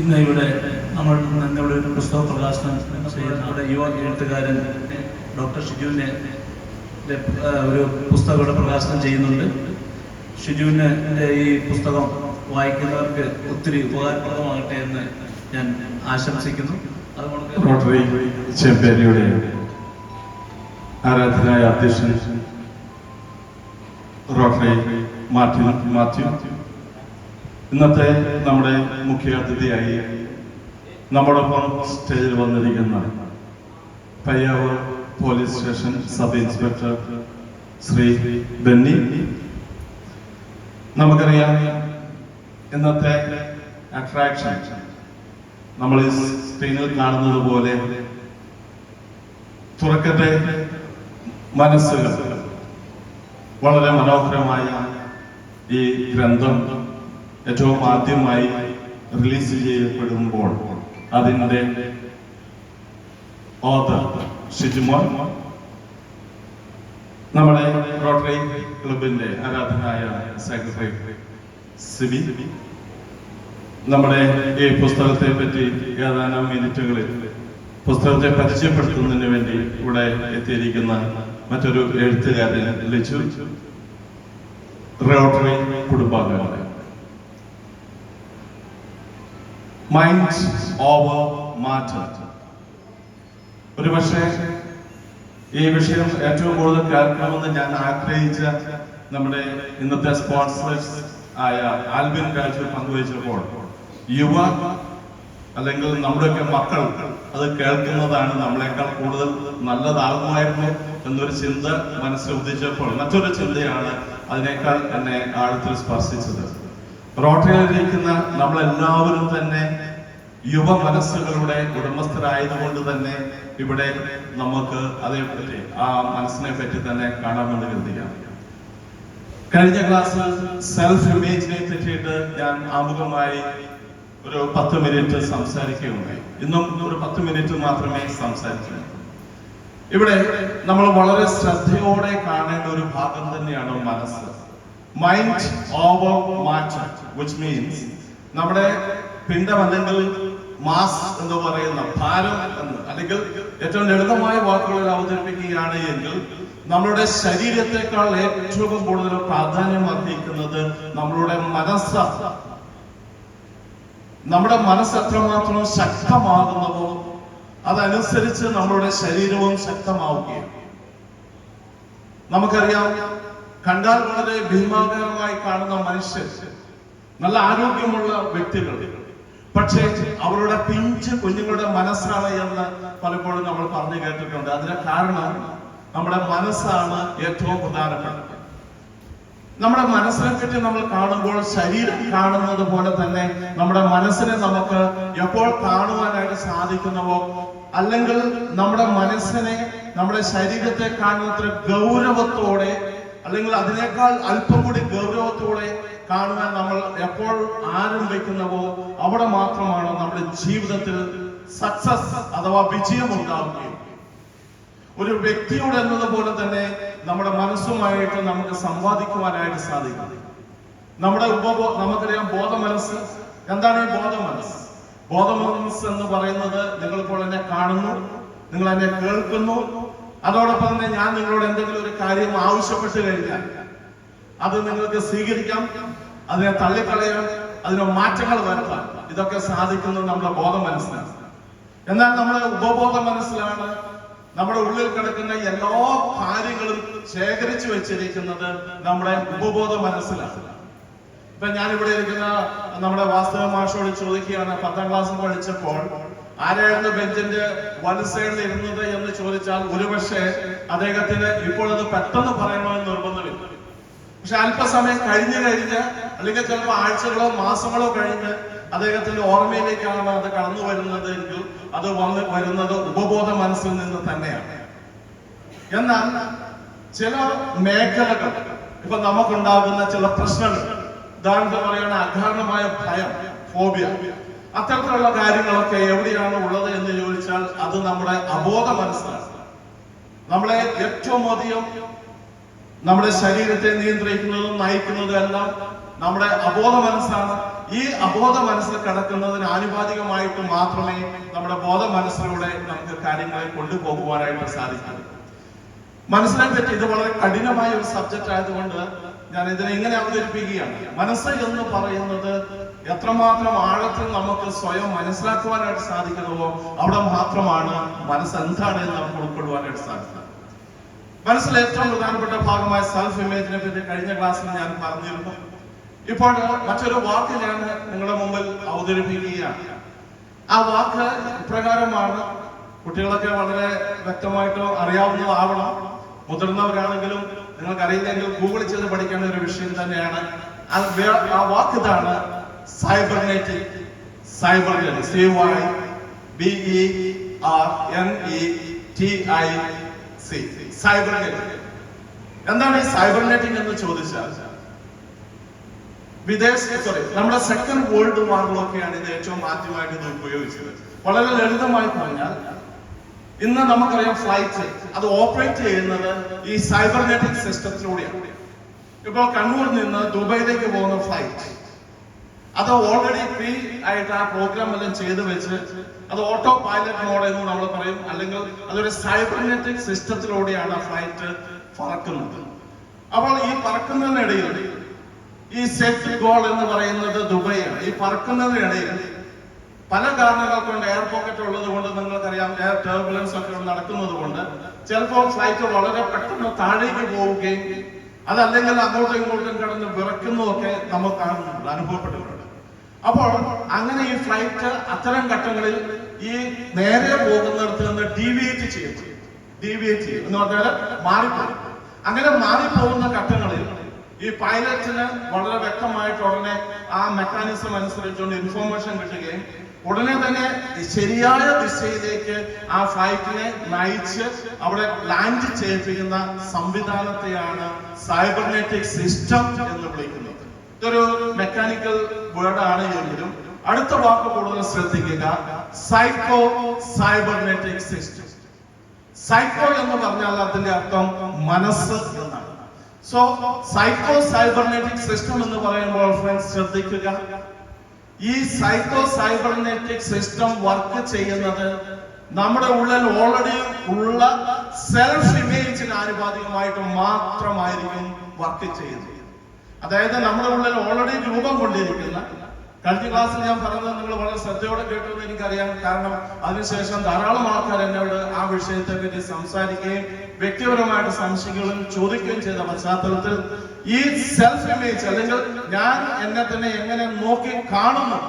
ഇന്ന് ഇവിടെ ഒരു പുസ്തക പ്രകാശനം ചെയ്യുന്ന നമ്മുടെ യുവ എഴുത്തുകാരൻ ഡോക്ടർ ഷിജുവിനെ ഒരു പുസ്തകം ഇവിടെ പ്രകാശനം ചെയ്യുന്നുണ്ട്. ഷിജുവിന് ഈ പുസ്തകം വായിക്കുന്നവർക്ക് ഒത്തിരി ഉപകാരപ്രദമാകട്ടെ എന്ന് ഞാൻ ആശംസിക്കുന്നു. അതുകൊണ്ട് റോട്ടറി ചെമ്പേരിയുടെ ആരാധനായ അധ്യക്ഷൻ റോട്ടറി മാത്യു ഇന്നത്തെ നമ്മുടെ മുഖ്യ അതിഥിയായി നമ്മോടൊപ്പം സ്റ്റേജിൽ വന്നിരിക്കുന്ന Payyavoor police station sub inspector Shri Benny. നമുക്കറിയാം ഇന്നത്തെ അട്രാക്ഷൻ നമ്മൾ ഈ സ്ക്രീനിൽ കാണുന്നത് പോലെ തുറക്കട്ടെ മനസ്സുകൾ വളരെ മനോഹരമായ ഈ ഗ്രന്ഥം ഏറ്റവും ആദ്യമായി റിലീസ് ചെയ്യപ്പെടുമ്പോൾ അതിൻ്റെ ഓഥർ ഷിജുമോൻ, നമ്മുടെ റോട്ടറി ക്ലബിന്റെ ആരാധനായ സെക്രട്ടറി സിബി, നമ്മുടെ ഈ പുസ്തകത്തെ പറ്റി ഏതാനും മിനിറ്റുകളിൽ പുസ്തകത്തെ പരിചയപ്പെടുത്തുന്നതിന് വേണ്ടി ഇവിടെ എത്തിയിരിക്കുന്ന മറ്റൊരു എഴുത്തുകാരൻ ലിച്ചു, റോട്ടറി കുടുംബാംഗങ്ങളെ. Mind over matter. ഒരുപക്ഷെ ഈ വിഷയം ഏറ്റവും കൂടുതൽ കേൾക്കണമെന്ന് ഞാൻ ആഗ്രഹിച്ച നമ്മുടെ ഇന്നത്തെ സ്പോൺസേഴ്സ് ആയ ആൽബിൻ രാജു പങ്കുവച്ചപ്പോൾ യുവ അല്ലെങ്കിൽ നമ്മുടെയൊക്കെ മക്കൾ അത് കേൾക്കുന്നതാണ് നമ്മളെക്കാൾ കൂടുതൽ നല്ലതാകുമായിരുന്നു എന്നൊരു ചിന്ത മനസ്സിൽ ഉദിച്ചപ്പോൾ മറ്റൊരു ചിന്തയാണ് അതിനേക്കാൾ എന്നെ ആഴത്തിൽ സ്പർശിച്ചത്. റോട്ടറിയിലിരിക്കുന്ന നമ്മളെല്ലാവരും തന്നെ യുവ മനസ്സുകളുടെ ഉടമസ്ഥരായതുകൊണ്ട് തന്നെ ഇവിടെ നമുക്ക് അതേപറ്റി ആ മനസ്സിനെ പറ്റി തന്നെ കാണാമെന്ന് കരുതിയാണ്. കഴിഞ്ഞ ക്ലാസ്സിൽ സെൽഫ് ഇമേജിനെ പറ്റിയിട്ട് ഞാൻ ആമുഖമായി ഒരു 10 മിനിറ്റ് സംസാരിക്കുകയുണ്ടായി. ഇന്നും ഒരു 10 മിനിറ്റ് മാത്രമേ സംസാരിക്കൂ. ഇവിടെ നമ്മൾ വളരെ ശ്രദ്ധയോടെ കാണേണ്ട ഒരു ഭാഗം തന്നെയാണ് മനസ്സ്. Mind over matter, which means നമ്മുടെ പിണ്ഡം അല്ലെങ്കിൽ മാസ് എന്ന് പറയുന്ന ഭാരം എന്ന്, അല്ലെങ്കിൽ ഏറ്റവും ലളിതമായ വാക്കുകളിൽ അവതരിപ്പിക്കുകയാണ് എങ്കിൽ നമ്മളുടെ ശരീരത്തെക്കാൾ ഏറ്റവും കൂടുതൽ പ്രാധാന്യം അർഹിക്കുന്നത് നമ്മളുടെ മനസ്സാണ്. നമ്മുടെ മനസ്സ് എത്രമാത്രം ശക്തമാകുന്നവോ അതനുസരിച്ച് നമ്മളുടെ ശരീരവും ശക്തമാവുകയാണ്. നമുക്കറിയാം, കണ്ടാൽ വളരെ ഭീമാകരമായി കാണുന്ന മനുഷ്യർ, നല്ല ആരോഗ്യമുള്ള വ്യക്തികൾ, പക്ഷേ അവരുടെ പിഞ്ച് കുഞ്ഞുങ്ങളുടെ മനസ്സാണ് എന്ന് പലപ്പോഴും നമ്മൾ പറഞ്ഞു കേട്ടിട്ടുണ്ട്. അതിന് കാരണം നമ്മുടെ മനസ്സാണ് ഏറ്റവും പ്രധാനപ്പെട്ടത്. നമ്മുടെ മനസ്സിനെ പറ്റി നമ്മൾ കാണുമ്പോൾ ശരീരം കാണുന്നത് പോലെ തന്നെ നമ്മുടെ മനസ്സിനെ നമുക്ക് എപ്പോൾ കാണുവാനായിട്ട് സാധിക്കുന്നവോ, അല്ലെങ്കിൽ നമ്മുടെ മനസ്സിനെ നമ്മുടെ ശരീരത്തെ കാണുന്നത്ര ഗൗരവത്തോടെ, അല്ലെങ്കിൽ അതിനേക്കാൾ അല്പം കൂടി ഗൗരവത്തോടെ കാണുവാൻ നമ്മൾ എപ്പോൾ ആരംഭിക്കുന്നവോ അവിടെ മാത്രമാണ് നമ്മുടെ ജീവിതത്തിൽ സക്സസ് അഥവാ വിജയം ഉണ്ടാവുകയും. ഒരു വ്യക്തിയോട് എന്നതുപോലെ തന്നെ നമ്മുടെ മനസ്സുമായിട്ട് നമുക്ക് സംവാദിക്കുവാനായിട്ട് സാധിക്കും. നമുക്കറിയാം ബോധമനസ്സ്. എന്താണ് ഈ ബോധമനസ്സ്? ബോധമനസ്സ് എന്ന് പറയുന്നത്, നിങ്ങളിപ്പോൾ എന്നെ കാണുന്നു, നിങ്ങൾ എന്നെ കേൾക്കുന്നു, അതോടൊപ്പം തന്നെ ഞാൻ നിങ്ങളോട് എന്തെങ്കിലും ഒരു കാര്യം ആവശ്യപ്പെട്ട് കഴിഞ്ഞാൽ അത് നിങ്ങൾക്ക് സ്വീകരിക്കാം, അതിനെ തള്ളിക്കളയാം, അതിന് മാറ്റങ്ങൾ വരുത്താം. ഇതൊക്കെ സാധിക്കുന്നത് നമ്മുടെ ബോധമനസ്സിലാണ്. എന്നാൽ നമ്മുടെ ഉപബോധ മനസ്സിലാണ് നമ്മുടെ ഉള്ളിൽ കിടക്കുന്ന എല്ലാ കാര്യങ്ങളും ശേഖരിച്ചു വെച്ചിരിക്കുന്നത് നമ്മുടെ ഉപബോധ മനസ്സിലാണ്. ഇപ്പൊ ഞാനിവിടെ ഇരിക്കുന്ന നമ്മുടെ വാസ്തവ മാഷോട് ചോദിക്കുകയാണ്, 10ാം ക്ലാസ് പഠിച്ചപ്പോൾ ആരായിരുന്നു ബെഞ്ചിന്റെ വലസൈഡിൽ ഇരുന്നത് എന്ന് ചോദിച്ചാൽ ഒരുപക്ഷെ അദ്ദേഹത്തിന് ഇപ്പോൾ അത് പെട്ടെന്ന് പറയണമെന്ന് നിർബന്ധമില്ല. പക്ഷെ അല്പസമയം കഴിഞ്ഞ് അല്ലെങ്കിൽ ചിലപ്പോൾ ആഴ്ചകളോ മാസങ്ങളോ കഴിഞ്ഞ് അദ്ദേഹത്തിന്റെ ഓർമ്മയിലേക്കാണ് അത് കടന്നു വരുന്നത് എങ്കിൽ അത് വരുന്നത് ഉപബോധ മനസ്സിൽ നിന്ന് തന്നെയാണ്. എന്നാൽ ചില മേഖലകൾ, ഇപ്പൊ നമുക്കുണ്ടാകുന്ന ചില പ്രശ്നങ്ങൾ, ഉദാഹരണത്തിന് പറയുകയാണ് അകാരണമായ ഭയം, ഫോബിയ, അത്തരത്തിലുള്ള കാര്യങ്ങളൊക്കെ എവിടെയാണ് ഉള്ളത് എന്ന് ചോദിച്ചാൽ അത് നമ്മുടെ അബോധ മനസ്സിലാണ്. നമ്മളെ ഏറ്റവും അധികം നമ്മുടെ ശരീരത്തെ നിയന്ത്രിക്കുന്നതും നയിക്കുന്നതും എല്ലാം നമ്മുടെ അബോധ മനസ്സാണ്. ഈ അബോധ മനസ്സിൽ കിടക്കുന്നതിന് ആനുപാതികമായിട്ട് മാത്രമേ നമ്മുടെ ബോധ മനസ്സിലൂടെ നമുക്ക് കാര്യങ്ങളെ കൊണ്ടുപോകുവാനായിട്ട് സാധിക്കൂ. മനസ്സിനെ പറ്റി ഇത് വളരെ കഠിനമായ ഒരു സബ്ജക്റ്റ് ആയതുകൊണ്ട് ഞാൻ ഇതിനെ ഇങ്ങനെ അവതരിപ്പിക്കുകയാണ്. മനസ്സ് എന്ന് പറയുന്നത് എത്രമാത്രം ആഴത്തിൽ നമുക്ക് സ്വയം മനസ്സിലാക്കുവാനായിട്ട് സാധിക്കുന്നുവോ അവിടെ മാത്രമാണ് മനസ്സ് എന്താണ് എന്ന് നമുക്ക് ഉൾക്കൊള്ളുവാനായിട്ട് സാധിക്കുന്നത്. മനസ്സിലെ ഏറ്റവും പ്രധാനപ്പെട്ട ഭാഗമായ സെൽഫ് ഇമേജിനെ പറ്റി കഴിഞ്ഞ ക്ലാസ്സിൽ ഞാൻ പറഞ്ഞിരുന്നു. ഇപ്പോൾ മറ്റൊരു വാക്ക് ഞാൻ നിങ്ങളുടെ മുമ്പിൽ അവതരിപ്പിക്കുകയാണ്. ആ വാക്ക് ഇപ്രകാരമാണ്. കുട്ടികളൊക്കെ വളരെ വ്യക്തമായിട്ട് അറിയാവുന്നതാവണം. മുതിർന്നവരാണെങ്കിലും നിങ്ങൾക്കറിയില്ലെങ്കിൽ ഗൂഗിൾ ചെയ്ത് പഠിക്കേണ്ട ഒരു വിഷയം തന്നെയാണ്. ആ വാക്ക് ഇതാണ്, സൈബർനെറ്റിക്. Cybernetic, CYBERNETIC. സൈബർനെറ്റിക് എന്താണ് ഈ സൈബർനെറ്റിക് എന്ന് ചോദിച്ചാൽ, നമ്മുടെ സെക്കൻഡ് വേൾഡ് വാറിലൊക്കെയാണ് ഇത് ഏറ്റവും ആദ്യമായിട്ട് ഇത് ഉപയോഗിച്ചത്. വളരെ ലളിതമായി പറഞ്ഞാൽ ഇന്ന് നമുക്കറിയാം ഫ്ലൈറ്റ് അത് ഓപ്പറേറ്റ് ചെയ്യുന്നത് ഈ സൈബർനെറ്റിക് സിസ്റ്റത്തിലൂടെയാണ്. ഇപ്പോൾ കണ്ണൂരിൽ നിന്ന് ദുബൈയിലേക്ക് പോകുന്ന ഫ്ലൈറ്റ് അത് ഓൾറെഡി പ്രീ ആയിട്ട് ആ പ്രോഗ്രാം എല്ലാം ചെയ്ത് വെച്ച് അത് ഓട്ടോ പൈലറ്റ് മോഡ് എന്ന് നമ്മൾ പറയും, അല്ലെങ്കിൽ അതൊരു സൈബർനെറ്റിക് സിസ്റ്റത്തിലൂടെയാണ് ആ ഫ്ലൈറ്റ് പറക്കുന്നത്. അപ്പോൾ ഈ പറക്കുന്നതിനിടയിൽ ഈ സെറ്റ് ഗോൾ എന്ന് പറയുന്നത് ദുബൈയാണ്. ഈ പറക്കുന്നതിനിടയിൽ പല കാരണങ്ങൾ കൊണ്ട് എയർ പോക്കറ്റ് ഉള്ളത് കൊണ്ട് നിങ്ങൾക്കറിയാം, എയർ ടർബുലൻസ് ഒക്കെ നടക്കുന്നത് കൊണ്ട് ചിലപ്പോൾ ഫ്ലൈറ്റ് വളരെ പെട്ടെന്ന് താഴേക്ക് പോവുകയും അതല്ലെങ്കിൽ അങ്ങോട്ടും ഇങ്ങോട്ടും കിടന്ന് വിറക്കുന്നതൊക്കെ നമുക്ക് അനുഭവപ്പെട്ടിട്ടുണ്ട്. അപ്പോൾ അങ്ങനെ ഈ ഫ്ലൈറ്റ് അത്തരം ഘട്ടങ്ങളിൽ ഈ നേരെ പോകുന്നിടത്ത് നിന്ന് ഡീവിയേറ്റ് ചെയ്യും എന്ന് പറഞ്ഞാൽ മാറിപ്പോകും. അങ്ങനെ മാറിപ്പോകുന്ന ഘട്ടങ്ങളിൽ ഈ പൈലറ്റിന് വളരെ വ്യക്തമായിട്ട് ഉടനെ ആ മെക്കാനിസം അനുസരിച്ചുകൊണ്ട് ഇൻഫോർമേഷൻ കിട്ടുകയും ഉടനെ തന്നെ ശരിയായ ദിശയിലേക്ക് ആ ഫ്ലൈറ്റിനെ നയിച്ച് അവിടെ ലാൻഡ് ചെയ്യിപ്പിക്കുന്ന സംവിധാനത്തെയാണ് സൈബർനെറ്റിക് സിസ്റ്റം എന്ന് വിളിക്കുന്നത്. ഇതൊരു മെക്കാനിക്കൽ വേർഡാണ് എങ്കിലും അടുത്ത വാക്ക് കൂടുതൽ ശ്രദ്ധിക്കുക, സൈക്കോ സൈബർനെറ്റിക് സിസ്റ്റം. സൈക്കോ എന്ന് പറഞ്ഞാൽ അതിന്റെ അർത്ഥം മനസ്സ് എന്നാണ്. സോ സൈക്കോ സൈബർനെറ്റിക് സിസ്റ്റം എന്ന് പറയുമ്പോൾ ഫ്രണ്ട്സ് ശ്രദ്ധിക്കുക, ഈ സൈക്കോ സൈബർനെറ്റിക് സിസ്റ്റം വർക്ക് ചെയ്യുന്നത് നമ്മുടെ ഉള്ളിൽ ഓൾറെഡി ഉള്ള സെൽഫ് ഇമേജിന് ആനുപാതികമായിട്ട് മാത്രമായിരിക്കും വർക്ക് ചെയ്യുന്നത്. അതായത് നമ്മുടെ ഉള്ളിൽ ഓൾറെഡി രൂപം കൊണ്ടിരിക്കുന്ന, കഴിഞ്ഞ ക്ലാസ്സിൽ ഞാൻ പറഞ്ഞത് നിങ്ങൾ വളരെ ശ്രദ്ധയോടെ കേട്ടതെന്ന് എനിക്കറിയാം. കാരണം അതിനുശേഷം ധാരാളം ആൾക്കാർ എന്നോട് ആ വിഷയത്തെ പറ്റി സംസാരിക്കുകയും വ്യക്തിപരമായിട്ട് സംശയങ്ങളും ചോദിക്കുകയും ചെയ്ത പശ്ചാത്തലത്തിൽ ഈ സെൽഫ് ഇമേജ് അല്ലെങ്കിൽ ഞാൻ എന്നെ തന്നെ എങ്ങനെ നോക്കി കാണുന്നു,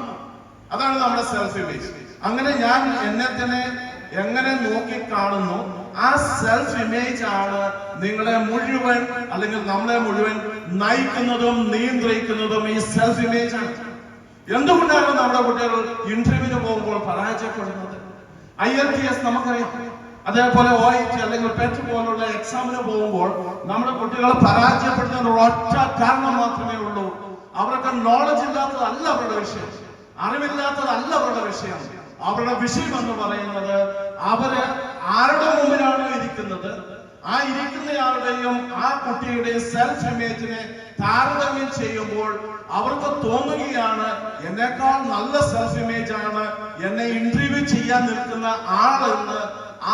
അതാണ് നമ്മുടെ സെൽഫ് ഇമേജ്. അങ്ങനെ ഞാൻ എന്നെ തന്നെ എങ്ങനെ നോക്കി കാണുന്നു, ആ സെൽഫ് ഇമേജ് ആണ് നിങ്ങളെ മുഴുവൻ അല്ലെങ്കിൽ നമ്മളെ മുഴുവൻ നയിക്കുന്നതും നിയന്ത്രിക്കുന്നതും ഈ സെൽഫ് ഇമേജ് ആണ്. എന്തുകൊണ്ടാണ് നമ്മുടെ കുട്ടികൾ ഇന്റർവ്യൂവിന് പോകുമ്പോൾ പരാജയപ്പെടുന്നത്? IELTS നമുക്കറിയാം, അതേപോലെ OIT അല്ലെങ്കിൽ PET പോലുള്ള എക്സാമിന് പോകുമ്പോൾ നമ്മുടെ കുട്ടികൾ പരാജയപ്പെടുന്ന ഒറ്റ കാരണം മാത്രമേ ഉള്ളൂ, അവർക്ക് നോളജ് ഇല്ലാത്തതല്ല അവരുടെ വിഷയം, അറിവില്ലാത്തതല്ല അവരുടെ വിഷയം. അവരുടെ വിഷയം എന്ന് പറയുന്നത് അവര് ആരുടെ മുമ്പിലാണോ ഇരിക്കുന്നത്, ആ ഇരിക്കുന്നയാളുടെയും ആ കുട്ടിയുടെയും സെൽഫ് ഇമേജിനെ താരതമ്യം ചെയ്യുമ്പോൾ അവർക്ക് തോന്നുകയാണ് എന്നേക്കാൾ നല്ല സെൽഫ് ഇമേജ് ആണ് എന്നെ ഇന്റർവ്യൂ ചെയ്യാൻ നിൽക്കുന്ന ആളെന്ന്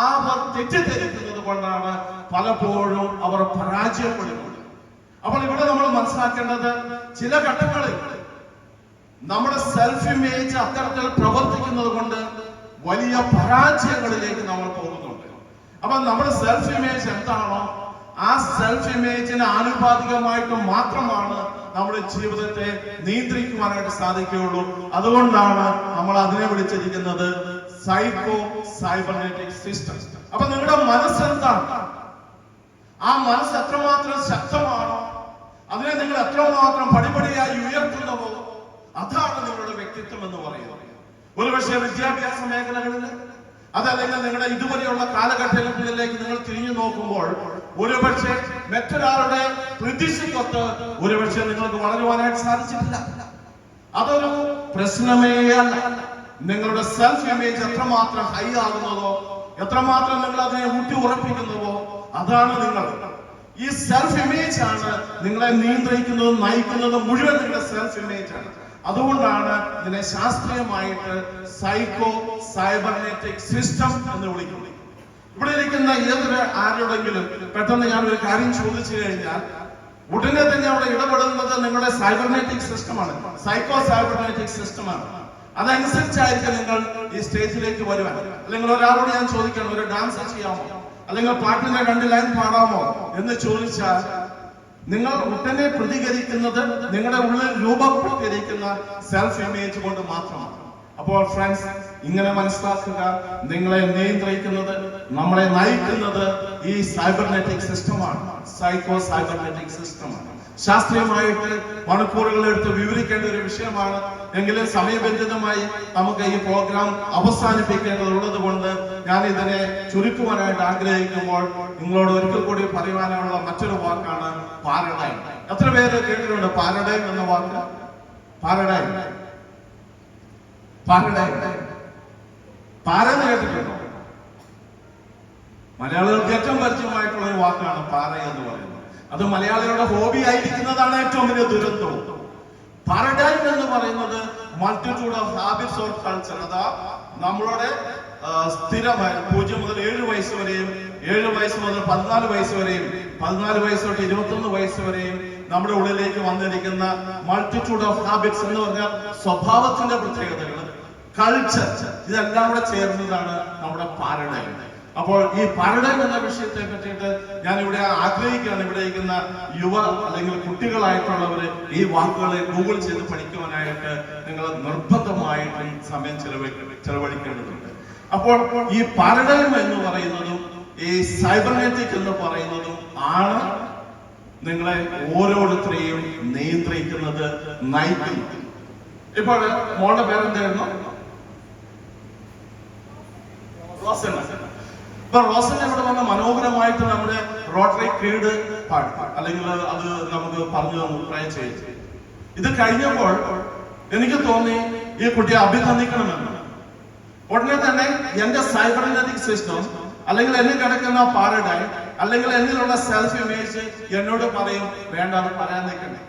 അവർ തെറ്റിദ്ധരിക്കുന്നത് കൊണ്ടാണ് പലപ്പോഴും അവർ പരാജയപ്പെടുന്നത്. അപ്പോൾ ഇവിടെ നമ്മൾ മനസ്സിലാക്കേണ്ടത്, ചില ഘട്ടങ്ങളിൽ നമ്മുടെ സെൽഫ് ഇമേജ് അത്തരത്തിൽ പ്രവർത്തിക്കുന്നത് കൊണ്ട് വലിയ പരാജയങ്ങളിലേക്ക് നമ്മൾ പോകുന്നുണ്ട്. അപ്പൊ നമ്മുടെ സെൽഫ് ഇമേജ് എന്താണോ ആ സെൽഫ് ഇമേജിന് ആനുപാതികമായിട്ട് മാത്രമാണ് നമ്മുടെ ജീവിതത്തെ നിയന്ത്രിക്കുവാനായിട്ട് സാധിക്കുകയുള്ളൂ. അതുകൊണ്ടാണ് നമ്മൾ അതിനെ വിളിച്ചിരിക്കുന്നത് സൈക്കോ സൈബർനെറ്റിക് സിസ്റ്റം. അപ്പൊ നിങ്ങളുടെ മനസ്സെന്താണ്, ആ മനസ്സ് എത്രമാത്രം ശക്തമാണോ, അതിനെ നിങ്ങൾ എത്രമാത്രം പടിപടിയായി ഉയർത്തുന്നവോ അതാണ് നിങ്ങളുടെ വ്യക്തിത്വം എന്ന് പറയുന്നത്. ഒരുപക്ഷെ വിദ്യാഭ്യാസ മേഖലകളിൽ അതല്ലെങ്കിൽ നിങ്ങളുടെ ഇതുവരെയുള്ള കാലഘട്ടങ്ങളിലേക്ക് നിങ്ങൾ തിരിഞ്ഞു നോക്കുമ്പോൾ ഒരുപക്ഷെ മറ്റൊരാളുടെ പ്രതീക്ഷയ്ക്കൊത്ത് ഒരുപക്ഷെ നിങ്ങൾക്ക് വളരുവാനായിട്ട് സാധിച്ചിട്ടില്ല. അതൊരു പ്രശ്നമേ അല്ല. നിങ്ങളുടെ സെൽഫ് ഇമേജ് എത്രമാത്രം ഹൈ ആകുന്നതോ, എത്രമാത്രം നിങ്ങൾ അതിനെ ഊട്ടി ഉറപ്പിക്കുന്നുവോ അതാണ് നിങ്ങൾ. ഈ സെൽഫ് ഇമേജ് ആണ് നിങ്ങളെ നിയന്ത്രിക്കുന്നതും നയിക്കുന്നതും മുഴുവൻ നിങ്ങളുടെ സെൽഫ് ഇമേജ് ആണ്. അതുകൊണ്ടാണ് ഇതിനെ ശാസ്ത്രീയമായിട്ട് സൈക്കോ സൈബർനെറ്റിക് സിസ്റ്റം എന്ന് വിളിക്കുന്നത്. ഇവിടെ ഇരിക്കുന്ന ഏതൊരു ആരോടെങ്കിലും പെട്ടെന്ന് ഞാൻ ഒരു കാര്യം ചോദിച്ചു കഴിഞ്ഞാൽ ഉടനെ തന്നെ അവിടെ ഇടപെടുന്നത് നിങ്ങളുടെ സൈബർനെറ്റിക് സിസ്റ്റമാണ്, സൈക്കോ സൈബർനെറ്റിക് സിസ്റ്റമാണ്. അതനുസരിച്ചായിരിക്കും നിങ്ങൾ ഈ സ്റ്റേജിലേക്ക് വരുവാൻ. അല്ലെങ്കിൽ ഒരാളോട് ഞാൻ ചോദിക്കണം, ഒരു ഡാൻസ് ചെയ്യാമോ, അല്ലെങ്കിൽ പാട്ടിന്റെ 2 ലൈൻ പാടാമോ എന്ന് ചോദിച്ചാൽ നിങ്ങൾ ഉടനെ പ്രതികരിക്കുന്നത് നിങ്ങളുടെ ഉള്ളിൽ രൂപപ്പെട്ടിരിക്കുന്ന സെൽഫ് ഇമേജ് കൊണ്ട് മാത്രമാണ്. അപ്പോൾ ഫ്രണ്ട്സ്, ഇങ്ങനെ മനസ്സിലാക്കുക, നിങ്ങളെ നിയന്ത്രിക്കുന്നത്, നമ്മളെ നയിക്കുന്നത് ഈ സൈബർനെറ്റിക് സിസ്റ്റമാണ്, സൈക്കോ സൈബർനെറ്റിക് സിസ്റ്റമാണ്. ശാസ്ത്രീയമായിട്ട് മണിക്കൂറുകൾ എടുത്ത് വിവരിക്കേണ്ട ഒരു വിഷയമാണ്. എങ്കിലും സമയബന്ധിതമായി നമുക്ക് ഈ പ്രോഗ്രാം അവസാനിപ്പിക്കേണ്ടതുള്ളത് കൊണ്ട് ഞാൻ ഇതിനെ ചുരുക്കുവാനായിട്ട് ആഗ്രഹിക്കുമ്പോൾ നിങ്ങളോട് ഒരിക്കൽ കൂടി പറയുവാനുള്ള മറ്റൊരു വാക്കാണ് പാരഡൈം. എത്ര പേര് കേട്ടിട്ടുണ്ട് പാരഡൈം എന്ന വാക്ക്? പാരഡൈം പാരെന്ന് കേട്ടിട്ടുണ്ടോ? മലയാളികൾക്ക് ഏറ്റവും പരിചയമായിട്ടുള്ള ഒരു വാക്കാണ് പാര എന്ന് പറയുന്നത്. അത് മലയാളികളുടെ ഹോബി ആയിരിക്കുന്നതാണ് ഏറ്റവും വലിയ ദുരന്തവും. പാരഡൈം എന്ന് പറയുന്നത് multitude of habits or culture. അതാ നമ്മളുടെ സ്ഥിരമായി 0 മുതൽ 7 വയസ്സ് വരെയും, 7 വയസ്സ് മുതൽ 14 വയസ്സ് വരെയും, 14 വയസ്സ് തൊട്ട് 21 വയസ്സ് വരെയും നമ്മുടെ ഉള്ളിലേക്ക് വന്നിരിക്കുന്ന മൾട്ടിറ്റ്യൂഡ് ഓഫ് ഹാബിറ്റ്സ് എന്ന് പറഞ്ഞാൽ സ്വഭാവത്തിന്റെ പ്രത്യേകതകൾ, കൾച്ചർ, ഇതെല്ലാം കൂടെ ചേർന്നതാണ് നമ്മുടെ പാരഡൈം. അപ്പോൾ ഈ പാരഡൈം എന്ന വിഷയത്തെ പറ്റിയിട്ട് ഞാൻ ഇവിടെ ആഗ്രഹിക്കുകയാണ്. ഇവിടെ ഇരിക്കുന്ന യുവ അല്ലെങ്കിൽ കുട്ടികളായിട്ടുള്ളവര് ഈ വാക്കുകളെ ഗൂഗിൾ ചെയ്ത് പഠിക്കുവാനായിട്ട് നിങ്ങൾ നിർബന്ധമായിട്ടും സമയം ചെലവഴിക്കേണ്ടതുണ്ട്. അപ്പോൾ ഈ പാരഡൈം എന്ന് പറയുന്നതും ഈ സൈബർനെറ്റിക് എന്ന് പറയുന്നതും ആണ് നിങ്ങളെ ഓരോരുത്തരെയും നിയന്ത്രിക്കുന്നത്, നയിക്കുന്നത്. ഇപ്പോൾ മോളുടെ പേരെന്തായിരുന്നു? റോസന. ഇപ്പൊ റോസന ഇവിടെ വന്ന മനോഹരമായിട്ട് നമ്മുടെ റോട്ടറി ക്രീഡ് പാടി, അല്ലെങ്കിൽ അത് നമുക്ക് പറഞ്ഞു ട്രൈ ചെയ്തു. ഇത് കഴിഞ്ഞപ്പോൾ എനിക്ക് തോന്നി ഈ കുട്ടിയെ അഭിനന്ദിക്കണമെന്ന്. ഉടനെ തന്നെ എന്റെ സൈബർനെറ്റിക് സിസ്റ്റം അല്ലെങ്കിൽ എന്നിൽ കിടക്കുന്ന പാരഡൈം അല്ലെങ്കിൽ എന്നിലുള്ള സെൽഫ് ഇമേജ് എന്നോട് പറയും, വേണ്ട, അത് പറയാൻ നിൽക്കണ്ടേ,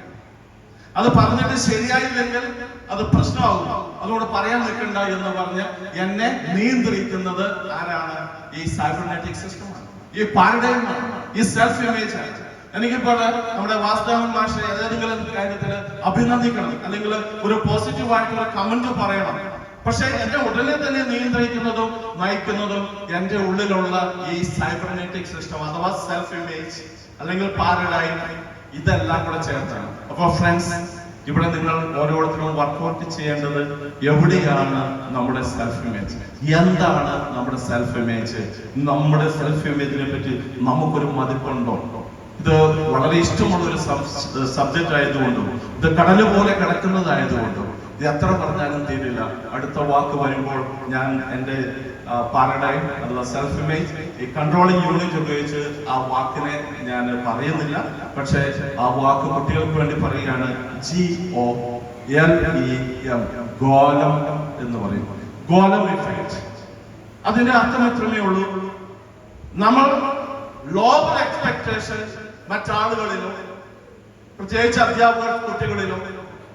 അത് പറഞ്ഞിട്ട് ശരിയായില്ലെങ്കിൽ അത് പ്രശ്നമാകും, അതുകൊണ്ട് പറയാൻ നിൽക്കണ്ട എന്ന് പറഞ്ഞ് എന്നെ നിയന്ത്രിക്കുന്നത് ആരാണ്? ഈ സൈബർനെറ്റിക് സിസ്റ്റമാണ്, ഈ പാരഡൈമാണ്, ഈ സെൽഫ് ഇമേജ് ആണ്. എനിക്കിപ്പോൾ നമ്മുടെ വാസുദേവൻ മാഷെ ഏതെങ്കിലും കാര്യത്തിൽ അഭിനന്ദിക്കണം അല്ലെങ്കിൽ ഒരു പോസിറ്റീവ് ആയിട്ടുള്ള കമന്റ് പറയണം. പക്ഷെ എന്നെ ഉടനെ തന്നെ നിയന്ത്രിക്കുന്നതും നയിക്കുന്നതും എന്റെ ഉള്ളിലുള്ള ഈ സൈബർനെറ്റിക് സിസ്റ്റം അഥവാ സെൽഫ് ഇമേജ് അല്ലെങ്കിൽ പാരഡൈം, ഇതെല്ലാം കൂടെ ചേർത്താണ്. അപ്പൊ ഫ്രണ്ട്സ്, ഇവിടെ നിങ്ങൾ ഓരോരുത്തരും വർക്ക്ഔട്ട് ചെയ്യേണ്ടത് എവിടെയാണ് നമ്മുടെ സെൽഫ് ഇമേജ്, എന്താണ് നമ്മുടെ സെൽഫ് ഇമേജ്, നമ്മുടെ സെൽഫ് ഇമേജിനെ പറ്റി നമുക്കൊരു മതിപ്പുണ്ടോ? ഇത് വളരെ ഇഷ്ടമുള്ള ഒരു സബ്ജക്റ്റ് ആയതുകൊണ്ടും ഇത് കടല് പോലെ കിടക്കുന്നതായതുകൊണ്ടും ഇത് എത്ര പറഞ്ഞാലും തീരില്ല. അടുത്ത വാക്ക് വരുമ്പോൾ ഞാൻ എന്റെ പാരഡൈം അഥവാ സെൽഫ് ഇമേജ് ഈ കൺട്രോളിംഗ് യൂണിറ്റ് ഉപയോഗിച്ച് ആ വാക്കിനെ ഞാൻ പറയുന്നില്ല. പക്ഷെ ആ വാക്ക് കുട്ടികൾക്ക് വേണ്ടി പറയുകയാണ്. GOLEM, ഗോലം എന്ന് പറയും. ഗോലം ഇഫക്റ്റ്. അതിന്റെ അർത്ഥം എത്രമേ ഉള്ളൂ. നമ്മൾ ലോവർ എക്സ്പെക്ടേഷൻ മറ്റാളുകളിലോ പ്രത്യേകിച്ച് അധ്യാപകർ കുട്ടികളിലോ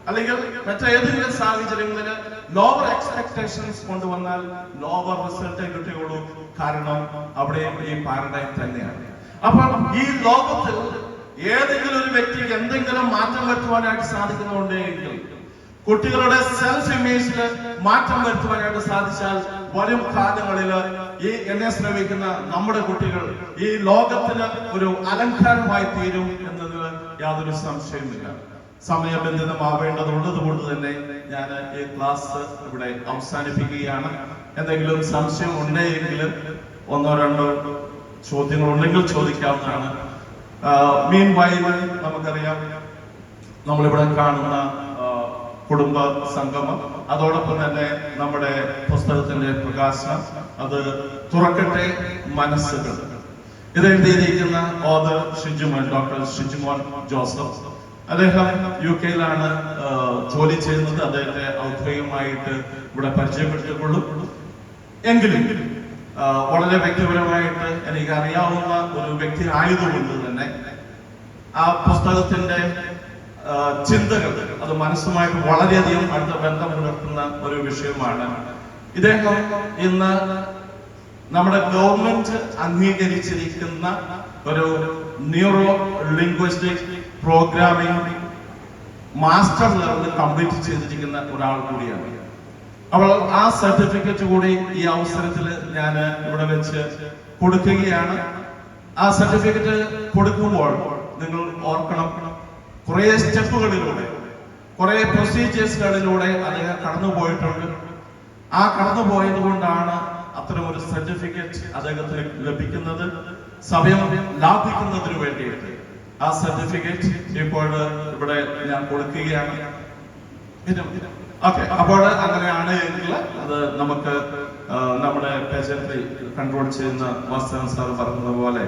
അല്ലെങ്കിൽ മറ്റേതെങ്കിലും സാഹചര്യങ്ങളിൽ ലോവർ എക്സ്പെക്ടേഷൻസ് കൊണ്ടുവന്നാൽ ലോവർ റിസൾട്ടേ കിട്ടുകയുള്ളൂ. കാരണം അവിടെ ഈ പാരഡൈം തന്നെയാണ്. അപ്പോൾ ഈ ലോകത്തിൽ ഏതെങ്കിലും ഒരു വ്യക്തിക്ക് എന്തെങ്കിലും മാറ്റം വരുത്തുവാനായിട്ട് സാധിക്കുന്നുണ്ടെങ്കിൽ, കുട്ടികളുടെ സെൽഫ് ഇമേജിൽ മാറ്റം വരുത്തുവാനായിട്ട് സാധിച്ചാൽ വരും കാലങ്ങളിൽ ഈ എന്നെ ശ്രമിക്കുന്ന നമ്മുടെ കുട്ടികൾ ഈ ലോകത്തിന് ഒരു അലങ്കാരമായി തീരും എന്നതിൽ യാതൊരു സംശയമില്ല. സമയബന്ധിതമാവേണ്ടതുള്ളത് കൊണ്ട് തന്നെ ഞാൻ ഈ ക്ലാസ് ഇവിടെ അവസാനിപ്പിക്കുകയാണ്. എന്തെങ്കിലും സംശയം ഉണ്ടെങ്കിൽ 1-2 ചോദ്യങ്ങൾ ഉണ്ടെങ്കിൽ ചോദിക്കാവുന്നതാണ്. മീൻവൈൽ നമുക്കറിയാം നമ്മളിവിടെ കാണുന്ന കുടുംബ സംഗമം, അതോടൊപ്പം തന്നെ നമ്മുടെ പുസ്തകത്തിന്റെ പ്രകാശനം, അത് തുറക്കട്ടെ മനസ്സുകൾ, ഇത് എഴുതിയിരിക്കുന്ന author Shijumon, doctor Shijumon Joseph. അദ്ദേഹം UK ജോലി ചെയ്യുന്നത്. അദ്ദേഹത്തെ ഔദ്യോഗികമായിട്ട് ഇവിടെ പരിചയപ്പെടുത്തിക്കൊള്ളു. എങ്കിലും വളരെ വ്യക്തിപരമായിട്ട് എനിക്ക് അറിയാവുന്ന ഒരു വ്യക്തി ആയതുകൊണ്ട് തന്നെ ആ പുസ്തകത്തിന്റെ ചിന്തകൾ അത് മനസ്സുമായിട്ട് വളരെയധികം അടുത്ത ബന്ധം പുലർത്തുന്ന ഒരു വിഷയമാണ്. ഇദ്ദേഹം ഇന്ന് നമ്മുടെ ഗവൺമെന്റ് അംഗീകരിച്ചിരിക്കുന്ന ഒരു ന്യൂറോ ലിംഗ്വിസ്റ്റിക് പ്രോഗ്രാമിംഗ് മാസ്റ്റർ ലെവലിൽ കംപ്ലീറ്റ് ചെയ്തിരിക്കുന്ന ഒരാൾ കൂടിയാണ്. അപ്പോൾ ആ സർട്ടിഫിക്കറ്റ് കൂടി ഈ അവസരത്തിൽ ഞാൻ ഇവിടെ വെച്ച് കൊടുക്കുകയാണ്. ആ സർട്ടിഫിക്കറ്റ് കൊടുക്കുമ്പോൾ നിങ്ങൾ ഓർക്കണം, കുറെ സ്റ്റെപ്പുകളിലൂടെ, കുറെ പ്രൊസീജിയേഴ്സുകളിലൂടെ അദ്ദേഹം കടന്നുപോയിട്ടുണ്ട്. ആ കടന്നുപോയത് കൊണ്ടാണ് അത്തരം ഒരു സർട്ടിഫിക്കറ്റ് അദ്ദേഹത്തിന് ലഭിക്കുന്നത്, സമയം ലാഭിക്കുന്നതിന് വേണ്ടിയിട്ട്. ആ സർട്ടിഫിക്കറ്റ് ഇപ്പോൾ ഇവിടെ ഞാൻ കൊടുക്കുകയാണ്. ഓക്കെ, അപ്പോൾ അങ്ങനെയാണ് എങ്കിൽ അത് നമുക്ക് നമ്മുടെ പേഷ്യൻറ്റ് കൺട്രോൾ ചെയ്യുന്ന വാസ്തവൻ സാർ പറഞ്ഞതുപോലെ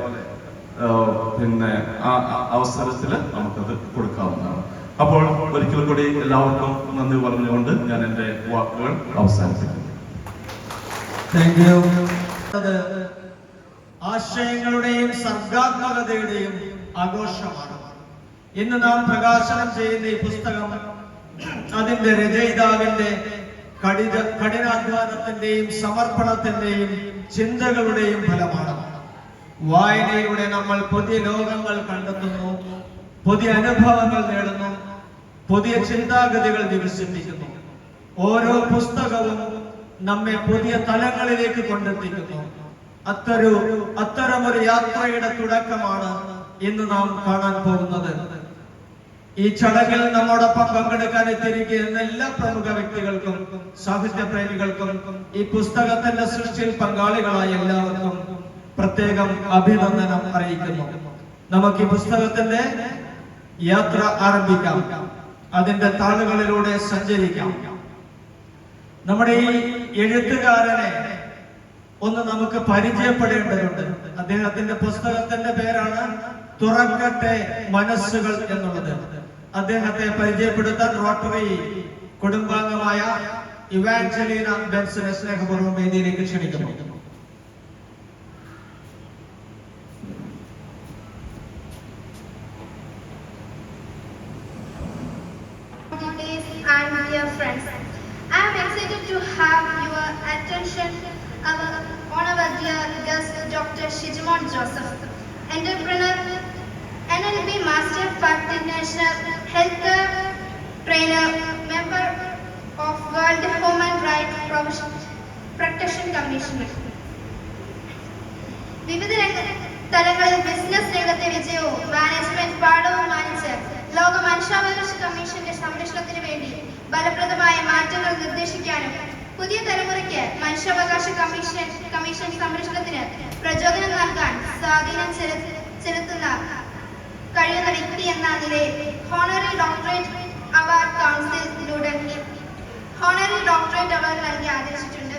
പിന്നെ ആ അവസരത്തിൽ നമുക്കത് കൊടുക്കാവുന്നതാണ്. അപ്പോൾ ഒരിക്കൽ കൂടി എല്ലാവർക്കും നന്ദി പറഞ്ഞുകൊണ്ട് ഞാൻ എൻ്റെ വാക്കുകൾ അവസാനിപ്പിക്കുന്നു. ആശയങ്ങളുടെയും സർഗാത്മകതയുടെയും ആഘോഷമാണ്. ഇന്ന് നാം പ്രകാശനം ചെയ്യുന്ന ഈ പുസ്തകം അതിന്റെ രചയിതാവിന്റെ കഠിനാധ്വാനത്തിന്റെയും സമർപ്പണത്തിന്റെയും ചിന്തകളുടെയും ഫലമാണ്. വായനയിലൂടെ നമ്മൾ പുതിയ ലോകങ്ങൾ കണ്ടെത്തുന്നു, പുതിയ അനുഭവങ്ങൾ നേടുന്നു, പുതിയ ചിന്താഗതികൾ വികസിപ്പിക്കുന്നു. ഓരോ പുസ്തകവും നമ്മെ പുതിയ തലങ്ങളിലേക്ക് കൊണ്ടെത്തിക്കുന്നു. അത്തരമൊരു യാത്രയുടെ തുടക്കമാണ് ഇന്ന് നാം കാണാൻ പോകുന്നത്. ഈ ചടങ്ങിൽ നമ്മോടൊപ്പം പങ്കെടുക്കാൻ എത്തിയിരിക്കുന്ന എല്ലാ പ്രമുഖ വ്യക്തികൾക്കും സാഹിത്യപ്രേമികൾക്കും ഈ പുസ്തകത്തിന്റെ സൃഷ്ടിയിൽ പങ്കാളികളായ എല്ലാവർക്കും പ്രത്യേകം അഭിനന്ദനം അറിയിക്കുന്നു. നമുക്ക് ഈ പുസ്തകത്തിന്റെ യാത്ര ആരംഭിക്കാം, അതിന്റെ താളുകളിലൂടെ സഞ്ചരിക്കാം. നമ്മുടെ ഈ എഴുത്തുകാരനെ ഒന്ന് നമുക്ക് പരിചയപ്പെടേണ്ടതുണ്ട്. അദ്ദേഹത്തിന്റെ പുസ്തകത്തിന്റെ പേരാണ് തുറക്കട്ടെ മനസ്സുകൾ എന്നുള്ളത്. അദ്ദേഹത്തെ പരിചയപ്പെടുത്താൻ റോട്ടറി കുടുംബാംഗമായ ഇവാഞ്ചലീന ബെൻസിനെ സ്നേഹപൂർവ്വം വേദിയിലേക്ക് ക്ഷണിക്കുന്നു. And dear friends, I am excited to have your attention on our dear guest, Dr. Shijimon Joseph, entrepreneur, NLP Master Practitioner, Healthcare Trainer, member of World Human Rights Protection Commission. വിവിധ തലങ്ങളിൽ business രംഗത്തെ വിജയവും management പാഠവും മാനിച്ച് ലോക മനുഷ്യാവകാശ കമ്മീഷന്റെ സംരക്ഷണത്തിന് വേണ്ടി ഫലപ്രദമായ മാറ്റങ്ങൾ നിർദ്ദേശിക്കാനും പുതിയ തലമുറയ്ക്ക് മനുഷ്യാവകാശ കമ്മീഷൻ സംരക്ഷണത്തിന് പ്രചോദനം നൽകാൻ സ്വാധീനം ചെലുത്തുന്ന കഴിയുന്ന വ്യക്തി എന്ന നിലയിൽ honorary doctorate award council New Delhi honorary doctorate award നൽകി ആദരിച്ചിട്ടുണ്ട്.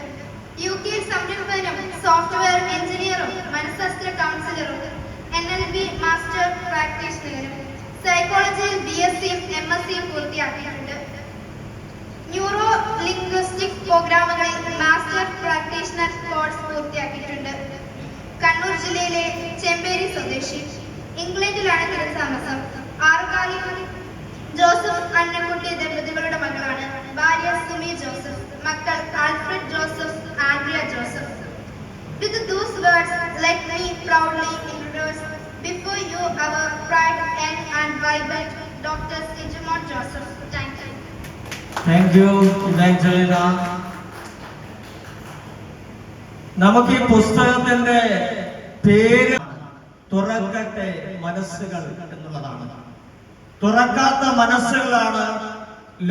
UK സംരംഭകനും സോഫ്റ്റ്വെയർ എഞ്ചിനീയറും മനഃശാസ്ത്ര കൗൺസിലറും NLP മാസ്റ്റർ പ്രാക്ടീഷണറും സൈക്കോളജിയിൽ BScയും MScയും പൂർത്തിയാക്കിയിട്ടുണ്ട്. ന്യൂറോ ലിംഗ്വിസ്റ്റിക് പ്രോഗ്രാമുകളിൽ മാസ്റ്റർ പ്രാക്ടീഷണർ കോഴ്സ് പൂർത്തിയാക്കിയിട്ടുണ്ട്. കണ്ണൂർ ജില്ലയിലെ ചെമ്പേരി സ്വദേശി. ഇംഗ്ലണ്ടിലാണ് സ്ഥിരതാമസം. ആറുകാലി ജോസഫ് അന്നക്കുട്ടി ദമ്പതികളുടെ മകളാണ്. ഭാര്യ സുമി ജോസഫ്. മക്കൾ Alfred Joseph, Andrea Joseph. With those words, let me proudly introduce before you our pride and vibrant Dr. Shijimon Joseph. Thank you. Thank you, Evangelina. നമുക്ക് ഈ പുസ്തകത്തിന്റെ പേര് തുറക്കട്ടെ മനസ്സുകൾ എന്നുള്ളതാണ്. തുറക്കാത്ത മനസ്സുകളാണ്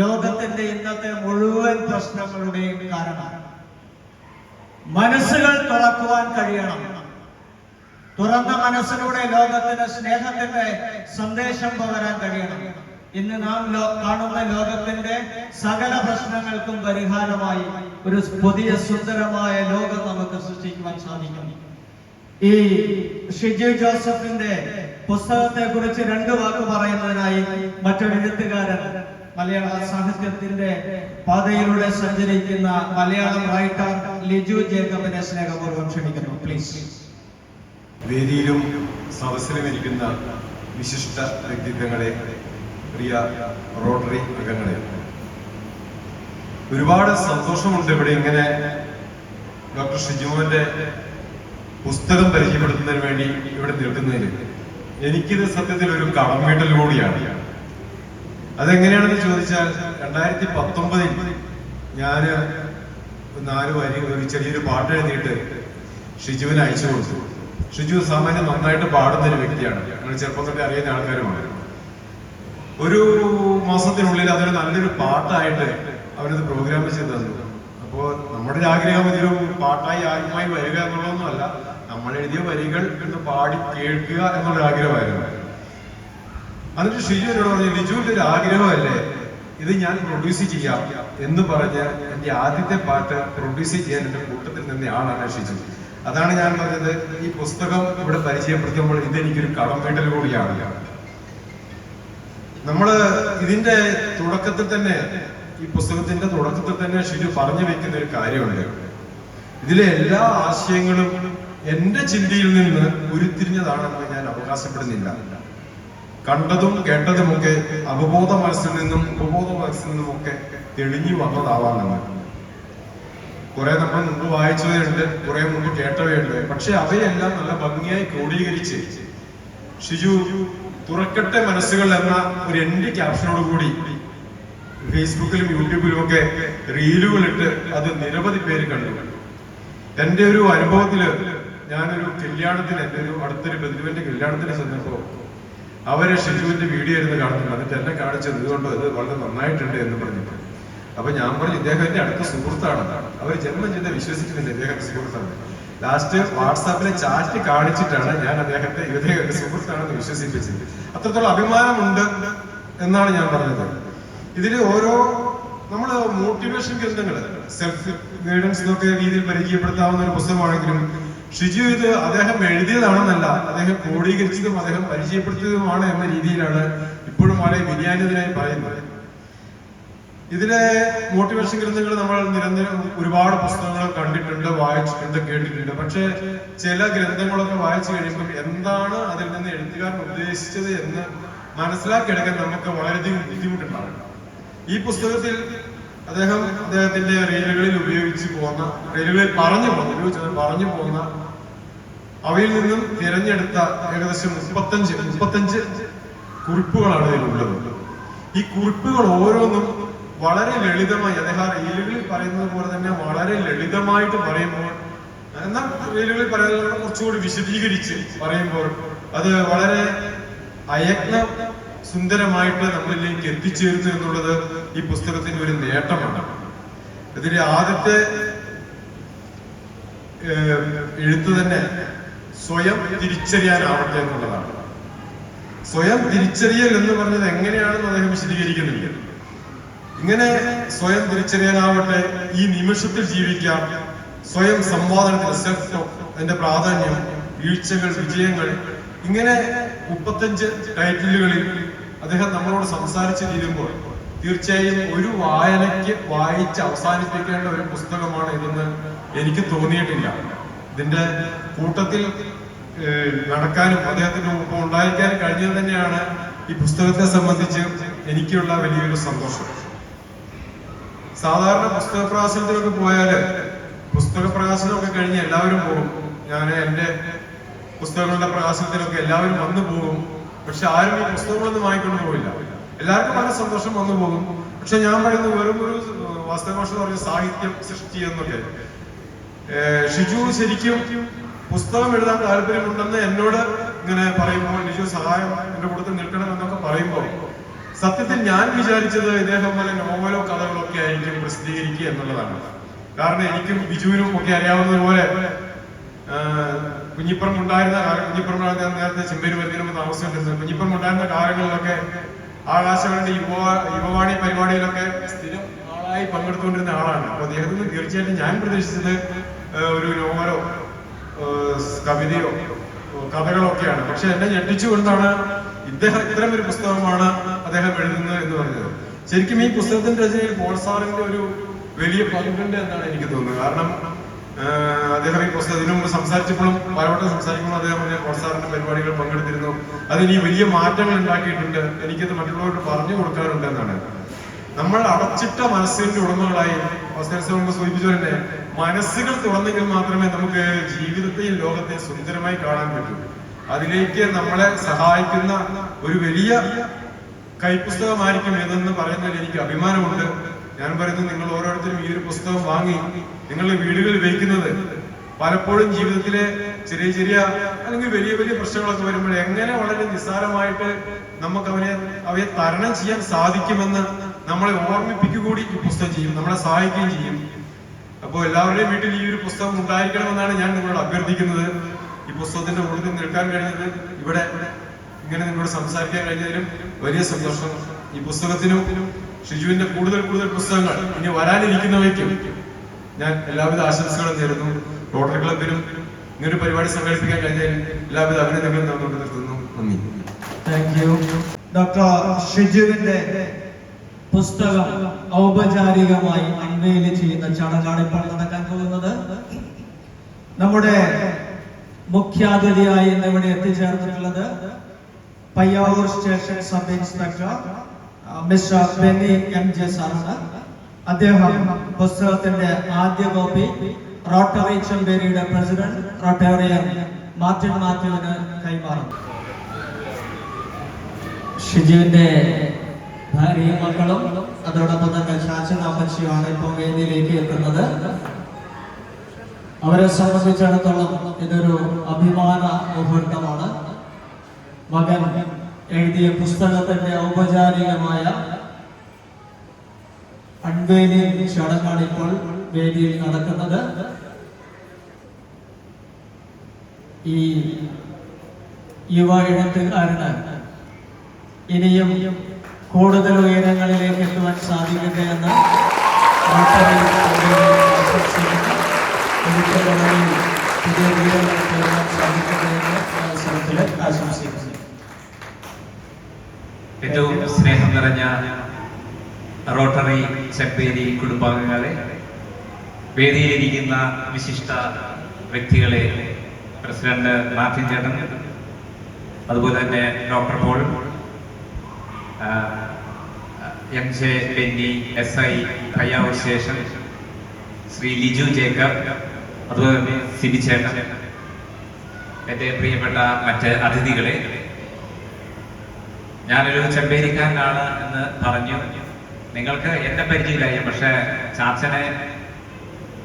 ലോകത്തിന്റെ ഇന്നത്തെ മുഴുവൻ പ്രശ്നങ്ങളുടെയും കാരണം. മനസ്സുകൾ തുറക്കുവാൻ കഴിയണം. തുറന്ന മനസ്സിലൂടെ ലോകത്തിന് സ്നേഹത്തിന്റെ സന്ദേശം പകരാൻ കഴിയണം. ഇന്ന് നാം കാണുന്ന ലോകത്തിന്റെ സകല പ്രശ്നങ്ങൾക്കും പരിഹാരമായി ഒരു പുതിയ സുന്ദരമായ ലോകം നമുക്ക് സൃഷ്ടിക്കുവാൻ സാധിക്കും. ഈ ഷിജു ജോസഫിന്റെ പുസ്തകത്തെ കുറിച്ച് രണ്ട് വാക്ക് പറയുന്നതിനായി മറ്റൊരു എഴുത്തുകാരൻ, മലയാള സാഹിത്യത്തിന്റെ പാതയിലൂടെ സഞ്ചരിക്കുന്ന മലയാളം റൈറ്റർ ലിജു ജേക്കബിനെ സ്നേഹപൂർവ്വം ക്ഷണിക്കുന്നു. പ്ലീസ്. വേദിയിലും സദസ്സിലും ഇരിക്കുന്ന വിശിഷ്ട വ്യക്തിത്വങ്ങളെ, പ്രിയ റോട്ടറി അംഗങ്ങളെ, ഒരുപാട് സന്തോഷമുണ്ട് ഇവിടെ ഇങ്ങനെ ഡോക്ടർ ഷിജുമോന്റെ പുസ്തകം പരിചയപ്പെടുത്തുന്നതിന് വേണ്ടി ഇവിടെ നിൽക്കുന്നതിൽ. എനിക്കിത് സത്യത്തിൽ ഒരു കടമീട്ടൽ കൂടിയാണ്. അതെങ്ങനെയാണെന്ന് ചോദിച്ചാൽ 2019 ഞാൻ 4 വരി ഒരു ചെറിയൊരു പാട്ട് എഴുതിയിട്ട് ഷിജുവിന് അയച്ചു കൊടുത്തു. ഷിജു സാമാന്യം നന്നായിട്ട് പാടുന്ന ഒരു വ്യക്തിയാണ്, ഞങ്ങൾ ചെറുപ്പം തൊട്ടേ അറിയുന്ന ആൾക്കാരുമാണ്. ഒരു മാസത്തിനുള്ളിൽ അതൊരു നല്ലൊരു പാട്ടായിട്ട് അവരത് പ്രോഗ്രാം ചെയ്ത് തന്നു. അപ്പോൾ നമ്മുടെ ഒരു ആഗ്രഹം ഇതൊരു പാട്ടായി ആദ്യമായി വരിക എന്നുള്ളതൊന്നുമല്ല, നമ്മൾ എഴുതിയ വരികൾ എന്ന് പാടി കേൾക്കുക എന്നുള്ളൊരു ആഗ്രഹമായിരുന്നു. എന്നിട്ട് ഷിജു എന്നോട് പറഞ്ഞു, ലിജുവിന്റെ ഒരു ആഗ്രഹമല്ലേ ഇത് ഞാൻ പ്രൊഡ്യൂസ് ചെയ്യാം എന്ന് പറഞ്ഞ് എന്റെ ആദ്യത്തെ പാട്ട് പ്രൊഡ്യൂസ് ചെയ്യാൻ എന്റെ കൂട്ടത്തിൽ നിന്ന ആളാണ് ഷിജു. അതാണ് ഞാൻ പറഞ്ഞത്, ഈ പുസ്തകം ഇവിടെ പരിചയപ്പെടുത്തുമ്പോൾ ഇതെനിക്കൊരു കടമേട്ടൽ കൂടിയാണ്. നമ്മള് ഇതിന്റെ തുടക്കത്തിൽ തന്നെ, ഈ പുസ്തകത്തിന്റെ തുടക്കത്തിൽ തന്നെ ഷിജു പറഞ്ഞു വെക്കുന്ന ഒരു കാര്യമുണ്ട്. ഇതിലെ എല്ലാ ആശയങ്ങളും എന്റെ ചിന്തയിൽ നിന്ന് ഉരുത്തിരിഞ്ഞതാണെന്ന് ഞാൻ അവകാശപ്പെടുന്നില്ല. കണ്ടതും കേട്ടതുമൊക്കെ അവബോധ മനസ്സിൽ നിന്നും ഉപബോധ മനസ്സിൽ നിന്നുമൊക്കെ തെളിഞ്ഞു വന്നതാവാമെന്ന്. കുറെ നമ്മൾ മുമ്പ് വായിച്ചവയുണ്ട്, കുറെ മുമ്പ് കേട്ടവയുണ്ട്. പക്ഷെ അവയെല്ലാം നല്ല ഭംഗിയായി ക്രോഡീകരിച്ച് ഷിജു തുറക്കട്ടെ മനസ്സുകൾ എന്ന ഒരു എൻഡ് ക്യാപ്ഷനോട് കൂടി ഫേസ്ബുക്കിലും യൂട്യൂബിലും ഒക്കെ റീലുകളിട്ട് അത് നിരവധി പേര് കണ്ടു. എന്റെ ഒരു അനുഭവത്തില് ഞാനൊരു കല്യാണത്തിന്, എന്റെ ഒരു അടുത്തൊരു ബന്ധുവിന്റെ കല്യാണത്തിന് ചെന്നപ്പോ അവരെ ഷിജുവിന്റെ വീഡിയോ ഇരുന്ന് കാണുന്നുണ്ട്. എന്നിട്ട് എന്നെ കാണിച്ചത് ഇതുകൊണ്ട് ഇത് വളരെ നന്നായിട്ടുണ്ട് എന്ന് പറഞ്ഞിട്ട്. അപ്പൊ ഞാൻ പറഞ്ഞു, ഇദ്ദേഹം എന്റെ അടുത്ത സുഹൃത്താണ്. അവർ ജന്മം ചെയ്ത വിശ്വസിക്കുന്നില്ല ഇദ്ദേഹത്തെ സുഹൃത്താണ്. ലാസ്റ്റ് വാട്സാപ്പിലെ ചാറ്റ് കാണിച്ചിട്ടാണ് ഞാൻ അദ്ദേഹത്തെ ഇദ്ദേഹത്തെ സുഹൃത്താണെന്ന് വിശ്വസിപ്പിച്ചത്. അത്രത്തോളം അഭിമാനമുണ്ട് എന്നാണ് ഞാൻ പറഞ്ഞത്. ഇതിൽ ഓരോ നമ്മള് മോട്ടിവേഷൻ ഗ്രന്ഥങ്ങൾ, സെൽഫ് ഗൈഡൻസ് എന്നൊക്കെ രീതിയിൽ പരിചയപ്പെടുത്താവുന്ന ഒരു പുസ്തകമാണെങ്കിലും ഷിജു ഇത് അദ്ദേഹം എഴുതിയതാണെന്നല്ല, അദ്ദേഹം ക്രോഡീകരിച്ചതും അദ്ദേഹം പരിചയപ്പെടുത്തിയതുമാണ് എന്ന രീതിയിലാണ് ഇപ്പോഴും വളരെ വിനയാനിതനായി പറയുന്നത്. ഇതിലെ മോട്ടിവേഷൻ ഗ്രന്ഥങ്ങൾ നമ്മൾ നിരന്തരം ഒരുപാട് പുസ്തകങ്ങൾ കണ്ടിട്ടുണ്ട്, വായിച്ചിട്ടുണ്ട്, കേട്ടിട്ടുണ്ട്. പക്ഷെ ചില ഗ്രന്ഥങ്ങളൊക്കെ വായിച്ചു കഴിയുമ്പോൾ എന്താണ് അതിൽ നിന്ന് എഴുത്തുകാരൻ ഉദ്ദേശിച്ചത് എന്ന് മനസ്സിലാക്കിയെടുക്കാൻ നമുക്ക് വളരെയധികം ബുദ്ധിമുട്ടുണ്ടാകും. ഈ പുസ്തകത്തിൽ അദ്ദേഹത്തിന്റെ റീലുകളിൽ ഉപയോഗിച്ച് പോകുന്ന, റീലുകളിൽ പറഞ്ഞു പോകുന്ന അവയിൽ നിന്നും തിരഞ്ഞെടുത്ത ഏകദേശം 35 കുറിപ്പുകളാണ് ഇതിലുള്ളത്. ഈ കുറിപ്പുകൾ ഓരോന്നും വളരെ ലളിതമായി, അദ്ദേഹം റീലുകളിൽ പറയുന്നത് പോലെ തന്നെ വളരെ ലളിതമായിട്ട് പറയുമ്പോൾ, എന്നാൽ റീലുകളിൽ പറയുന്നത് കുറച്ചുകൂടി വിശദീകരിച്ച് പറയുമ്പോൾ അത് വളരെ അയജ്ഞ സുന്ദരമായിട്ട് നമ്മളിലേക്ക് എത്തിച്ചേരുന്നു എന്നുള്ളത് ഈ പുസ്തകത്തിന്റെ ഒരു നേട്ടമാണ്. ഇതിന്റെ ആദ്യത്തെ എഴുത്ത് തന്നെ സ്വയം തിരിച്ചറിയാനാവട്ടെ എന്നുള്ളതാണ്. സ്വയം തിരിച്ചറിയൽ എന്ന് പറഞ്ഞത് എങ്ങനെയാണെന്ന് അദ്ദേഹം വിശദീകരിക്കുന്നില്ല. ഇങ്ങനെ സ്വയം തിരിച്ചറിയാനാവട്ടെ, ഈ നിമിഷത്തിൽ ജീവിക്കാം, സ്വയം സംവാദനത്തിൽ സെൽഫ് ടോക്ക്, അതിന്റെ പ്രാധാന്യം, വീഴ്ചകൾ, വിജയങ്ങൾ, ഇങ്ങനെ 35 ടൈറ്റിലുകളിൽ അദ്ദേഹം നമ്മളോട് സംസാരിച്ചു തീരുമ്പോൾ തീർച്ചയായും ഒരു വായനയ്ക്ക് വായിച്ച് അവസാനിപ്പിക്കേണ്ട ഒരു പുസ്തകമാണ് ഇതെന്ന് എനിക്ക് തോന്നിയിട്ടില്ല. ഇതിന്റെ കൂട്ടത്തിൽ നടക്കാനും അദ്ദേഹത്തിന്റെ ഒപ്പം ഉണ്ടായിരിക്കാനും കഴിഞ്ഞത് തന്നെയാണ് ഈ പുസ്തകത്തെ സംബന്ധിച്ച് എനിക്കുള്ള വലിയൊരു സന്തോഷം. സാധാരണ പുസ്തക പ്രകാശനത്തിലൊക്കെ പോയാല്, പുസ്തക പ്രകാശനമൊക്കെ കഴിഞ്ഞ് എല്ലാവരും പോകും. ഞാൻ എന്റെ പുസ്തകങ്ങളുടെ പ്രകാശനത്തിലൊക്കെ എല്ലാവരും വന്നു പോകും. പക്ഷെ ആരും ഈ പുസ്തകങ്ങളൊന്നും വാങ്ങിക്കൊണ്ട് പോവില്ല. എല്ലാവർക്കും വളരെ സന്തോഷം വന്നു പോകും. പക്ഷെ ഞാൻ പറയുന്നത് വെറും ഒരു വാസ്തവഭാഷ പറഞ്ഞ സാഹിത്യം സൃഷ്ടി എന്നൊക്കെ. ഷിജു ശരിക്കും പുസ്തകം എഴുതാൻ താല്പര്യമുണ്ടെന്ന് എന്നോട് ഇങ്ങനെ പറയുമ്പോൾ, ഷിജു സഹായം എന്റെ കൂട്ടത്തിൽ നിൽക്കണം എന്നൊക്കെ പറയുമ്പോൾ, സത്യത്തിൽ ഞാൻ വിചാരിച്ചത് ഇദ്ദേഹം പോലെ നോവലോ കഥകളോ ഒക്കെ ആയിരിക്കും പ്രസിദ്ധീകരിക്കുക എന്നുള്ളതാണ്. കാരണം എനിക്കും ബിജുവിനും ഒക്കെ അറിയാവുന്നതുപോലെ കുഞ്ഞിപ്പുറം ഉണ്ടായിരുന്ന കാലം, കുഞ്ഞിപ്പുറം നേരത്തെ ചെമ്പേര് വരുന്നതിന് താമസിച്ചിരുന്നത്, കുഞ്ഞിപ്പുറം ഉണ്ടായിരുന്ന കാലങ്ങളിലൊക്കെ ആകാശവാണിയുടെ യുവവാണി പരിപാടിയിലൊക്കെ സ്ഥിരം ആളായി പങ്കെടുത്തുകൊണ്ടിരുന്ന ആളാണ്. അപ്പൊ അദ്ദേഹത്തിന് തീർച്ചയായിട്ടും ഞാൻ പ്രതീക്ഷിച്ചത് ഒരു നോവലോ കവിതയോ കഥകളോ ഒക്കെയാണ്. പക്ഷെ എന്നെ ഞെട്ടിച്ചുകൊണ്ടാണ് ഇത്തരം ഒരു പുസ്തകമാണ് അദ്ദേഹം എഴുതുന്നത് എന്ന് പറഞ്ഞത്. ശരിക്കും ഈ പുസ്തകത്തിന്റെ രചനയിൽ പോൾ സാറിന്റെ ഒരു വലിയ പങ്കുണ്ട് എന്നാണ് എനിക്ക് തോന്നുന്നത്. കാരണം അദ്ദേഹം ഈ പുസ്തകം ഇതിനു മുമ്പ് സംസാരിച്ചപ്പോഴും പലവട്ടം സംസാരിക്കുമ്പോൾ അദ്ദേഹം പറഞ്ഞ സാറിന്റെ പരിപാടികൾ പങ്കെടുത്തിരുന്നു. അതിന് വലിയ മാറ്റങ്ങൾ ഉണ്ടാക്കിയിട്ടുണ്ട്, എനിക്കത് മറ്റുള്ളവർക്ക് പറഞ്ഞു കൊടുക്കാറുണ്ട് എന്നാണ്. നമ്മൾ അടച്ചിട്ട മനസ്സിന്റെ ഉടമകളായി അവസരം സൂചിപ്പിച്ചവരെ മനസ്സുകൾ തുറന്നെങ്കിൽ മാത്രമേ നമുക്ക് ജീവിതത്തെയും ലോകത്തെയും സുന്ദരമായി കാണാൻ പറ്റൂ. അതിലേക്ക് നമ്മളെ സഹായിക്കുന്ന ഒരു വലിയ കൈപ്പുസ്തകമായിരിക്കും ഇതെന്ന് പറയുന്നതിൽ എനിക്ക് അഭിമാനമുണ്ട്. ഞാൻ പറയുന്നത്, നിങ്ങൾ ഓരോരുത്തരും ഈ ഒരു പുസ്തകം വാങ്ങി നിങ്ങളുടെ വീടുകളിൽ വയ്ക്കുന്നത് പലപ്പോഴും ജീവിതത്തിലെ ചെറിയ ചെറിയ അല്ലെങ്കിൽ വലിയ വലിയ പ്രശ്നങ്ങളൊക്കെ വരുമ്പോൾ എങ്ങനെ വളരെ നിസ്സാരമായിട്ട് നമുക്ക് അവയെ തരണം ചെയ്യാൻ സാധിക്കുമെന്ന് നമ്മളെ ഓർമ്മിപ്പിക്കുകൂടി ഈ പുസ്തകം ചെയ്യും, നമ്മളെ സഹായിക്കുകയും ചെയ്യും. അപ്പോൾ എല്ലാവരുടെയും വീട്ടിൽ ഈ ഒരു പുസ്തകം ഉണ്ടായിരിക്കണമെന്നാണ് ഞാൻ നിങ്ങളോട് അഭ്യർത്ഥിക്കുന്നത്. ഈ പുസ്തകത്തിന്റെ കൂടുതൽ നിൽക്കാൻ കഴിഞ്ഞത്, ഇവിടെ ഇങ്ങനെ നിങ്ങളോട് സംസാരിക്കാൻ കഴിഞ്ഞതിലും വലിയ സന്തോഷം. ഈ പുസ്തകത്തിനും ഷിജുവിന്റെ കൂടുതൽ പുസ്തകങ്ങൾ ഇനി വരാനിരിക്കുന്നവയ്ക്കും ഞാൻ എല്ലാവിധ ആശംസകളും നേരുന്നു. റോട്ടറി ക്ലബിനും ഇങ്ങനൊരു പരിപാടി സംഘടിപ്പിക്കാൻ കഴിഞ്ഞതിൽ എല്ലാവിധ അഭിനന്ദനങ്ങളും തന്നുകൊണ്ട് നിർത്തുന്നു. നന്ദി. Thank you. ഡോക്ടർ ഷിജുവിന്റെ പുസ്തകം ഔപചാരികമായി അൺവെയിൽ ചെയ്യുന്ന ചടങ്ങാണ് ഇപ്പോൾ നടക്കാൻ പോകുന്നത്. നമ്മുടെ മുഖ്യാതിഥിയായി ഇന്ന് ഇവിടെ എത്തിച്ചേർന്നിട്ടുള്ളത് Payyavoor station sub inspector mister Benny MJ സാറാണ്. അദ്ദേഹം പുസ്തകത്തിന്റെ ആദ്യ കോപ്പി റോട്ടറി ചെമ്പേരിയുടെ പ്രസിഡന്റ് റോട്ടേറിയൻ മാർട്ടിൻ മാത്യുവിന് കൈമാറും. ഷിജുവിന്റെ ഭാര്യയും മക്കളും അതോടൊപ്പം തന്നെ ശാസനാപക്ഷിയാണ് ഇപ്പോൾ വേദിയിലേക്ക് എത്തുന്നത്. അവരെ സംബന്ധിച്ചിടത്തോളം ഇതൊരു അഭിമാന മുഹൂർത്തമാണ്. മകൻ എഴുതിയ പുസ്തകത്തിന്റെ ഔപചാരികമായ അൺവെയിലിംഗ് ചടങ്ങാണ് ഇപ്പോൾ വേദിയിൽ നടക്കുന്നത്. ഈ യുവ എഴുത്തുകാരന് ഇനിയും കൂടുതൽ ഉയരങ്ങളിലേക്ക് എത്തുവാൻ സാധിക്കട്ടെ എന്ന് പുതിയ ഉയരങ്ങൾ എത്തുവാൻ സാധിക്കട്ടെ എന്ന് അവസരത്തിൽ ആശംസിക്കുന്നു. ഏറ്റവും സ്നേഹം നിറഞ്ഞ റോട്ടറി ചെമ്പേരി കുടുംബാംഗങ്ങളെ, വേദിയിലിരിക്കുന്ന വിശിഷ്ട വ്യക്തികളെ, പ്രസിഡന്റ് മാർട്ടിൻ ചേട്ടൻ, അതുപോലെ തന്നെ doctor Paul, MJ Benny SI Payyavoor station, Shri Liju Jacob, അതുപോലെ തന്നെ സിബി ചേട്ടൻ, എൻ്റെ പ്രിയപ്പെട്ട മറ്റ് അതിഥികളെ, ഞാനൊരു ചെമ്പേരിക്കാരനാണ് എന്ന് പറഞ്ഞു. നിങ്ങൾക്ക് എന്നെ പരിചയമില്ലായി, പക്ഷെ ചാച്ചനെ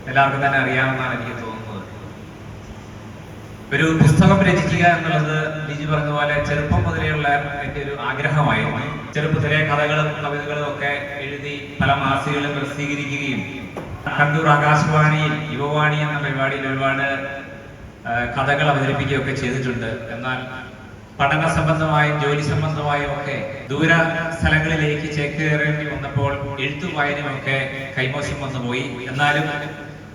എല്ലാവർക്കും തന്നെ അറിയാമെന്നാണ് എനിക്ക് തോന്നുന്നത്. ഒരു പുസ്തകം രചിക്കുക എന്നുള്ളത് ലിജി പറഞ്ഞ പോലെ ചെറുപ്പം മുതലെയുള്ള എൻ്റെ ഒരു ആഗ്രഹമായിരുന്നു. ചെറുപ്പത്തിലെ കഥകളും കവിതകളും ഒക്കെ എഴുതി പല മാസികകളും പ്രസിദ്ധീകരിക്കുകയും കണ്ണൂർ ആകാശവാണിയിൽ യുവവാണി എന്ന പരിപാടിയിൽ ഒരുപാട് കഥകൾ അവതരിപ്പിക്കുകയൊക്കെ ചെയ്തിട്ടുണ്ട്. എന്നാൽ പഠന സംബന്ധമായും ജോലി സംബന്ധമായും ഒക്കെ ദൂര സ്ഥലങ്ങളിലേക്ക് ചേക്കേറേണ്ടി വന്നപ്പോൾ എഴുത്തു വായനയൊക്കെ കൈമോശം വന്നുപോയി. എന്നാലും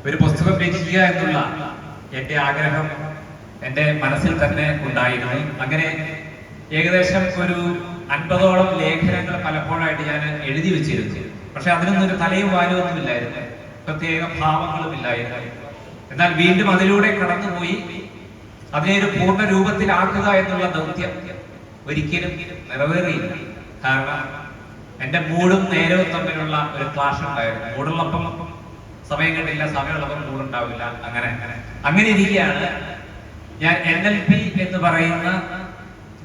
ഒരു പുസ്തകം രചിക്കുക എന്നുള്ള എൻ്റെ ആഗ്രഹം എൻ്റെ മനസ്സിൽ തന്നെ ഉണ്ടായിരുന്നു. അങ്ങനെ ഏകദേശം ഒരു 50ഓളം ലേഖനങ്ങൾ പലപ്പോഴായിട്ട് ഞാൻ എഴുതി വെച്ചിരുന്നു. പക്ഷെ അതിനൊന്നും ഒരു തലയും വാലുമൊന്നും ഇല്ലായിരുന്നു, പ്രത്യേക ഭാവങ്ങളും ഇല്ലായിരുന്നു. എന്നാൽ വീണ്ടും അതിലൂടെ കടന്നുപോയി അതിനെ ഒരു പൂർണ്ണ രൂപത്തിലാക്കുക എന്നുള്ള ദൗത്യം ഒരിക്കലും നിറവേറിയില്ല. കാരണം എൻ്റെ മൂടും നേരവും തമ്മിലുള്ള ഒരു ക്ലാഷ് ഉണ്ടായിരുന്നു. മൂടുള്ളപ്പം സമയം കിട്ടില്ല, സമയമുള്ളപ്പം മൂടുണ്ടാവില്ല. അങ്ങനെ ഇരിക്കുകയാണ് ഞാൻ NLP എന്ന് പറയുന്ന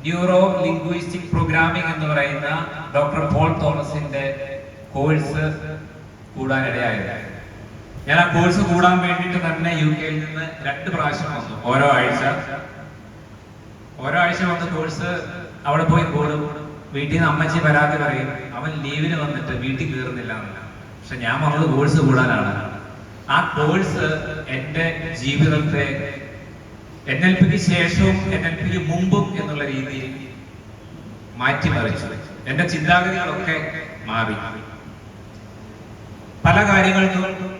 ന്യൂറോ ലിംഗ്വിസ്റ്റിക് പ്രോഗ്രാമിംഗ് എന്ന് പറയുന്ന ഡോക്ടർ പോൾ തോമസിന്റെ കോഴ്സ് കൂടാനിടയായത്. ഞാൻ ആ കോഴ്സ് കൂടാൻ വേണ്ടിയിട്ട് തന്നെ UK യിൽ നിന്ന് 2 പ്രാവശ്യം വന്നു. ഓരോ ആഴ്ച വന്ന് കോഴ്സ് അവിടെ പോയി കൂടും. വീട്ടിൽ നിന്ന് അമ്മച്ചി പരാതി പറയും, അവൻ ലീവിന് വന്നിട്ട് വീട്ടിൽ കയറുന്നില്ല എന്നില്ല. പക്ഷെ ഞാൻ വന്നത് കോഴ്സ് കൂടാനാണ്. ആ കോഴ്സ് എൻ്റെ ജീവിതത്തെ NLPക്ക് ശേഷവും NLPക്ക് മുമ്പും എന്നുള്ള രീതിയിൽ മാറ്റിമറിച്ചു. എൻ്റെ ചിന്താഗതികളൊക്കെ മാറി. പല കാര്യങ്ങൾക്കും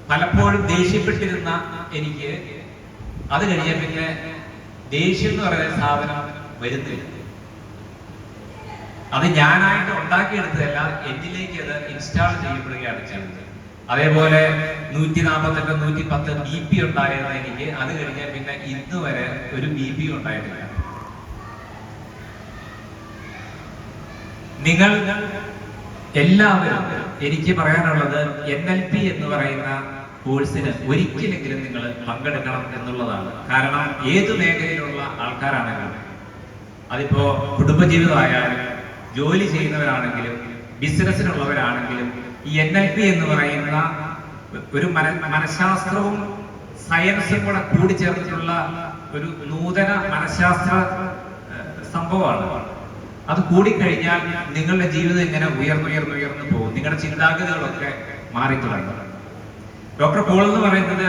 പലപ്പോഴും ദേഷ്യപ്പെട്ടിരുന്ന എനിക്ക് അത് കഴിഞ്ഞ പിന്നെ ദേഷ്യം എന്ന് പറയുന്ന സാധനം വരുന്നില്ല. അത് ഞാനായിട്ട് ഉണ്ടാക്കിയെടുത്തതല്ല, എന്നിലേക്ക് അത് ഇൻസ്റ്റാൾ ചെയ്യപ്പെടുകയാണ് ചെയ്തത്. അതേപോലെ 148 110 BP ഉണ്ടായിരുന്ന എനിക്ക് അത് കഴിഞ്ഞാൽ പിന്നെ ഇന്ന് വരെ ഒരു BP ഉണ്ടായിട്ടില്ല. നിങ്ങൾ എല്ലാവരും, എനിക്ക് പറയാനുള്ളത് NLP എന്ന് പറയുന്ന കോഴ്സിന് ഒരിക്കലെങ്കിലും നിങ്ങൾ പങ്കെടുക്കണം എന്നുള്ളതാണ്. കാരണം ഏത് മേഖലയിലുള്ള ആൾക്കാരാണെങ്കിലും, അതിപ്പോ കുടുംബജീവിതമായാലും ജോലി ചെയ്യുന്നവരാണെങ്കിലും ബിസിനസ്സിനുള്ളവരാണെങ്കിലും, ഈ NLP എന്ന് പറയുന്ന ഒരു മനഃശാസ്ത്രവും സയൻസും കൂടെ കൂടിച്ചേർന്നിട്ടുള്ള ഒരു നൂതന മനഃശാസ്ത്ര സംഭവമാണ്. അത് കൂടിക്കഴിഞ്ഞാൽ നിങ്ങളുടെ ജീവിതം ഇങ്ങനെ ഉയർന്നുയർന്നു പോകും. നിങ്ങളുടെ ചിന്താഗതികളൊക്കെ മാറിത്തുടങ്ങും. ഡോക്ടർ പോൾ എന്ന് പറയുന്നത്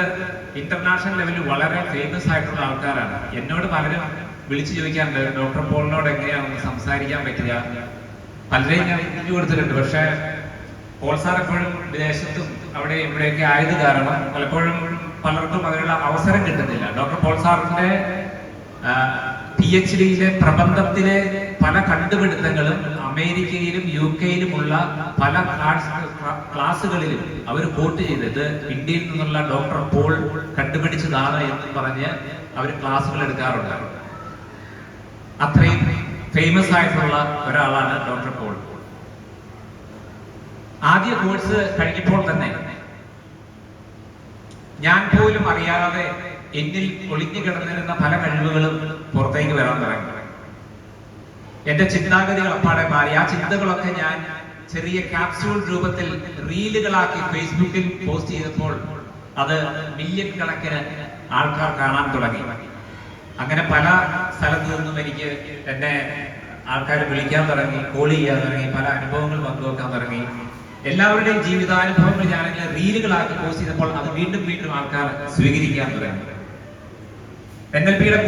ഇന്റർനാഷണൽ ലെവലിൽ വളരെ ഫേമസ് ആയിട്ടുള്ള ആൾക്കാരാണ്. എന്നോട് പലരും വിളിച്ചു ചോദിക്കാറുണ്ട്, ഡോക്ടർ പോളിനോട് എങ്ങനെയാണ് സംസാരിക്കാൻ പറ്റുക. പലരെയും ഞാൻ ഇന്റർവ്യൂ കൊടുത്തിട്ടുണ്ട്. പക്ഷെ പോൾ സാർ എപ്പോഴും വിദേശത്തും അവിടെ ഇവിടെയൊക്കെ ആയത് കാരണം പലപ്പോഴും പലർക്കും അതിനുള്ള അവസരം കിട്ടുന്നില്ല. ഡോക്ടർ പോൾ സാറിന്റെ PhDയിലെ പ്രബന്ധത്തിലെ പല കണ്ടുപിടുത്തങ്ങളും അമേരിക്കയിലും UK യിലുമുള്ള പല ക്ലാസ്സുകളിലും അവർ കോട്ട് ചെയ്തത് ഇന്ത്യയിൽ നിന്നുള്ള ഡോക്ടർ പോൾ കണ്ടുപിടിച്ചതാണ് എന്ന് പറഞ്ഞ് അവർ ക്ലാസ്സുകൾ എടുക്കാറുണ്ട്. അത്രയും ഫേമസ് ആയിട്ടുള്ള ഒരാളാണ് ഡോക്ടർ പോൾ. ആദ്യ കോഴ്സ് കഴിഞ്ഞപ്പോൾ തന്നെ ഞാൻ പോലും അറിയാതെ എന്നിൽ ഒളിഞ്ഞു കിടന്നിരുന്ന പല കഴിവുകളും പുറത്തേക്ക് വരാൻ തുടങ്ങി. എന്റെ ചിന്താഗതികൾ അപ്പാടെ മാറി. ആ ചിന്തകളൊക്കെ ഞാൻ ചെറിയ ക്യാപ്സ്യൂൾ രൂപത്തിൽ റീലുകളാക്കി ഫേസ്ബുക്കിൽ പോസ്റ്റ് ചെയ്തപ്പോൾ അത് മില്യൺ കണക്കിന് ആൾക്കാർ കാണാൻ തുടങ്ങി. അങ്ങനെ പല സ്ഥലത്തു നിന്നും എനിക്ക് എന്നെ ആൾക്കാർ വിളിക്കാൻ തുടങ്ങി, കോൾ ചെയ്യാൻ തുടങ്ങി, പല അനുഭവങ്ങൾ പങ്കുവെക്കാൻ തുടങ്ങി. എല്ലാവരുടെയും ജീവിതാനുഭവങ്ങൾ ഞാനിങ്ങനെ റീലുകളാക്കി പോസ്റ്റ് ചെയ്തപ്പോൾ അത് വീണ്ടും വീണ്ടും ആൾക്കാർ സ്വീകരിക്കാൻ തുടങ്ങി. NLPയുടെ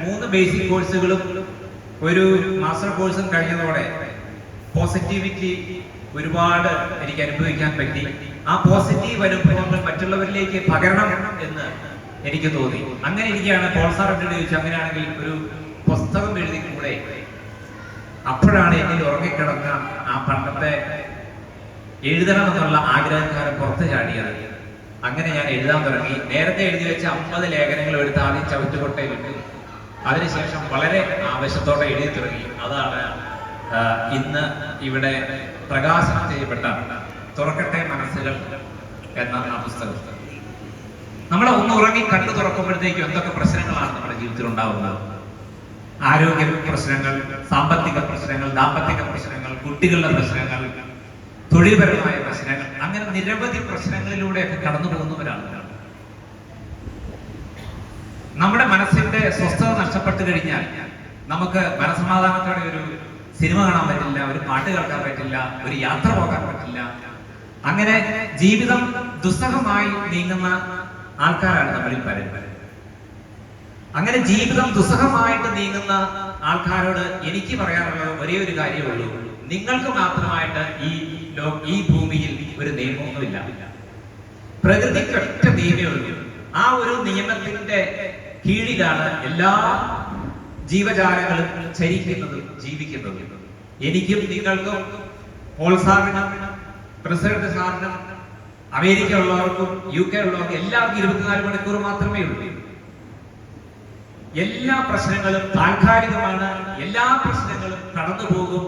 മൂന്ന് ബേസിക് കോഴ്സുകളും ഒരു മാസ്റ്റർ കോഴ്സും കഴിഞ്ഞതോടെ പോസിറ്റിവിറ്റി ഒരുപാട് എനിക്ക് അനുഭവിക്കാൻ പറ്റി. ആ പോസിറ്റീവ് അനുഭവങ്ങൾ മറ്റുള്ളവരിലേക്ക് പകരണം എന്ന് എനിക്ക് തോന്നി. അങ്ങനെ ഇരിക്കുകയാണ് പോൾ സാർ എന്നോട് ചോദിച്ചു, അങ്ങനെയാണെങ്കിൽ ഒരു പുസ്തകം എഴുതി കൂടെ? അപ്പോഴാണ് എന്നിൽ ഉറങ്ങിക്കിടന്ന ആ പണ്ടത്തെ എഴുതണമെന്നുള്ള ആഗ്രഹക്കാരൻ പുറത്ത് ചാടിയത്. അങ്ങനെ ഞാൻ എഴുതാൻ തുടങ്ങി. നേരത്തെ എഴുതി വെച്ച 50 ലേഖനങ്ങൾ എടുത്ത് ആദ്യം ചവിറ്റുകൊട്ടയിൽ ഇട്ടു. അതിനുശേഷം വളരെ ആവേശത്തോടെ എഴുതി തുടങ്ങി. അതാണ് ഇന്ന് ഇവിടെ പ്രകാശനം ചെയ്യപ്പെട്ട തുറക്കട്ടെ മനസ്സുകൾ എന്ന ആ പുസ്തകം. നമ്മളെ ഒന്ന് ഉറങ്ങി കണ്ടു തുറക്കുമ്പോഴത്തേക്കും എന്തൊക്കെ പ്രശ്നങ്ങളാണ് നമ്മുടെ ജീവിതത്തിൽ ഉണ്ടാവുന്നത്. ആരോഗ്യ പ്രശ്നങ്ങൾ, സാമ്പത്തിക പ്രശ്നങ്ങൾ, ദാമ്പത്തിക പ്രശ്നങ്ങൾ, കുട്ടികളുടെ പ്രശ്നങ്ങൾ, തൊഴിൽപരമായ പ്രശ്നങ്ങൾ, അങ്ങനെ നിരവധി പ്രശ്നങ്ങളിലൂടെയൊക്കെ കടന്നു പോകുന്നവരാണ്. നമ്മുടെ മനസ്സിന്റെ സ്വസ്ഥത നഷ്ടപ്പെട്ടു കഴിഞ്ഞാൽ നമുക്ക് മനസ്സമാധാനത്തോടെ ഒരു സിനിമ കാണാൻ പറ്റില്ല, ഒരു പാട്ട് കേൾക്കാൻ പറ്റില്ല, ഒരു യാത്ര പോകാൻ പറ്റില്ല. അങ്ങനെ ജീവിതം ദുസ്സഹമായി നീങ്ങുന്ന ആൾക്കാരാണ് നമ്മളിൽ പലരും. അങ്ങനെ ജീവിതം ദുസ്സഹമായിട്ട് നീങ്ങുന്ന ആൾക്കാരോട് എനിക്ക് പറയാനുള്ളത് ഒരേ ഒരു കാര്യമേ ഉള്ളൂ. നിങ്ങൾക്ക് മാത്രമായിട്ട് ഈ ഭൂമിയിൽ ഒരു നിയമമൊന്നുമില്ല. പ്രകൃതിക്ക് ഒറ്റ നിയമമേ ഉള്ളൂ. ആ ഒരു നിയമത്തിന്റെ കീഴിലാണ് എല്ലാ ജീവജാലങ്ങളും ചരിക്കുന്നതും ജീവിക്കുന്നതും. എനിക്കും നിങ്ങൾക്കും, പോൾ സാറിനും പ്രസിഡന്റ് സാറിനും, അമേരിക്ക ഉള്ളവർക്കും UK ഉള്ളവർക്കും എല്ലാവർക്കും 24 മണിക്കൂർ മാത്രമേ ഉള്ളൂ. എല്ലാ പ്രശ്നങ്ങളും താൽക്കാലികമാണ്, എല്ലാ പ്രശ്നങ്ങളും കടന്നു പോകും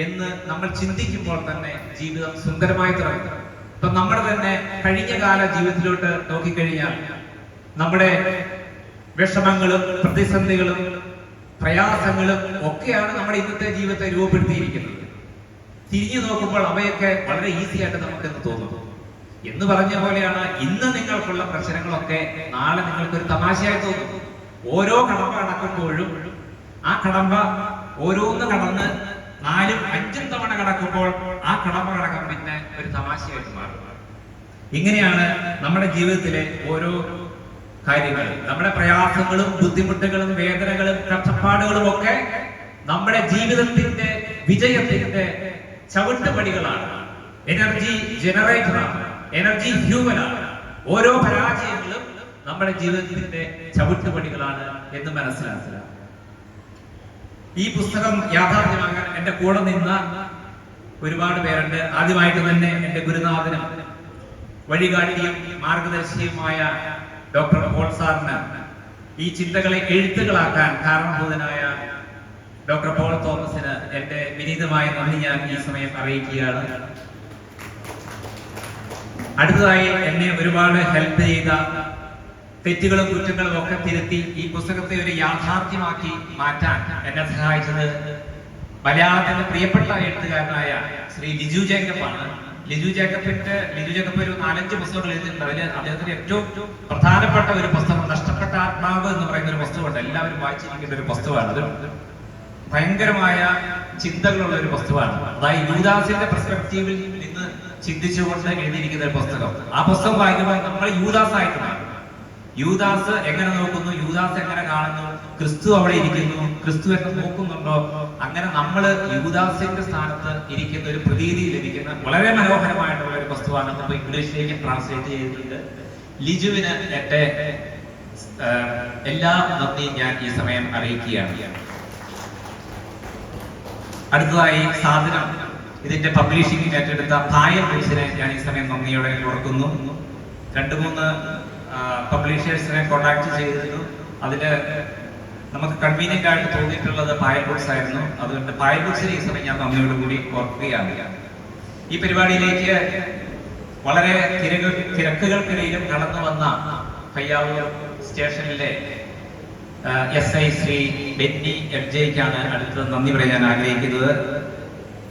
എന്ന് നമ്മൾ ചിന്തിക്കുമ്പോൾ തന്നെ ജീവിതം സുന്ദരമായി തുടങ്ങും. ഇപ്പൊ നമ്മുടെ തന്നെ കഴിഞ്ഞ കാല ജീവിതത്തിലോട്ട് നോക്കിക്കഴിഞ്ഞാൽ നമ്മുടെ വിഷമങ്ങളും പ്രതിസന്ധികളും പ്രയാസങ്ങളും ഒക്കെയാണ് നമ്മുടെ ഇന്നത്തെ ജീവിതത്തെ രൂപപ്പെടുത്തിയിരിക്കുന്നത്. തിരിഞ്ഞു നോക്കുമ്പോൾ അവയൊക്കെ വളരെ ഈസി ആയിട്ട് നമുക്കെന്ന് തോന്നുന്നു. എന്ന് പറഞ്ഞ പോലെയാണ് ഇന്ന് നിങ്ങൾക്കുള്ള പ്രശ്നങ്ങളൊക്കെ നാളെ നിങ്ങൾക്കൊരു തമാശയായി തോന്നും. ഓരോ കടമ്പ കടക്കുമ്പോഴും ആ കടമ്പ ഓരോന്ന് കടന്ന് 4ഉം 5ഉം തവണ കടക്കുമ്പോൾ ആ കടമ്പ കടക്കാൻ പിന്നെ ഒരു തമാശയായിട്ട് മാറും. ഇങ്ങനെയാണ് നമ്മുടെ ജീവിതത്തിലെ ഓരോ കാര്യങ്ങൾ. നമ്മുടെ പ്രയാസങ്ങളും ബുദ്ധിമുട്ടുകളും വേദനകളും കഷ്ടപ്പാടുകളും ഒക്കെ നമ്മുടെ ജീവിതത്തിന്റെ വിജയത്തിന്റെ ചവിട്ടുപടികളാണ്. Energy ജനറേറ്ററാണ്, energy ഹ്യൂമനാണ്. ഓരോ പരാജയങ്ങളും നമ്മുടെ ജീവിതത്തിന്റെ ചവിട്ടുപടികളാണ് എന്ന് മനസ്സിലാക്കുക. ഈ പുസ്തകം യാഥാർത്ഥ്യമാകാൻ എന്റെ കൂടെ നിന്ന ഒരുപാട് പേരുണ്ട്. ആദ്യമായിട്ട് തന്നെ എൻ്റെ ഗുരുനാഥനും വഴികാട്ടിയും മാർഗദർശിയുമായ ഡോക്ടർ പോൾ സാറിന് ഈ ചിന്തകളെ എഴുത്തുകളാക്കാൻ കാരണഭൂതനായ ഡോക്ടർ പോൾ തോമസിന് എൻ്റെ വിനീതമായ നന്ദി ഞാൻ ഈ സമയം അറിയിക്കുകയാണ്. അടുത്തതായി എന്നെ ഒരുപാട് ഹെൽപ്പ് ചെയ്ത, തെറ്റുകളും കുറ്റങ്ങളും ഒക്കെ തിരുത്തി ഈ പുസ്തകത്തെ ഒരു യാഥാർത്ഥ്യമാക്കി മാറ്റാൻ എന്നെ സഹായിച്ചത് മലയാളത്തിന്റെ പ്രിയപ്പെട്ട എഴുത്തുകാരനായ ശ്രീ ലിജു ജേക്കബാണ്. ലിജു ജേക്കബ് ഒരു 4-5 പുസ്തകങ്ങൾ എഴുതിയിട്ടുണ്ട്. അതിൽ അദ്ദേഹത്തിന്റെ ഏറ്റവും പ്രധാനപ്പെട്ട ഒരു പുസ്തകം നഷ്ടപ്പെട്ട ആത്മാവ് എന്ന് പറയുന്ന ഒരു പുസ്തകമുണ്ട്. എല്ലാവരും വായിച്ചിരിക്കേണ്ട ഒരു പുസ്തകമാണ്. അത് ഭയങ്കരമായ ചിന്തകളുള്ള ഒരു പുസ്തകമാണ്. അതായത് യൂദാസിന്റെ പെർസ്പെക്റ്റീവിൽ നിന്ന് ചിന്തിച്ചുകൊണ്ട് എഴുതിയിരിക്കുന്ന ഒരു പുസ്തകം. ആ പുസ്തകം വായിക്കുമ്പോൾ നമ്മൾ യൂദാസായിട്ട് മാറും. യൂദാസ് എങ്ങനെ നോക്കുന്നു, യൂദാസ് എങ്ങനെ കാണുന്നു, ക്രിസ്തു അവിടെ ഇരിക്കുന്നു, ക്രിസ്തു എന്നെ നോക്കുന്നുണ്ടോ, അങ്ങനെ നമ്മൾ യൂദാസിന്റെ സ്ഥാനത്ത് ഇരിക്കുന്ന ഒരു പ്രതീതി ലഭിക്കുന്ന വളരെ മനോഹരമായിട്ടുള്ള ഒരു പുസ്തകമാണ്. നമ്മൾ ഇംഗ്ലീഷിലേക്ക് ട്രാൻസ്ലേറ്റ് ചെയ്തിട്ടുണ്ട്. ലിജുവിന് എന്റെ എല്ലാ നന്ദിയും ഞാൻ ഈ സമയം അറിയിക്കുകയാണ്. അടുത്തതായി സാധനം ഇതിന്റെ പബ്ലിഷിംഗ് ഏറ്റെടുത്ത പായൽ ബുക്സിനെ ഞാൻ ഈ സമയം നന്ദിയോടെ ഓർക്കുന്നു. 2-3 പബ്ലിഷേഴ്സിനെ കോണ്ടാക്ട് ചെയ്തിരുന്നു. അതില് നമുക്ക് കൺവീനിയന്റ് ആയിട്ട് തോന്നിയിട്ടുള്ളത് പായൽ ബുക്സ് ആയിരുന്നു. അതുകൊണ്ട് പായൽ ബുക്സിനെ ഈ സമയം ഞാൻ നന്ദിയോടുകൂടി ഓർക്കുകയാണ്. ഈ പരിപാടിയിലേക്ക് വളരെ തിരക്കുകൾക്കിടയിലും കടന്നു വന്ന പയ്യാവൂർ സ്റ്റേഷനിലെ SI ശ്രീ ബെന്നി MJയ്ക്കാണ് അടുത്ത് നന്ദി പറയാൻ ആഗ്രഹിക്കുന്നത്.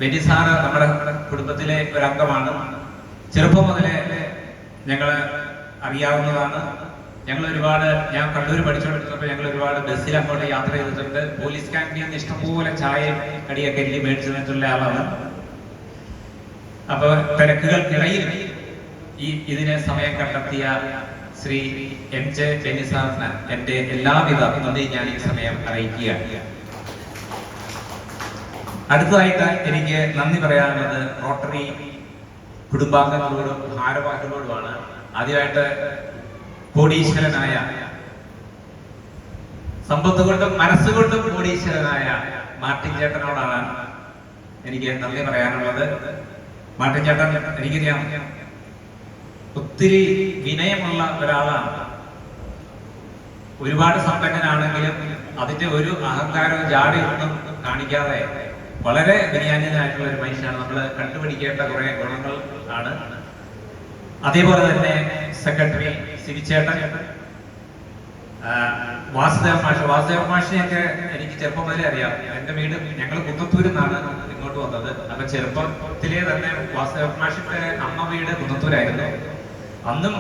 ബെന്നി സാറ് നമ്മുടെ കുടുംബത്തിലെ ഒരംഗമാണ്. ചെറുപ്പം മുതലേ ഞങ്ങള് അറിയാവുന്നതാണ്. ഞാൻ കണ്ണൂർ പഠിച്ചുകൊണ്ടിരുന്നപ്പോൾ ഞങ്ങൾ ഒരുപാട് ബസ്സിൽ അങ്ങോട്ട് യാത്ര ചെയ്തിട്ടുണ്ട്. പോലീസ് ക്യാമ്പിൽ നിന്ന് ഇഷ്ടംപോലെ ചായയും കടിയൊക്കെ എനിക്ക് മേടിച്ചു തന്നിട്ടുള്ള ആളാണ്. അപ്പൊ തിരക്കുകൾക്കിടയിൽ ഇതിനെ സമയം കണ്ടെത്തിയ ശ്രീ MJ ബെന്നി സാറിന് എന്റെ എല്ലാവിധ നന്ദിയും ഞാൻ ഈ സമയം അറിയിക്കുകയാണ്. അടുത്തതായിട്ട് എനിക്ക് നന്ദി പറയാനുള്ളത് റോട്ടറി കുടുംബാംഗങ്ങളോടും ഭാരവാഹികളോടുമാണ്. ആദ്യമായിട്ട് കോടീശ്വരനായ, സമ്പത്ത് കൊണ്ടും മനസ്സുകൊണ്ടും കോടീശ്വരനായ മാർട്ടിൻ ചേട്ടനോടാണ് എനിക്ക് നന്ദി പറയാനുള്ളത്. മാർട്ടിൻ ചേട്ടൻ എനിക്കറിയാം, ഒത്തിരി വിനയമുള്ള ഒരാളാണ്. ഒരുപാട് സമ്പന്നനാണെങ്കിലും അതിന്റെ ഒരു അഹങ്കാരവും ജാടയൊന്നും കാണിക്കാതെ വളരെ വിനയാന്യനായിട്ടുള്ള ഒരു മനുഷ്യനാണ്. നമ്മൾ കണ്ടുപിടിക്കേണ്ട കുറെ ഗുണങ്ങൾ ആണ്. അതേപോലെ തന്നെ സെക്രട്ടറി സിരിച്ചേട്ടൻ, വാസുദേവ മാഷിനെയൊക്കെ എനിക്ക് ചെറുപ്പം മുതലേ അറിയാം. എന്റെ വീട്, ഞങ്ങൾ കുന്നത്തൂരിൽ നിന്നാണ് ഇങ്ങോട്ട് വന്നത്. അപ്പൊ ചെറുപ്പത്തിലെ തന്നെ വാസുദേവ മാഷിന്റെ അമ്മ വീട് കുന്നത്തൂരായിരുന്നു. അന്നും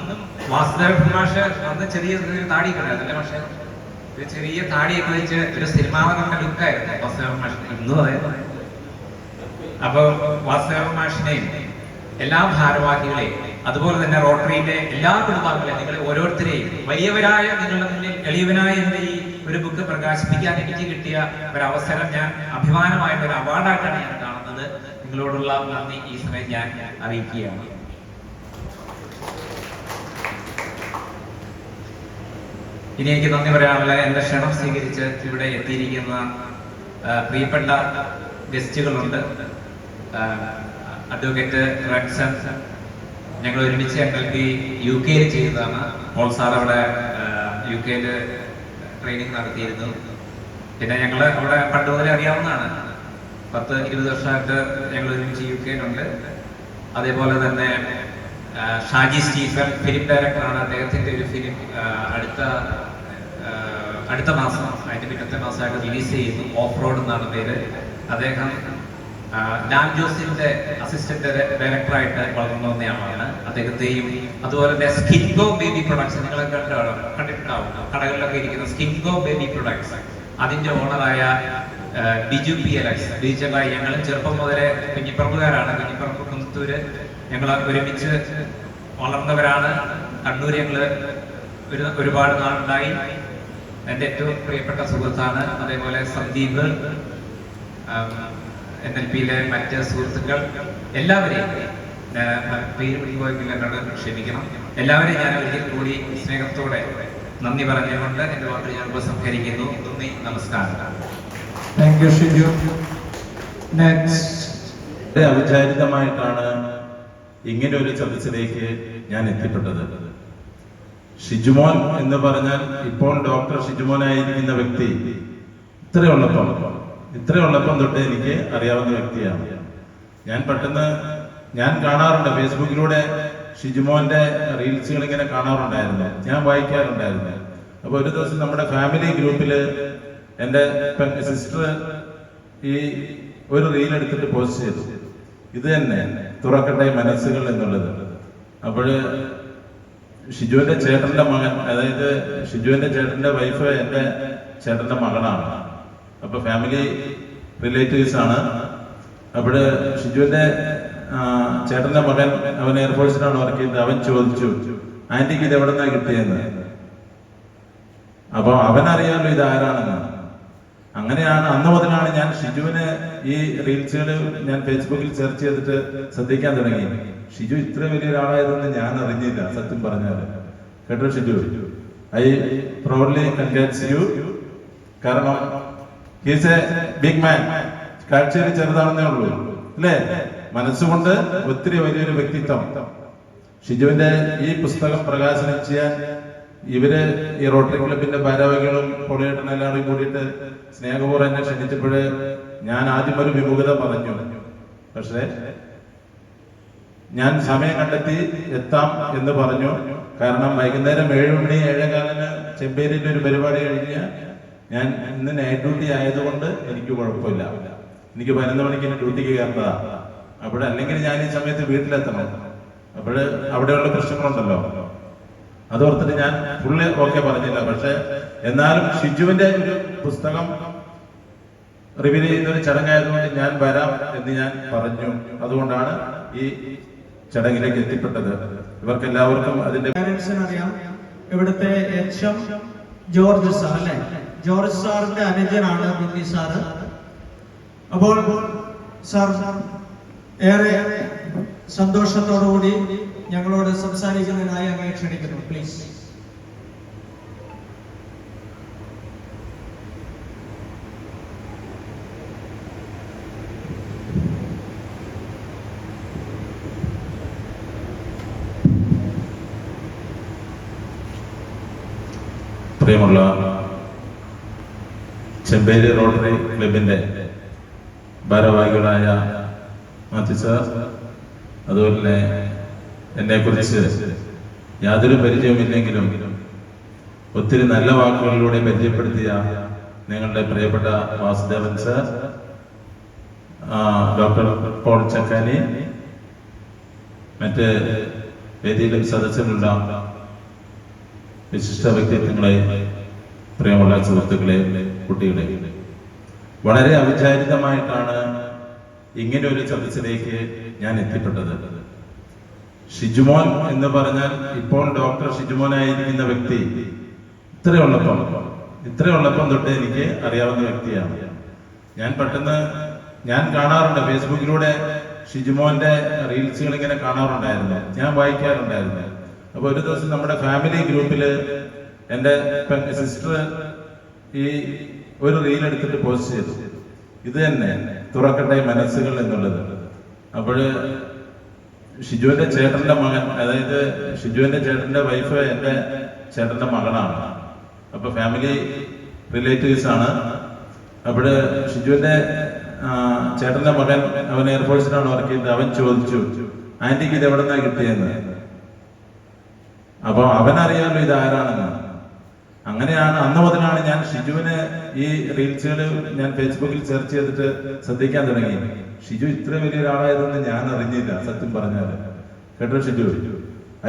വാസുദേവ മാഷ് അന്ന് ചെറിയ താടി ഉണ്ടായിരുന്നില്ല, പക്ഷെ ഒരു ചെറിയ താടിയൊക്കെ വെച്ച് ഒരു സിനിമാകരുടെ ലുക്കായിരുന്നു വാസുദേവ മാഷിന്. ഇന്നും അതെ. അപ്പൊ വാസുദേവ മാഷിനെയും എല്ലാ ഭാരവാഹികളെയും അതുപോലെ തന്നെ റോട്ടറിയിലെ എല്ലാ കുടുംബാംഗങ്ങളെയും, നിങ്ങളെ ഓരോരുത്തരെയും വലിയവരായ നിങ്ങളുടെ മുന്നിൽ എളിയവനായ എന്റെ ഈ ഒരു ബുക്ക് പ്രകാശിപ്പിക്കാൻ എനിക്ക് കിട്ടിയ ഒരവസരം ഞാൻ അഭിമാനമായിട്ട് ഒരു അവാർഡായിട്ടാണ് ഞാൻ കാണുന്നത്. നിങ്ങളോടുള്ള നന്ദി ഈ സമയം ഞാൻ അറിയിക്കുകയാണ്. ഇനി എനിക്ക് നന്ദി പറയാനുള്ള എന്റെ ക്ഷണം സ്വീകരിച്ച് ഇവിടെ എത്തിയിരിക്കുന്ന പ്രിയപ്പെട്ട ഗസ്റ്റുകളുണ്ട്. അഡ്വക്കേറ്റ് റെഡ്സൺ, ഞങ്ങൾ ഒരുമിച്ച് NLP UK ചെയ്തതാണ്. പോൾ സാർ അവിടെ UK ട്രെയിനിങ് നടത്തിയിരുന്നു. പിന്നെ ഞങ്ങൾ അവിടെ പണ്ട് മുതലേ അറിയാവുന്നതാണ്. 10-20 വർഷമായിട്ട് ഞങ്ങൾ ഒരുമിച്ച് UK അതേപോലെ തന്നെ ഷാജി സ്റ്റീഫൻ ഫിലിം ഡയറക്ടറാണ്. അദ്ദേഹത്തിന്റെ ഒരു ഫിലിം അടുത്ത മാസം, അതിന്റെ പിന്നത്തെ മാസമായിട്ട് റിലീസ് ചെയ്യുന്നു. ഓഫ് റോഡ് എന്നാണ് പേര്. അദ്ദേഹം ഡാൻ ജോസിന്റെ അസിസ്റ്റന്റ് ഡയറക്ടറായിട്ട് വളർന്നു വന്നയാളാണ്. അദ്ദേഹത്തെയും അതുപോലെ തന്നെ സ്കിൻഗോ ബേബി പ്രൊഡക്ട്സ്, നിങ്ങളൊക്കെ കണ്ടിട്ടുണ്ടാവും, കടകളിലൊക്കെ ഇരിക്കുന്ന സ്കിൻഗോ ബേബി പ്രൊഡക്ട്സ്, അതിന്റെ ഓണറായ ബിജു PLX, ബിജുഭായി. ഞങ്ങൾ ചെറുപ്പം മുതലേ കുഞ്ഞിപ്പറമ്പുകാരാണ്. കുഞ്ഞിപ്പറമ്പ് കുന്നത്തൂര് ഞങ്ങൾ ഒരുമിച്ച് വളർന്നവരാണ്. കണ്ണൂർ ഞങ്ങള് ഒരുപാട് നാളുണ്ടായി. എന്റെ ഏറ്റവും പ്രിയപ്പെട്ട സുഹൃത്താണ്. അതേപോലെ സന്ദീപ്, NLPയിലെ മറ്റ് സുഹൃത്തുക്കൾ, എല്ലാവരെയും പേര് വിളിക്കുമ്പോൾ എന്നോട് ക്ഷമിക്കണം. എല്ലാവരെയും ഞാൻ ഒരിക്കൽ കൂടി സ്നേഹത്തോടെ നന്ദി പറഞ്ഞുകൊണ്ട് എന്റെ വാക്കുകൾ ഞാൻ ഉപസംഹരിക്കുന്നു. നന്ദി, നമസ്കാരം. Thank you, Shiju. Next, അവിചാരിതമായിട്ടാണ് ഇങ്ങനെ ഒരു സദസ്സിലേക്ക് ഞാൻ എത്തിപ്പെട്ടത്. ഷിജുമോൻ എന്ന് പറഞ്ഞാൽ ഇപ്പോൾ ഡോക്ടർ ഷിജുമോനായിരിക്കുന്ന വ്യക്തി ഇത്രയുള്ളപ്പം തൊട്ട് എനിക്ക് അറിയാവുന്ന വ്യക്തിയാണ്. ഞാൻ കാണാറുണ്ട് ഫേസ്ബുക്കിലൂടെ ഷിജുമോന്റെ റീൽസുകൾ ഇങ്ങനെ കാണാറുണ്ടായിരുന്നു, ഞാൻ വായിക്കാറുണ്ടായിരുന്നു. അപ്പൊ ഒരു ദിവസം നമ്മുടെ ഫാമിലി ഗ്രൂപ്പില് എന്റെ സിസ്റ്റർ ഈ ഒരു റീൽ എടുത്തിട്ട് പോസ്റ്റ് ചെയ്തു, ഇത് തന്നെ തുറക്കട്ടെ മനസ്സുകൾ എന്നുള്ളത്. അപ്പോഴ് ഷിജുവിന്റെ ചേട്ടന്റെ മകൻ, അതായത് ഷിജുവിന്റെ ചേട്ടന്റെ വൈഫ് എന്റെ ചേട്ടന്റെ മകളാണ്. അപ്പൊ ഫാമിലി റിലേറ്റീവ്സ് ആണ്. അപ്പോഴ് ഷിജുവിന്റെ ചേട്ടന്റെ മകൻ, അവൻ എയർഫോഴ്സിലാണ് വർക്ക് ചെയ്യുന്നത്. അവൻ ചോദിച്ചു, ആന്റിക്ക് ഇത് എവിടെ നിന്നാ കിട്ടിയെന്ന്. അപ്പൊ അവനറിയാമല്ലോ ഇത് ആരാണെന്ന്. അങ്ങനെയാണ് അന്ന് മുതലാണ് ഞാൻ ഷിജുവിന് ഈ റീൽസുകൾ ഞാൻ ഫേസ്ബുക്കിൽ സെർച്ച് ചെയ്തിട്ട് ശ്രദ്ധിക്കാൻ തുടങ്ങി. ഷിജു ഇത്ര വലിയൊരാളായതെന്ന് ഞാൻ അറിഞ്ഞില്ല, സത്യം പറഞ്ഞാൽ. കേട്ടോ Shiju, I proudly congrats you. കാരണം ഹീസ് എ ബിഗ് മാൻ. കാഴ്ചയിൽ ചെറുതാണെന്നേ ഉള്ളൂ അല്ലേ, മനസ്സുകൊണ്ട് ഒത്തിരി വലിയൊരു വ്യക്തിത്വം. ഷിജുവിന്റെ ഈ പുസ്തകം പ്രകാശനം ചെയ്യാൻ ഇവര് ഈ റോട്ടറി ക്ലബിന്റെ ഭാരവാഹികളും പൊളിയേട്ടനും എല്ലാവരും കൂടിയിട്ട് സ്നേഹപൂർവ്വം എന്നെ ക്ഷണിച്ചപ്പോഴ് ഞാൻ ആദ്യം ഒരു വിമുഖത പറഞ്ഞു. പക്ഷേ ഞാൻ സമയം കണ്ടെത്തി എത്താം എന്ന് പറഞ്ഞു. കാരണം വൈകുന്നേരം 7 മണി 7:15 ചെമ്പേരിയിൽ ഒരു പരിപാടി കഴിഞ്ഞ് ഞാൻ ഇന്ന് നൈറ്റ് ഡ്യൂട്ടി ആയതുകൊണ്ട് എനിക്ക് കുഴപ്പമില്ല. എനിക്ക് 11 മണിക്ക് ഡ്യൂട്ടിക്ക് കയറേണ്ടതാ. അവിടെ അല്ലെങ്കിൽ ഞാൻ ഈ സമയത്ത് വീട്ടിലെത്തണം. അപ്പോഴ് അവിടെയുള്ള പ്രശ്നങ്ങളുണ്ടല്ലോ, അതോർത്തിട്ട് ഞാൻ ഫുള്ള് ഓക്കെ പറഞ്ഞില്ല. പക്ഷെ എന്നാലും ഷിജുവിന്റെ ഒരു പുസ്തകം റിവീൽ ചെയ്യുന്ന ഒരു ചടങ്ങായതുകൊണ്ട് ഞാൻ വരാം എന്ന് ഞാൻ പറഞ്ഞു. അതുകൊണ്ടാണ് ഈ ചടങ്ങിലേക്ക് എത്തിപ്പെട്ടത്. ഇവർക്ക് എല്ലാവർക്കും അതിന്റെ അറിയാം. ഇവിടുത്തെ എച്ച്.എം. ജോർജ് സാർ അല്ലെ, ജോർജ് സാറിന്റെ അനുജനാണ് ബിന്നി സാറ്. അപ്പോൾ സാർ ഏറെ സന്തോഷത്തോടുകൂടി ഞങ്ങളോട് സംസാരിക്കുന്നതിനായി അങ്ങേ ക്ഷണിക്കുന്നു. പ്ലീസ്. പ്രിയമുള്ള ചെമ്പേരി റോട്ടറി ക്ലബിന്റെ ഭാരവാഹികളായ മാത്യു സാർ, അതുപോലെ എന്നെ കുറിച്ച് യാതൊരു പരിചയമില്ലെങ്കിലും ഒത്തിരി നല്ല വാക്കുകളിലൂടെ പരിചയപ്പെടുത്തിയ നിങ്ങളുടെ പ്രിയപ്പെട്ട വാസുദേവൻ സാർ, ഡോക്ടർ പോൾ ചക്കാനി, മറ്റ് വേദിയിലും സദസ്സിലുള്ള വിശിഷ്ട വ്യക്തിത്വങ്ങളെ, പ്രിയമുള്ള സുഹൃത്തുക്കളെ, കുട്ടികളെ, വളരെ അവിചാരിതമായിട്ടാണ് ഇങ്ങനെ ഒരു സദസ്സിലേക്ക് ഞാൻ എത്തിപ്പെട്ടത്. ഷിജുമോൻ എന്ന് പറഞ്ഞാൽ ഇപ്പോൾ ഡോക്ടർ ഷിജുമോനായിരിക്കുന്ന വ്യക്തി ഇത്രയുള്ളപ്പം തൊട്ട് എനിക്ക് അറിയാവുന്ന വ്യക്തിയാണ്. ഞാൻ കാണാറുണ്ട് ഫേസ്ബുക്കിലൂടെ ഷിജുമോന്റെ റീൽസുകൾ ഇങ്ങനെ കാണാറുണ്ടായിരുന്നു, ഞാൻ വായിക്കാറുണ്ടായിരുന്നു. അപ്പൊ ഒരു ദിവസം നമ്മുടെ ഫാമിലി ഗ്രൂപ്പില് എന്റെ സിസ്റ്റർ ഈ ഒരു റീൽ എടുത്തിട്ട് പോസ്റ്റ് ചെയ്തു, ഇത് തന്നെ തുറക്കട്ടെ മനസ്സുകൾ എന്നുള്ളത്. അപ്പോഴ് ഷിജുവിന്റെ ചേട്ടന്റെ മകൻ, അതായത് ഷിജുവിന്റെ ചേട്ടന്റെ വൈഫ് എന്റെ ചേട്ടന്റെ മകളാണ്. അപ്പൊ ഫാമിലി റിലേറ്റീവ്സ് ആണ്. അപ്പോഴ് ഷിജുവിന്റെ ചേട്ടന്റെ മകൻ, അവൻ എയർഫോഴ്സിലാണ് വർക്ക് ചെയ്യുന്നത്. അവൻ ചോദിച്ചു, ആന്റിക്ക് ഇത് എവിടെ നിന്നാ കിട്ടിയെന്ന്. അപ്പൊ അവനറിയാമല്ലോ ഇത് ആരാണെന്ന്. അങ്ങനെയാണ് അന്ന് മുതലാണ് ഞാൻ ഷിജുവിന് ഈ റീൽസുകൾ ഞാൻ ഫേസ്ബുക്കിൽ സെർച്ച് ചെയ്തിട്ട് ശ്രദ്ധിക്കാൻ തുടങ്ങി. ഷിജു ഇത്ര വലിയൊരാളായതെന്ന് ഞാൻ അറിഞ്ഞില്ല, സത്യം പറഞ്ഞാൽ. കേട്ടോ Shiju,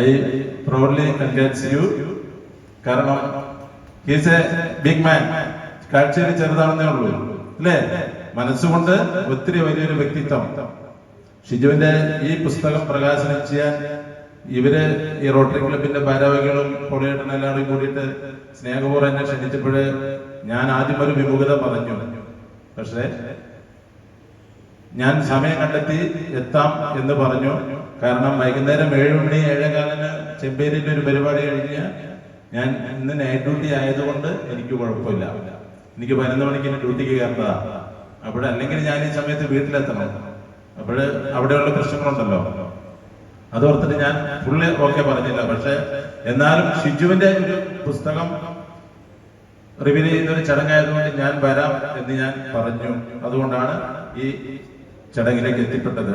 I proudly congrats you. കാരണം ഹീസ് എ ബിഗ് മാൻ. കാഴ്ചയിൽ ചെറുതാണെന്നേ ഉള്ളൂ അല്ലേ, മനസ്സുകൊണ്ട് ഒത്തിരി വലിയൊരു വ്യക്തിത്വം. ഷിജുവിന്റെ ഈ പുസ്തകം പ്രകാശനം ചെയ്യാൻ ഇവര് ഈ റോട്ടറി ക്ലബിന്റെ ഭാരവാഹികളും പൊളിയേട്ടനും എല്ലാവരും കൂടിയിട്ട് സ്നേഹപൂർവ്വം എന്നെ ക്ഷണിച്ചപ്പോഴ് ഞാൻ ആദ്യം ഒരു വിമുഖത പറഞ്ഞു. പക്ഷേ ഞാൻ സമയം കണ്ടെത്തി എത്താം എന്ന് പറഞ്ഞു. കാരണം വൈകുന്നേരം 7 മണി 7:15 ചെമ്പേരിയിൽ ഒരു പരിപാടി കഴിഞ്ഞ് ഞാൻ ഇന്ന് നൈറ്റ് ഡ്യൂട്ടി ആയതുകൊണ്ട് എനിക്ക് കുഴപ്പമില്ല. എനിക്ക് 11 മണിക്ക് ഡ്യൂട്ടിക്ക് കയറേണ്ടതാ. അവിടെ അല്ലെങ്കിൽ ഞാൻ ഈ സമയത്ത് വീട്ടിലെത്തണം. അപ്പോൾ അവിടെയുള്ള പ്രശ്നങ്ങളുണ്ടല്ലോ, അത് ഓർത്തിട്ട് ഞാൻ ഫുള്ള് ഓക്കെ പറഞ്ഞില്ല. പക്ഷെ എന്നാലും ഷിജുവിന്റെ ഒരു പുസ്തകം റിവീൽ ചെയ്യുന്ന ഒരു ചടങ്ങായതുകൊണ്ട് ഞാൻ വരാം എന്ന് ഞാൻ പറഞ്ഞു. അതുകൊണ്ടാണ് ഈ ചടങ്ങിലേക്ക് എത്തിപ്പെട്ടത്.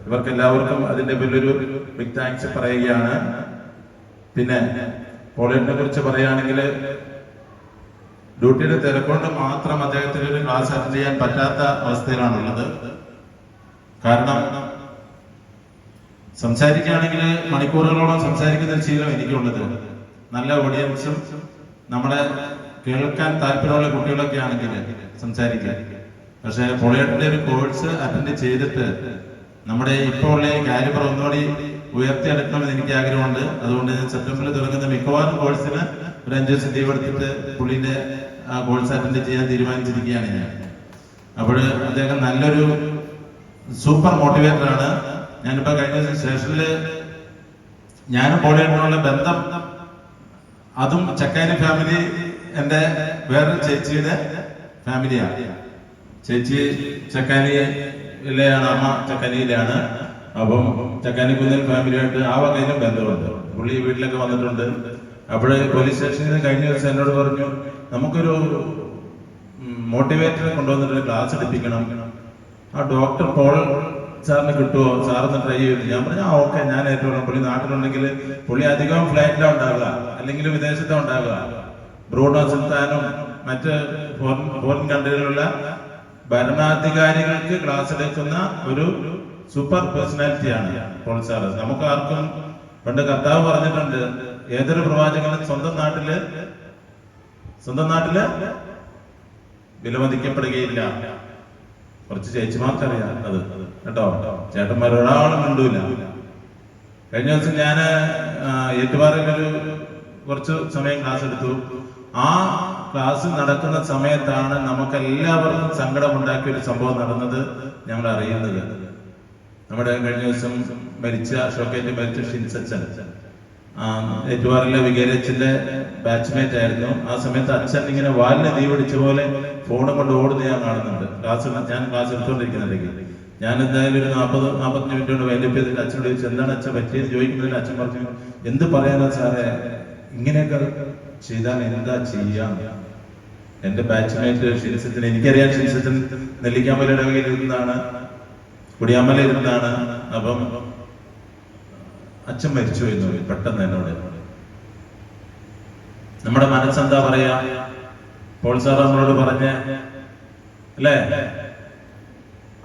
ഇവർക്ക് എല്ലാവർക്കും അതിന്റെ വലിയൊരു ബിഗ് താങ്ക്സ് പറയുകയാണ്. പിന്നെ പോളിനെ കുറിച്ച് പറയുകയാണെങ്കിൽ ഡ്യൂട്ടിയുടെ തിരക്കൊണ്ട് മാത്രം അദ്ദേഹത്തിന് ഒരു ക്ലാസ് അറ്റൻഡ് ചെയ്യാൻ പറ്റാത്ത അവസ്ഥയിലാണുള്ളത്. കാരണം സംസാരിക്കുകയാണെങ്കിൽ മണിക്കൂറുകളോളം സംസാരിക്കുന്ന ഒരു ശീലം എനിക്കുള്ളത്. നല്ല ഓഡിയൻസും നമ്മളെ കേൾക്കാൻ താല്പര്യമുള്ള കുട്ടികളൊക്കെ ആണെങ്കിൽ സംസാരിക്കുക. പക്ഷെ പൊളിയേട്ടന്റെ ഒരു കോഴ്സ് അറ്റൻഡ് ചെയ്തിട്ട് നമ്മുടെ ഇപ്പോൾ ഉള്ള ഈ കാലിബർ ഒന്നുകൂടി ഉയർത്തിയെടുക്കണമെന്ന് എനിക്ക് ആഗ്രഹമുണ്ട്. അതുകൊണ്ട് സെപ്റ്റംബറിൽ തുടങ്ങുന്ന മിക്കവാറും കോഴ്സിന് ഒരു 5 ദിവസം ലീവ് എടുത്തിട്ട് പുള്ളിന്റെ ആ കോഴ്സ് അറ്റൻഡ് ചെയ്യാൻ തീരുമാനിച്ചിരിക്കുകയാണ് ഞാൻ. അപ്പോൾ അദ്ദേഹം നല്ലൊരു സൂപ്പർ മോട്ടിവേറ്റർ ആണ്. ഞാനിപ്പോ കഴിഞ്ഞ സ്റ്റേഷനില് ഞാനും പൊളിയേട്ടനുള്ള ബന്ധം, അതും ചക്കാനി ഫാമിലി എന്റെ വേറൊരു ചേച്ചിയുടെ ഫാമിലിയാണ്. ചേച്ചി ചക്കാനിയിലെയാണ്, അമ്മ ചക്കാനിയിലാണ്. അപ്പം ചക്കാനി കുന്നൽ ഫാമിലിയായിട്ട് ആ വകയിലും ബന്ധമുണ്ട്. പുള്ളി വീട്ടിലൊക്കെ വന്നിട്ടുണ്ട്. അപ്പോൾ പോലീസ് സ്റ്റേഷനിൽ കഴിഞ്ഞ ദിവസം എന്നോട് പറഞ്ഞു, നമുക്കൊരു മോട്ടിവേറ്ററെ കൊണ്ടുവന്നിട്ട് ക്ലാസ് എടുപ്പിക്കണം, ആ ഡോക്ടർ പോൾ സാറിന് കിട്ടുമോ, സാറിന് ട്രൈ ചെയ്തു. ഞാൻ പറഞ്ഞു ഓക്കെ, ഞാൻ ഏറ്റവും പുള്ളി നാട്ടിലുണ്ടെങ്കിൽ പുള്ളി അധികം ഫ്ലൈറ്റിലാണ് ഉണ്ടാവുക, അല്ലെങ്കിൽ വിദേശത്താണ് ഉണ്ടാവുക. ബ്രൂണോ സുൽത്താനും മറ്റ് ഫോറിൻ കൺട്രികളിലുള്ള ഭരണാധികാരികൾക്ക് ക്ലാസ് എടുക്കുന്ന ഒരു സൂപ്പർ പേഴ്സണാലിറ്റിയാണ് പോൾ സാറ്. നമുക്ക് ആർക്കും പണ്ട് കർത്താവ് പറഞ്ഞിട്ടുണ്ട്, ഏതൊരു പ്രവാചകനും സ്വന്തം നാട്ടില് വിലമതിക്കപ്പെടുകയില്ല. കുറച്ച് ചേച്ചിമാർക്കറിയാം അത് കേട്ടോ, ചേട്ടന്മാർ ഒരാളും മിണ്ടൂല. കഴിഞ്ഞ ദിവസം ഞാൻ ഏറ്റുപാറയിലൊരു കുറച്ച് സമയം ക്ലാസ് എടുത്തു. ആ ക്ലാസ് നടക്കുന്ന സമയത്താണ് നമുക്ക് എല്ലാവർക്കും സങ്കടമുണ്ടാക്കിയ ഒരു സംഭവം നടന്നത് ഞങ്ങൾ അറിയുന്നത്. നമ്മുടെ കഴിഞ്ഞ ദിവസം ഷോക്കേറ്റ് മരിച്ച ഷിൻസച്ചൻ ഏറ്റുപാറയിലെ വികാരിയച്ഛന്റെ ബാച്ച്മേറ്റ് ആയിരുന്നു. ആ സമയത്ത് അച്ഛൻ ഇങ്ങനെ വാലിന് തീ പിടിച്ച പോലെ ഫോണും കൊണ്ട് ഓടുന്ന ഞാൻ കാണുന്നുണ്ട്. ഞാൻ ക്ലാസ് എടുത്തുകൊണ്ടിരിക്കുന്നുണ്ടെങ്കിൽ ഞാൻ എന്തായാലും ഒരു 40-45 മിനിറ്റ് കൊണ്ട് വൈൻഡപ്പ് ചെയ്തിട്ട് അച്ഛനോട് ചോദിച്ചു, എന്താണ് അച്ഛൻ പറ്റിയത് ചോദിക്കുന്നതിന് അച്ഛൻ പറഞ്ഞു, എന്ത് പറയാനാ സാറേ, ഇങ്ങനെയൊക്കെ ചെയ്താൽ എന്താ ചെയ്യാം. എന്റെ ബാച്ച്മേറ്റ് ഷിൻസച്ചൻ, എനിക്കറിയാം ഷിൻസച്ചൻ നെല്ലിക്കാമ്പലയുടെ വകയിൽ ഇരുന്നതാണ്, കുടിയാമ്പല ഇരുന്നതാണ്. അപ്പം അച്ഛൻ മരിച്ചു എന്ന് പെട്ടെന്ന് എന്നോട്. നമ്മുടെ മനസ്സെന്താ പറയാ, പോൾ സാർ നമ്മളോട് പറഞ്ഞ അല്ലേ,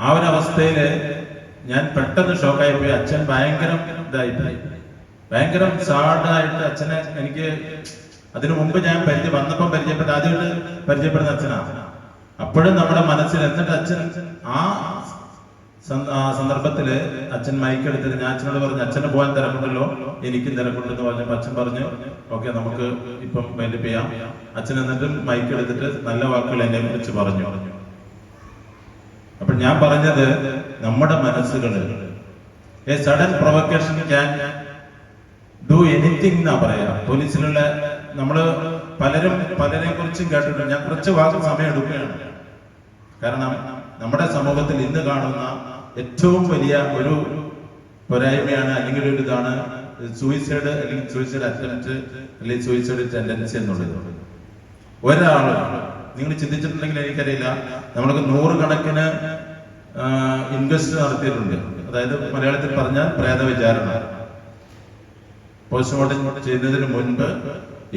ആ ഒരു അവസ്ഥയില് ഞാൻ പെട്ടെന്ന് ഷോക്കായി പോയി. അച്ഛൻ ഭയങ്കരം ഇതായിപ്പോയി, ഭയങ്കരം സാഡായിട്ട് അച്ഛനെ എനിക്ക് അതിനു മുമ്പ് ഞാൻ വന്നപ്പം ആദ്യമായിട്ട് പരിചയപ്പെടുന്ന അച്ഛനാണ്. അപ്പോഴും നമ്മുടെ മനസ്സിൽ, എന്നിട്ട് അച്ഛൻ ആ സന്ദർഭത്തില് അച്ഛൻ മൈക്ക് എടുത്തിട്ട് ഞാൻ അച്ഛനോട് പറഞ്ഞു, അച്ഛന് പോകാൻ തിരക്കുണ്ടല്ലോ, എനിക്കും തിരക്കുണ്ടെന്ന് പറഞ്ഞപ്പോ അച്ഛൻ പറഞ്ഞു ഓക്കെ നമുക്ക് ഇപ്പം വൈൻഡപ്പ് ചെയ്യാം. അച്ഛൻ എന്നിട്ട് മൈക്ക് എടുത്തിട്ട് നല്ല വാക്കുകൾ എന്നെ കുറിച്ച് പറഞ്ഞു. അപ്പൊ ഞാൻ പറഞ്ഞത്, നമ്മുടെ മനസ്സുകള് a sudden provocation can do anything എന്നാ പറയാ. പോലീസിലുള്ള നമ്മള് പലരെ കുറിച്ചും കേട്ടിട്ടുണ്ട്. ഞാൻ കുറച്ച് വാക്ക് സമയം എടുക്കുകയാണ്. കാരണം നമ്മുടെ സമൂഹത്തിൽ ഇന്ന് കാണുന്ന ഏറ്റവും വലിയ ഒരു പോരായ്മയാണ്, അല്ലെങ്കിൽ ഒരു ഇതാണ് സൂയിസൈഡ്, അല്ലെങ്കിൽ സൂയിസൈഡ് അറ്റംപ്റ്റ്, അല്ലെങ്കിൽ സൂയിസൈഡ് ടെൻഡൻസി എന്നുള്ളത്. ഒരാള് നിങ്ങൾ ചിന്തിച്ചിട്ടുണ്ടെങ്കിൽ എനിക്കറിയില്ല, നമ്മൾക്ക് 100 കണക്കിന് ഇൻക്വസ്റ്റ് നടത്തിയിട്ടുണ്ട്. അതായത് മലയാളത്തിൽ പറഞ്ഞാൽ പ്രേത വിചാരണ. പോസ്റ്റ്മോർട്ടം ചെയ്യുന്നതിന് മുൻപ്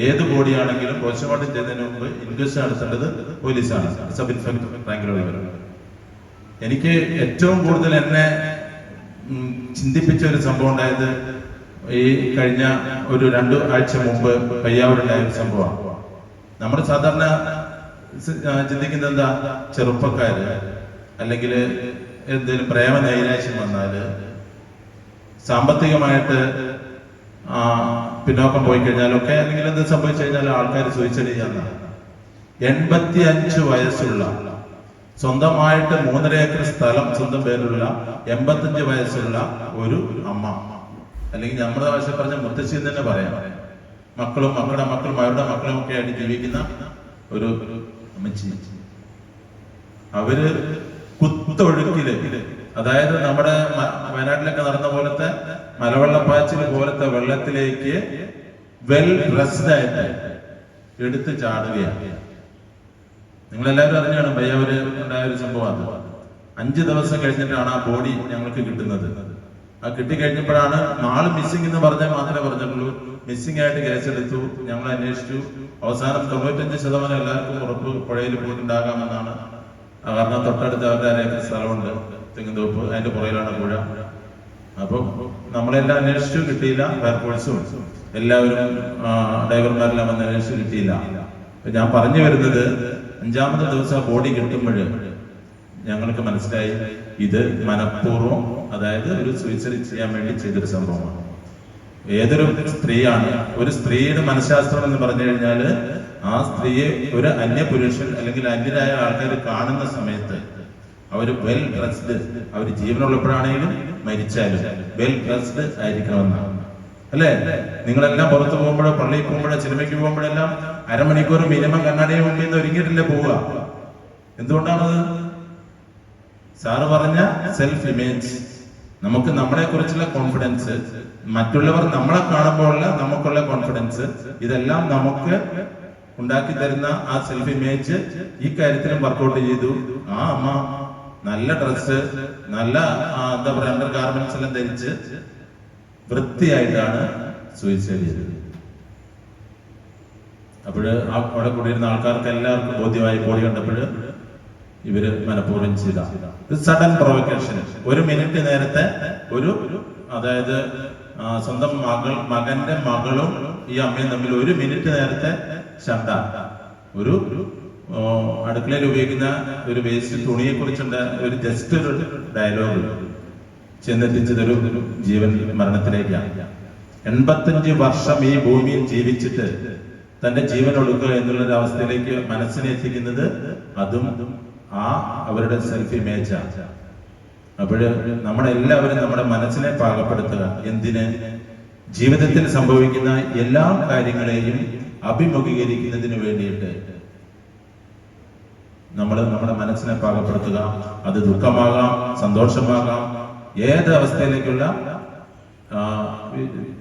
ഏത് ബോഡിയാണെങ്കിലും പോസ്റ്റ്മോർട്ടം ചെയ്യുന്നതിന് മുമ്പ് ഇൻക്വസ്റ്റ് നടത്തേണ്ടത് പോലീസാണ്, സബ് ഇൻസ്പെക്ടർ റാങ്കിലുള്ളവർ. എനിക്ക് ഏറ്റവും കൂടുതൽ എന്നെ ചിന്തിപ്പിച്ച ഒരു സംഭവം ഉണ്ടായത് ഈ കഴിഞ്ഞ ഒരു 2 ആഴ്ച മുമ്പ് പയ്യാവൂരുണ്ടായ ഒരു സംഭവമാണ്. നമ്മൾ സാധാരണ ചിന്തിക്കുന്നത് എന്താ, ചെറുപ്പക്കാര് അല്ലെങ്കിൽ എന്തെങ്കിലും പ്രേമ നൈരാശ്യം വന്നാല്, സാമ്പത്തികമായിട്ട് പിന്നോക്കം പോയി കഴിഞ്ഞാലൊക്കെ, അല്ലെങ്കിൽ എന്ത് സംഭവിച്ചു കഴിഞ്ഞാൽ ആൾക്കാർ സൂയിസൈഡ് ചെയ്യാന്നാണ്. 85 വയസ്സുള്ള, സ്വന്തമായിട്ട് 3.5 ഏക്കർ സ്ഥലം സ്വന്തം പേരിലുള്ള 85 വയസ്സുള്ള ഒരു അമ്മ, അല്ലെങ്കിൽ നമ്മുടെ ഭാഷ പറഞ്ഞ മുത്തശ്ശി തന്നെ പറയാം, മക്കളും മക്കളുടെ മക്കളും അവരുടെ മക്കളും ഒക്കെ ആയിട്ട് ജീവിക്കുന്ന ഒരു അമ്മച്ചി. അവര് കുത്തൊഴുക്കില് അതായത് നമ്മുടെ വയനാട്ടിലൊക്കെ നടന്ന പോലത്തെ മലവെള്ളപ്പാച്ചിൽ പോലത്തെ വെള്ളത്തിലേക്ക് വെൽ ഡ്രസ്ഡ് ആയിട്ട് എടുത്ത് ചാടുകയാണ്. നിങ്ങളെല്ലാവരും അറിഞ്ഞാണ് പയ്യാവൂര് ഉണ്ടായ ഒരു സംഭവം. 5 ദിവസം കഴിഞ്ഞിട്ടാണ് ആ ബോഡി ഞങ്ങൾക്ക് കിട്ടുന്നത്. ആ കിട്ടിക്കഴിഞ്ഞപ്പോഴാണ് ആള് മിസ്സിംഗ് എന്ന് പറഞ്ഞാൽ മാത്രമേ പറഞ്ഞിട്ടുള്ളൂ. മിസ്സിംഗ് ആയിട്ട് കേസെടുത്തു, ഞങ്ങൾ അന്വേഷിച്ചു. അവസാനം 95% എല്ലാവർക്കും ഉറപ്പ് പുഴയിൽ പോയിട്ടുണ്ടാകാമെന്നാണ്. കാരണം തൊട്ടടുത്ത് അവരുടെ അരേക്കർ സ്ഥലമുണ്ട്, തെങ്ങുതോപ്പ്, അതിന്റെ പുറയിലാണ് പുഴ. അപ്പൊ നമ്മളെല്ലാം അന്വേഷിച്ചു, കിട്ടിയില്ല. ഫയർഫോഴ്സും എല്ലാവരും ഡ്രൈവർമാരെല്ലാം വന്ന് അന്വേഷിച്ചു, കിട്ടിയില്ല. അപ്പൊ ഞാൻ പറഞ്ഞു വരുന്നത്, 5ാമത്തെ ദിവസം ബോഡി കിട്ടുമ്പോൾ ഞങ്ങൾക്ക് മനസ്സിലായി ഇത് മനഃപൂർവ്വം, അതായത് ഒരു സൂയിസൈഡ് ചെയ്യാൻ വേണ്ടി ചെയ്തൊരു സംഭവമാണ്. ഏതൊരു സ്ത്രീയാണ്, ഒരു സ്ത്രീയുടെ മനഃശാസ്ത്രം എന്ന് പറഞ്ഞു കഴിഞ്ഞാൽ ആ സ്ത്രീയെ ഒരു അന്യപുരുഷൻ അല്ലെങ്കിൽ അന്യരായ ആൾക്കാർ കാണുന്ന സമയത്ത് അവർ വെൽ ഡ്രസ്ഡ്, അവർ ജീവനുള്ളപ്പോഴാണെങ്കിലും മരിച്ചാലും വെൽ ഡ്രസ്ഡ് ആയിരിക്കണമെന്നാണ്. അല്ലേ? നിങ്ങളെല്ലാം പുറത്തു പോകുമ്പോഴോ പള്ളിയിൽ പോകുമ്പോഴോ സിനിമയ്ക്ക് പോകുമ്പോഴെല്ലാം അരമണിക്കൂർ മിനിമം കണ്ണാടിയെ മുമ്പിൽ നിന്ന് ഒരുങ്ങിയിട്ടല്ലേ പോവുക. എന്തുകൊണ്ടാണത്? സാറ് പറഞ്ഞ സെൽഫ് ഇമേജ്, നമുക്ക് നമ്മളെ കുറിച്ചുള്ള കോൺഫിഡൻസ്, മറ്റുള്ളവർ നമ്മളെ കാണുമ്പോഴുള്ള നമുക്കുള്ള കോൺഫിഡൻസ്, ഇതെല്ലാം നമുക്ക് ഉണ്ടാക്കി തരുന്ന ആ സെൽഫ് ഇമേജ് ഈ കാര്യത്തിലും വർക്കൗട്ട് ചെയ്തു. ആ അമ്മ നല്ല ഡ്രസ്സ്, നല്ല എന്താ പറയുക, അണ്ടർ ഗാർമെന്റ്സ് എല്ലാം ധരിച്ച് വൃത്തിയായിട്ടാണ് സൂയിസൈഡ് ചെയ്തത്. അപ്പോഴ് അവിടെ കൂടിയിരുന്ന ആൾക്കാർക്ക് എല്ലാവർക്കും ബോധ്യമായി, ബോഡി കണ്ടപ്പോൾ ഇവര് മനഃപൂർവ്വം ചെയ്ത സഡൻ പ്രൊവക്കേഷൻ. 1 മിനിറ്റ് നേരത്തെ ഒരു, അതായത് സ്വന്തം മകന്റെ മകളും ഈ അമ്മയും തമ്മിൽ 1 മിനിറ്റ് നേരത്തെ ശണ്ട. ഒരു അടുക്കളയിൽ ഉപയോഗിക്കുന്ന ഒരു വേസ്റ്റ് തുണിയെ കുറിച്ചുണ്ട് ഒരു ജസ്റ്റ് ഒരു ഡയലോഗ് ചെന്നെത്തിച്ചതൊരു ജീവൻ മരണത്തിലേക്കാണ്. 85 വർഷം ഈ ഭൂമിയിൽ ജീവിച്ചിട്ട് തന്റെ ജീവൻ ഒടുക്കുക എന്നുള്ളൊരു അവസ്ഥയിലേക്ക് മനസ്സിനെ എത്തിക്കുന്നത് അതും അവരുടെ സെൽഫ് ഇമേജാണ്. അപ്പോഴ് നമ്മളെല്ലാവരും നമ്മുടെ മനസ്സിനെ പാകപ്പെടുത്തുക. എന്തിന്? ജീവിതത്തിൽ സംഭവിക്കുന്ന എല്ലാ കാര്യങ്ങളെയും അഭിമുഖീകരിക്കുന്നതിന് വേണ്ടിയിട്ട് നമ്മൾ നമ്മുടെ മനസ്സിനെ പാകപ്പെടുത്തുക. അത് ദുഃഖമാകാം, സന്തോഷമാകാം, ഏത് അവസ്ഥയിലേക്കുള്ള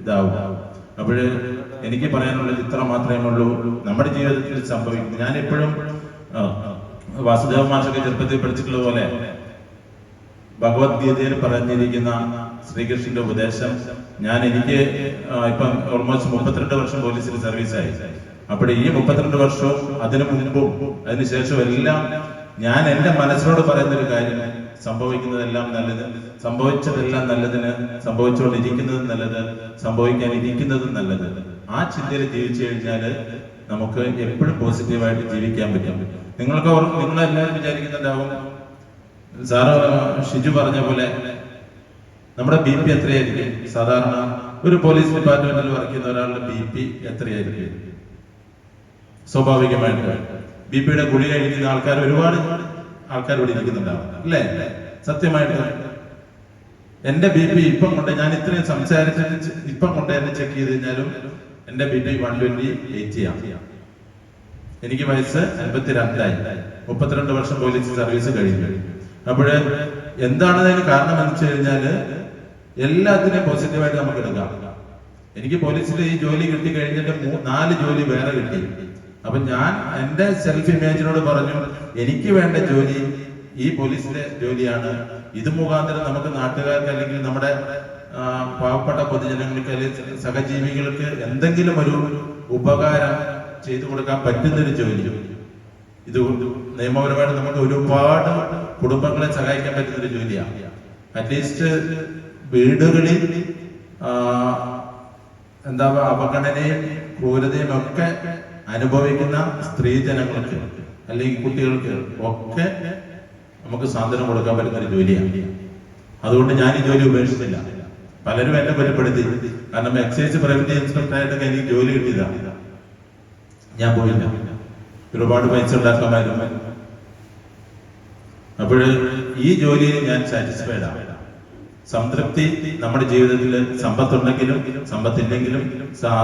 ഇതാവും. അപ്പോഴ് എനിക്ക് പറയാനുള്ളത് ഇത്ര മാത്രമേ ഉള്ളൂ. നമ്മുടെ ജീവിതത്തിൽ സംഭവിക്കുന്നത്, ഞാൻ എപ്പോഴും വാസുദേവ മാഷൊക്കെ ചെറുപ്പത്തിൽ പഠിച്ചിട്ടുള്ള പോലെ ഭഗവത്ഗീതയിൽ പറഞ്ഞിരിക്കുന്ന ശ്രീകൃഷ്ണന്റെ ഉപദേശം എനിക്ക് ഇപ്പം ഓൾമോസ്റ്റ് 32 വർഷം പോലീസിൽ സർവീസായി. അപ്പോൾ ഈ 32 വർഷവും അതിനു മുൻപും അതിനുശേഷവും എല്ലാം ഞാൻ എന്റെ മനസ്സിനോട് പറയുന്ന ഒരു കാര്യം, സംഭവിക്കുന്നതെല്ലാം നല്ലത്, സംഭവിച്ചതെല്ലാം നല്ലതിന്, സംഭവിച്ചുകൊണ്ടിരിക്കുന്നതും നല്ലത്, സംഭവിക്കാനിരിക്കുന്നതും നല്ലത്. ആ ചിന്തയിൽ ജീവിച്ചു കഴിഞ്ഞാൽ നമുക്ക് എപ്പോഴും പോസിറ്റീവായിട്ട് ജീവിക്കാൻ പറ്റും. നിങ്ങളെല്ലാവരും വിചാരിക്കുന്നുണ്ടാവും, സാറ് ഷിജു പറഞ്ഞ പോലെ നമ്മുടെ BP എത്രയായിരിക്കും? സാധാരണ ഒരു പോലീസ് ഡിപ്പാർട്ട്മെന്റിൽ വർക്ക് ചെയ്യുന്ന ഒരാളുടെ BP എത്രയായിരിക്കും? സ്വാഭാവികമായിട്ട് BPയുടെ ഗുളിക കഴിക്കുന്ന ആൾക്കാർ ഒരുപാട് ആൾക്കാർ ഇവിടെ ഇരിക്കുന്നുണ്ടാവും, അല്ലേ? സത്യമായിട്ട് എന്റെ BP ഇപ്പം കൊണ്ട്, ഞാൻ ഇത്രയും സംസാരിച്ചിട്ട് ഇപ്പം കൊണ്ട് എന്നെ ചെക്ക് ചെയ്ത് കഴിഞ്ഞാലും എന്റെ BP 128 ആണ്. എനിക്ക് വയസ്സ് 52ആയി. 32 വർഷം പോലീസ് സർവീസ് കഴിഞ്ഞു. അപ്പോഴ് എന്താണ് അതിന് കാരണം എന്ന് വെച്ച് കഴിഞ്ഞാല് എല്ലാത്തിനെയും പോസിറ്റീവായിട്ട് നമുക്ക് എടുക്കാം. എനിക്ക് പോലീസിൽ ഈ ജോലി കിട്ടി കഴിഞ്ഞിട്ട് 4 ജോലി വേറെ കിട്ടി. അപ്പൊ ഞാൻ എന്റെ സെൽഫ് ഇമേജിനോട് പറഞ്ഞു, എനിക്ക് വേണ്ട ജോലി ഈ പോലീസിലെ ജോലിയാണ്. ഇത് മുഖാന്തരം നമുക്ക് നാട്ടുകാർക്ക് അല്ലെങ്കിൽ നമ്മുടെ പാവപ്പെട്ട പൊതുജനങ്ങൾക്ക് അല്ലെങ്കിൽ സഹജീവികൾക്ക് എന്തെങ്കിലും ഒരു ഉപകാരം ചെയ്തു കൊടുക്കാൻ പറ്റുന്നൊരു ജോലി. ഇത് നിയമപരമായിട്ട് നമുക്ക് ഒരുപാട് കുടുംബങ്ങളെ സഹായിക്കാൻ പറ്റുന്നൊരു ജോലിയാണ്. അറ്റ്ലീസ്റ്റ് വീടുകളിൽ എന്താ അവഗണനയും ക്രൂരതയും ഒക്കെ അനുഭവിക്കുന്ന സ്ത്രീജനങ്ങൾക്ക് അല്ലെങ്കിൽ കുട്ടികൾക്ക് ഒക്കെ നമുക്ക് സാന്ത്വനം കൊടുക്കാൻ പറ്റുന്ന ഒരു ജോലിയാണ്. അതുകൊണ്ട് ഞാൻ ഈ ജോലി ഉപേക്ഷിച്ചില്ല. പലരും എന്നെ ബലപ്പെടുത്തി, കാരണം എക്സൈസ് പ്രിവന്റീവ് ഇൻസ്പെക്ടറായിട്ടൊക്കെ എനിക്ക് ജോലി കിട്ടിയതാണ്. ഞാൻ പോയില്ല, ഒരുപാട് പൈസ ഉണ്ടാക്കാമായിരുന്നു. അപ്പോൾ ഈ ജോലിയിൽ ഞാൻ സാറ്റിസ്ഫൈഡ് ആണ്. സംതൃപ്തി നമ്മുടെ ജീവിതത്തിൽ സമ്പത്തുണ്ടെങ്കിലും സമ്പത്തില്ലെങ്കിലും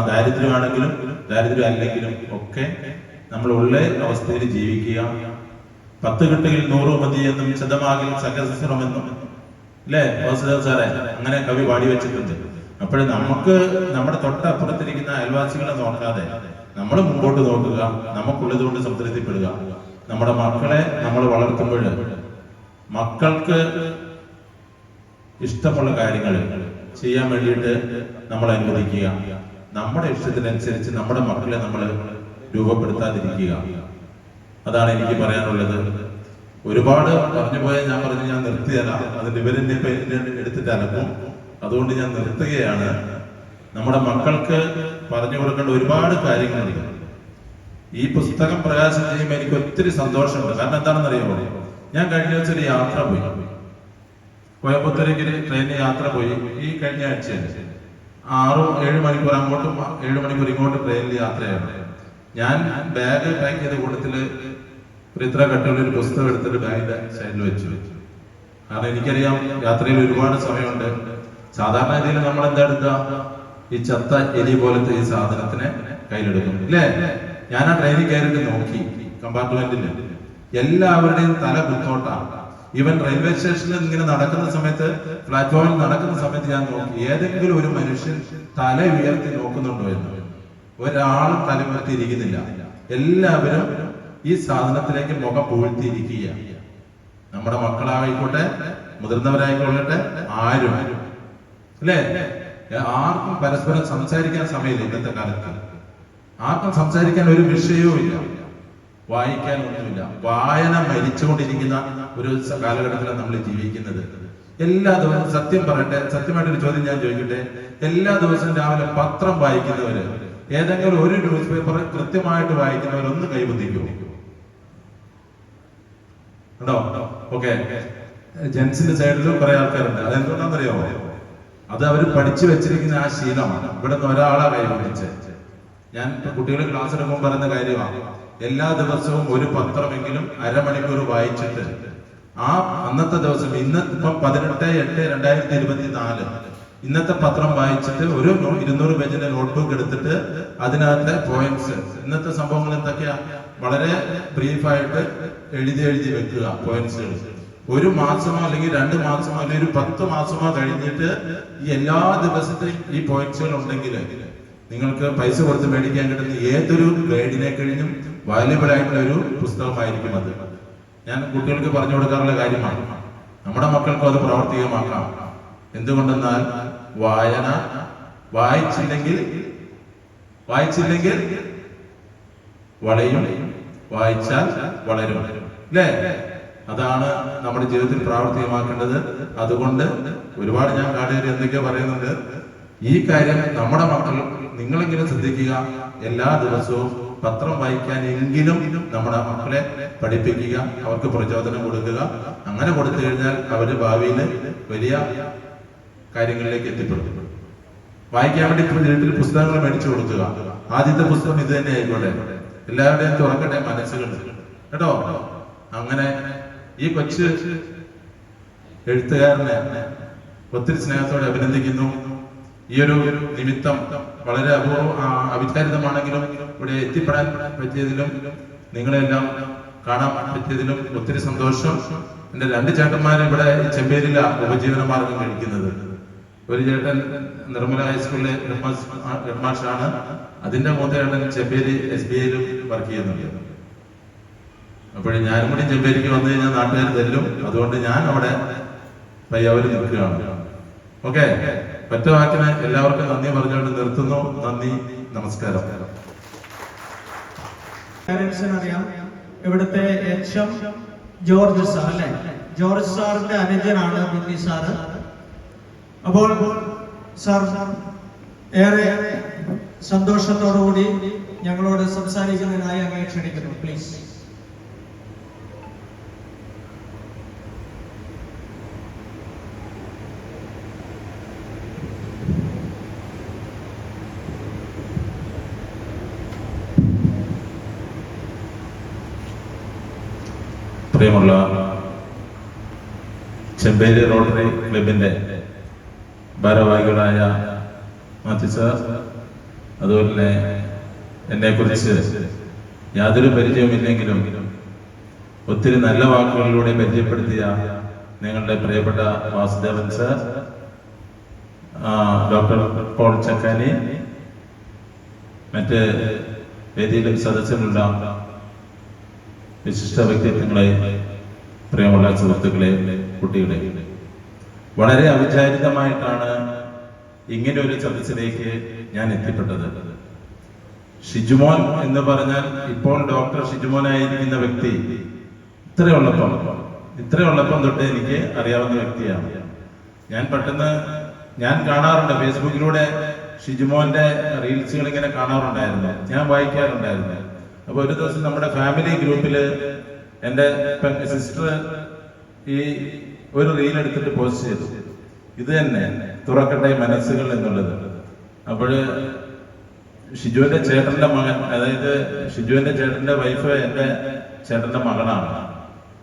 ദാരിദ്ര്യമാണെങ്കിലും ദാരിദ്ര്യം അല്ലെങ്കിലും ഒക്കെ നമ്മൾ ഉള്ള അവസ്ഥയിൽ ജീവിക്കുക. 10 കെട്ടുകളിൽ 100 മതി എന്നും ശതമാകിൽ സഹസ്രമെന്നും അല്ലേ വാസുദേവ് സാറേ? അങ്ങനെ കവി പാടി വെച്ചിട്ടുണ്ട്. അപ്പോഴും നമുക്ക് നമ്മുടെ തൊട്ടപ്പുറത്തിരിക്കുന്ന അയൽവാസികളെ നോക്കാതെ നമ്മൾ മുമ്പോട്ട് നോക്കുക, നമുക്കുള്ളതുകൊണ്ട് സംതൃപ്തിപ്പെടുക. നമ്മുടെ മക്കളെ നമ്മൾ വളർത്തുമ്പോൾ മക്കൾക്ക് ഇഷ്ടമുള്ള കാര്യങ്ങൾ ചെയ്യാൻ വേണ്ടിയിട്ട് നമ്മൾ അനുവദിക്കുക. നമ്മുടെ ഇഷ്ടത്തിനനുസരിച്ച് നമ്മുടെ മക്കളെ നമ്മൾ രൂപപ്പെടുത്താതിരിക്കുക. അതാണ് എനിക്ക് പറയാനുള്ളത്. ഒരുപാട് പറഞ്ഞു പോയാൽ ഞാൻ നിർത്തിയല്ല, അതിൽ ഇവരെന്നെ എടുത്തിട്ട് അലക്കും. അതുകൊണ്ട് ഞാൻ നിർത്തുകയാണ്. നമ്മുടെ മക്കൾക്ക് പറഞ്ഞു കൊടുക്കേണ്ട ഒരുപാട് കാര്യങ്ങളുണ്ട്. ഈ പുസ്തകം പ്രകാശനം ചെയ്യുമ്പോൾ എനിക്ക് ഒത്തിരി സന്തോഷമുണ്ട്. കാരണം എന്താണെന്ന് അറിയാമോ? ഞാൻ കഴിഞ്ഞ ദിവസം ഒരു യാത്ര പോയി, കോയമ്പത്തൂരേക്ക് ട്രെയിനിൽ യാത്ര പോയി. ഈ കഴിഞ്ഞ ആഴ്ചയിൽ 6-7 മണിക്കൂർ അങ്ങോട്ടും 7 മണിക്കൂർ ഇങ്ങോട്ടും ട്രെയിനിൽ യാത്രയാണ്. ഞാൻ ബാഗ് പാക്ക് ചെയ്ത കൂട്ടത്തില് ഒരു ഇത്ര കട്ടുള്ള ഒരു പുസ്തകം എടുത്തിട്ട് ബാഗിന്റെ സൈഡിൽ വെച്ചു. കാരണം എനിക്കറിയാം യാത്രയിൽ ഒരുപാട് സമയമുണ്ട്. സാധാരണ രീതിയിൽ നമ്മൾ എന്താ എടുക്കുക? ഈ ചത്ത എലി പോലത്തെ ഈ സാധനത്തിനെ കയ്യിലെടുക്കും, അല്ലേ? ഞാൻ ആ ട്രെയിനിൽ കയറിയിട്ട് നോക്കി, കമ്പാർട്ട്മെന്റിൽ എല്ലാവരുടെയും തല കുത്തോട്ടാണ്. ഈവൻ റെയിൽവേ സ്റ്റേഷനിൽ ഇങ്ങനെ നടക്കുന്ന സമയത്ത്, പ്ലാറ്റ്ഫോമിൽ നടക്കുന്ന സമയത്ത് ഞാൻ നോക്കി, ഏതെങ്കിലും ഒരു മനുഷ്യൻ തല ഉയർത്തി നോക്കുന്നുണ്ടോ എന്ന്. ഒരാളും തല ഉയർത്തിയിരിക്കുന്നില്ല. എല്ലാവരും ഈ സാധനത്തിലേക്ക് മുഖം പൂഴ്ത്തിയിരിക്കുക. നമ്മുടെ മക്കളായിക്കോട്ടെ, മുതിർന്നവരായിക്കൊള്ളട്ടെ, ആരും, അല്ലേ? ആർക്കും പരസ്പരം സംസാരിക്കാൻ സമയമില്ല ഇന്നത്തെ കാലത്ത്. ആർക്കും സംസാരിക്കാൻ ഒരു വിഷയവും ഇല്ല, വായിക്കാൻ ഒന്നുമില്ല. വായന മരിച്ചുകൊണ്ടിരിക്കുന്ന ഒരു കാലഘട്ടത്തിലാണ് നമ്മൾ ജീവിക്കുന്നത്. എല്ലാ ദിവസവും സത്യം പറയട്ടെ, സത്യമായിട്ടൊരു ചോദ്യം ഞാൻ ചോദിക്കട്ടെ, എല്ലാ ദിവസവും രാവിലെ പത്രം വായിക്കുന്നവര്, ഏതെങ്കിലും ഒരു ന്യൂസ് പേപ്പർ കൃത്യമായിട്ട് വായിക്കുന്നവരൊന്ന് കൈബന്ധിക്കുമോ? ഉണ്ടോ? ഓക്കെ, ജെൻസിന്റെ സൈഡിലും കുറെ ആൾക്കാരുണ്ട്. അതെന്തുകൊണ്ടാണെന്നറിയാമോ? അത് അവർ പഠിച്ചു വെച്ചിരിക്കുന്ന ആ ശീലമാണ്. ഇവിടെ നിന്ന് ഒരാളെ കൈബന്ധിച്ച്, ഞാൻ കുട്ടികളെ ക്ലാസ് എടുക്കുമ്പോൾ പറയുന്ന കാര്യമാണ്, എല്ലാ ദിവസവും ഒരു പത്രമെങ്കിലും അരമണിക്കൂർ വായിച്ചിട്ട് ആ അന്നത്തെ ദിവസം, ഇന്നിപ്പം 18/8/2024 ഇന്നത്തെ പത്രം വായിച്ചിട്ട് ഒരു 200 പേജിന്റെ നോട്ട്ബുക്ക് എടുത്തിട്ട് അതിനകത്തെ പോയിന്റ്സ്, ഇന്നത്തെ സംഭവങ്ങൾ എന്തൊക്കെയാ, വളരെ ബ്രീഫായിട്ട് എഴുതി വെക്കുക പോയിന്റ്സുകൾ. ഒരു മാസമോ അല്ലെങ്കിൽ 2 മാസമോ അല്ലെങ്കിൽ ഒരു 10 മാസമോ കഴിഞ്ഞിട്ട് ഈ എല്ലാ ദിവസത്തെയും ഈ പോയിന്റ്സുകൾ ഉണ്ടെങ്കിൽ നിങ്ങൾക്ക് പൈസ കൊടുത്ത് മേടിക്കാൻ കിട്ടുന്ന ഏതൊരു ഗൈഡിനെ കഴിഞ്ഞും വാല്യുബിൾ ആയിട്ടുള്ള ഒരു പുസ്തകമായിരിക്കും അത്. ഞാൻ കുട്ടികൾക്ക് പറഞ്ഞു കൊടുക്കാറുള്ള കാര്യമാണ്. നമ്മുടെ മക്കൾക്കും അത് പ്രാവർത്തികമാക്കാം. എന്തുകൊണ്ടെന്നാൽ വായന വായിച്ചില്ലെങ്കിൽ വളയും, വായിച്ചാൽ വളരും, അല്ലേ? അതാണ് നമ്മുടെ ജീവിതത്തിൽ പ്രാവർത്തികമാക്കേണ്ടത്. അതുകൊണ്ട് ഒരുപാട് ഞാൻ കാടുകാരി എന്തൊക്കെയോ പറയുന്നുണ്ട്. ഈ കാര്യം നമ്മുടെ മക്കൾ നിങ്ങളെങ്കിലും ശ്രദ്ധിക്കുക. എല്ലാ ദിവസവും പത്രം വായിക്കാനെങ്കിലും നമ്മുടെ മക്കളെ പഠിപ്പിക്കുക, അവർക്ക് പ്രചോദനം കൊടുക്കുക. അങ്ങനെ കൊടുത്തു കഴിഞ്ഞാൽ അവര് ഭാവിയിൽ വലിയ കാര്യങ്ങളിലേക്ക് എത്തിപ്പെടും. വായിക്കാൻ വേണ്ടി വീട്ടിൽ പുസ്തകങ്ങൾ മേടിച്ചു കൊടുക്കുക. ആദ്യത്തെ പുസ്തകം ഇത് തന്നെ ആയിക്കോട്ടെ, എല്ലാവരുടെയും തുറക്കട്ടെ മനസ്സുകൾ, കേട്ടോ? അങ്ങനെ ഈ കൊച്ചു എഴുത്തുകാരനെ ഒത്തിരി സ്നേഹത്തോടെ അഭിനന്ദിക്കുന്നു. ഈ ഒരു നിമിത്തം വളരെ അവിചാരിതമാണെങ്കിലും ഇവിടെ എത്തിപ്പെടാൻ പറ്റിയതിലും നിങ്ങളെല്ലാം കാണാൻ പറ്റിയതിലും ഒത്തിരി സന്തോഷം. എന്റെ 2 ചേട്ടന്മാരും ഇവിടെ ചെമ്പേരിയിലാണ് ഉപജീവന മാർഗം കഴിക്കുന്നത്. ഒരു ചേട്ടൻ നിർമ്മല ഹൈസ്കൂളിലെ ഹെഡ്മാസ്റ്ററാണ്. അതിന്റെ മൂത്ത ചേട്ടൻ ചെമ്പേരി SBIയിലും വർക്ക് ചെയ്യുന്നുണ്ട്. അപ്പോഴും ഞാനും കൂടി ചെമ്പേരിക്ക് വന്നു കഴിഞ്ഞാൽ നാട്ടുകാർ തല്ലും. അതുകൊണ്ട് ഞാൻ അവിടെ പയ്യാവൂർ നിൽക്കുകയാണ്. ഓക്കെ, ഒറ്റ വാക്കിന് എല്ലാവർക്കും നന്ദി പറഞ്ഞുകൊണ്ട് നിർത്തുന്നു. നന്ദി, നമസ്കാരം. പാരന്റ്സിന് അറിയാം, ഇവിടുത്തെ HM ജോർജ് സാർ, അല്ലെ? ജോർജ് സാറിന്റെ അനുജനാണ് ബിന്നി സാറ്. അപ്പോൾ സാർ ഏറെ സന്തോഷത്തോടുകൂടി ഞങ്ങളോട് സംസാരിക്കുന്നതിനായി അങ്ങേ ക്ഷണിക്കുന്നു. പ്ലീസ്. പ്രിയമുള്ള ചെമ്പേരി റോട്ടറി ക്ലബിന്റെ ഭാരവാഹികളായ മാത്യു സാർ, അതുപോലെ തന്നെ എന്നെ കുറിച്ച് യാതൊരു പരിചയമില്ലെങ്കിലും ഒത്തിരി നല്ല വാക്കുകളിലൂടെ പരിചയപ്പെടുത്തിയ നിങ്ങളുടെ പ്രിയപ്പെട്ട വാസുദേവൻ സർ, ഡോക്ടർ പോൾ ചക്കാനി, മറ്റ് വേദിയിലും സദസ്സിലുള്ള വിശിഷ്ട വ്യക്തിത്വങ്ങളെ, പ്രിയമുള്ള സുഹൃത്തുക്കളെ, കുട്ടികളെ, വളരെ അവിചാരിതമായിട്ടാണ് ഇങ്ങനെ ഒരു സദസ്സിലേക്ക് ഞാൻ എത്തിപ്പെട്ടത്. ഷിജുമോൻ എന്ന് പറഞ്ഞാൽ ഇപ്പോൾ ഡോക്ടർ ഷിജുമോനായിരിക്കുന്ന വ്യക്തി ഇത്രയുള്ളപ്പം തൊട്ട് എനിക്ക് അറിയാവുന്ന വ്യക്തിയാണ്. ഞാൻ പെട്ടെന്ന് കാണാറുണ്ട്, ഫേസ്ബുക്കിലൂടെ ഷിജുമോന്റെ റീൽസുകൾ ഇങ്ങനെ കാണാറുണ്ടായിരുന്നു, ഞാൻ വായിക്കാറുണ്ടായിരുന്നു. അപ്പൊ ഒരു ദിവസം നമ്മുടെ ഫാമിലി ഗ്രൂപ്പില് എൻ്റെ സിസ്റ്റർ ഈ ഒരു റീൽ എടുത്തിട്ട് പോസ്റ്റ് ചെയ്തു, ഇത് തന്നെ തുറക്കട്ടെ മനസ്സുകൾ എന്നുള്ളത്. അപ്പോഴ് ഷിജുവിന്റെ ചേട്ടന്റെ മകൻ, അതായത് ഷിജുവിന്റെ ചേട്ടന്റെ വൈഫ് എൻ്റെ ചേട്ടന്റെ മകളാണ്.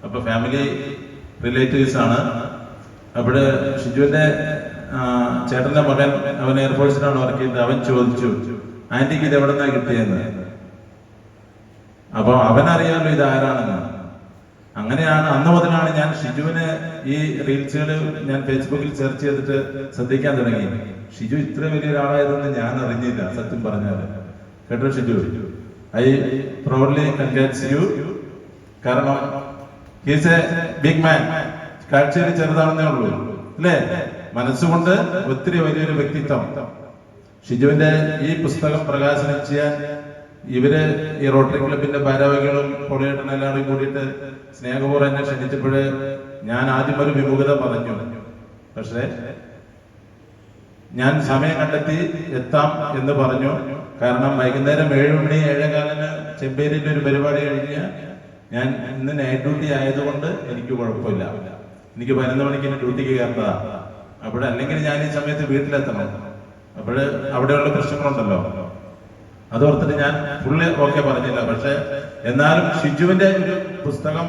അപ്പൊ ഫാമിലി റിലേറ്റീവ്സ് ആണ്. അപ്പോഴ് ഷിജുവിന്റെ ചേട്ടന്റെ മകൻ, അവൻ എയർഫോഴ്സിലാണ് വർക്ക് ചെയ്യുന്നത്. അവൻ ചോദിച്ചു, ആന്റിക്ക് ഇത് എവിടെ നിന്നാണ് കിട്ടിയെന്ന്. അപ്പൊ അവനറിയാമല്ലോ ഇത് ആരാണെന്ന്. അങ്ങനെയാണ് അന്ന് മുതലാണ് ഞാൻ ഷിജുവിന് ഈ റീൽസുകൾ ഞാൻ ഫേസ്ബുക്കിൽ സെർച്ച് ചെയ്തിട്ട് ശ്രദ്ധിക്കാൻ തുടങ്ങി. ഷിജു ഇത്ര വലിയ ഒരാളായതെന്ന് ഞാൻ അറിഞ്ഞില്ല, സത്യം പറഞ്ഞാൽ. കേട്ടോ Shiju, I proudly congrats you. കാരണം ഹീസ് എ ബിഗ് മാൻ. കാഴ്ചയിൽ ചെറുതാണെന്നേ ഉള്ളൂ അല്ലേ, മനസ്സുകൊണ്ട് ഒത്തിരി വലിയൊരു വ്യക്തിത്വം. ഷിജുവിന്റെ ഈ പുസ്തകം പ്രകാശനം ചെയ്യാൻ ഇവര് ഈ റോട്ടറി ക്ലബിന്റെ ഭാരവാഹികളും പൊളിയേട്ടനും എല്ലാവരും കൂടിയിട്ട് സ്നേഹപൂർവ്വം എന്നെ ക്ഷണിച്ചപ്പോഴ് ഞാൻ ആദ്യം ഒരു വിമുഖത പറഞ്ഞു. പക്ഷേ ഞാൻ സമയം കണ്ടെത്തി എത്താം എന്ന് പറഞ്ഞു. കാരണം വൈകുന്നേരം 7 മണി 7:15 ചെമ്പേരിന്റെ ഒരു പരിപാടി കഴിഞ്ഞ് ഞാൻ ഇന്ന് നൈറ്റ് ഡ്യൂട്ടി ആയതുകൊണ്ട് എനിക്ക് കുഴപ്പമില്ല. എനിക്ക് 11 മണിക്ക് ഡ്യൂട്ടിക്ക് കയറുന്നതാ. അല്ലെങ്കിൽ ഞാൻ ഈ സമയത്ത് വീട്ടിലെത്തണം. അവിടെയുള്ള പ്രശ്നങ്ങളുണ്ടല്ലോ, അതോർത്തിട്ട് ഞാൻ ഫുള്ള് ഓക്കെ പറഞ്ഞില്ല. പക്ഷെ എന്നാലും ഷിജുവിന്റെ ഒരു പുസ്തകം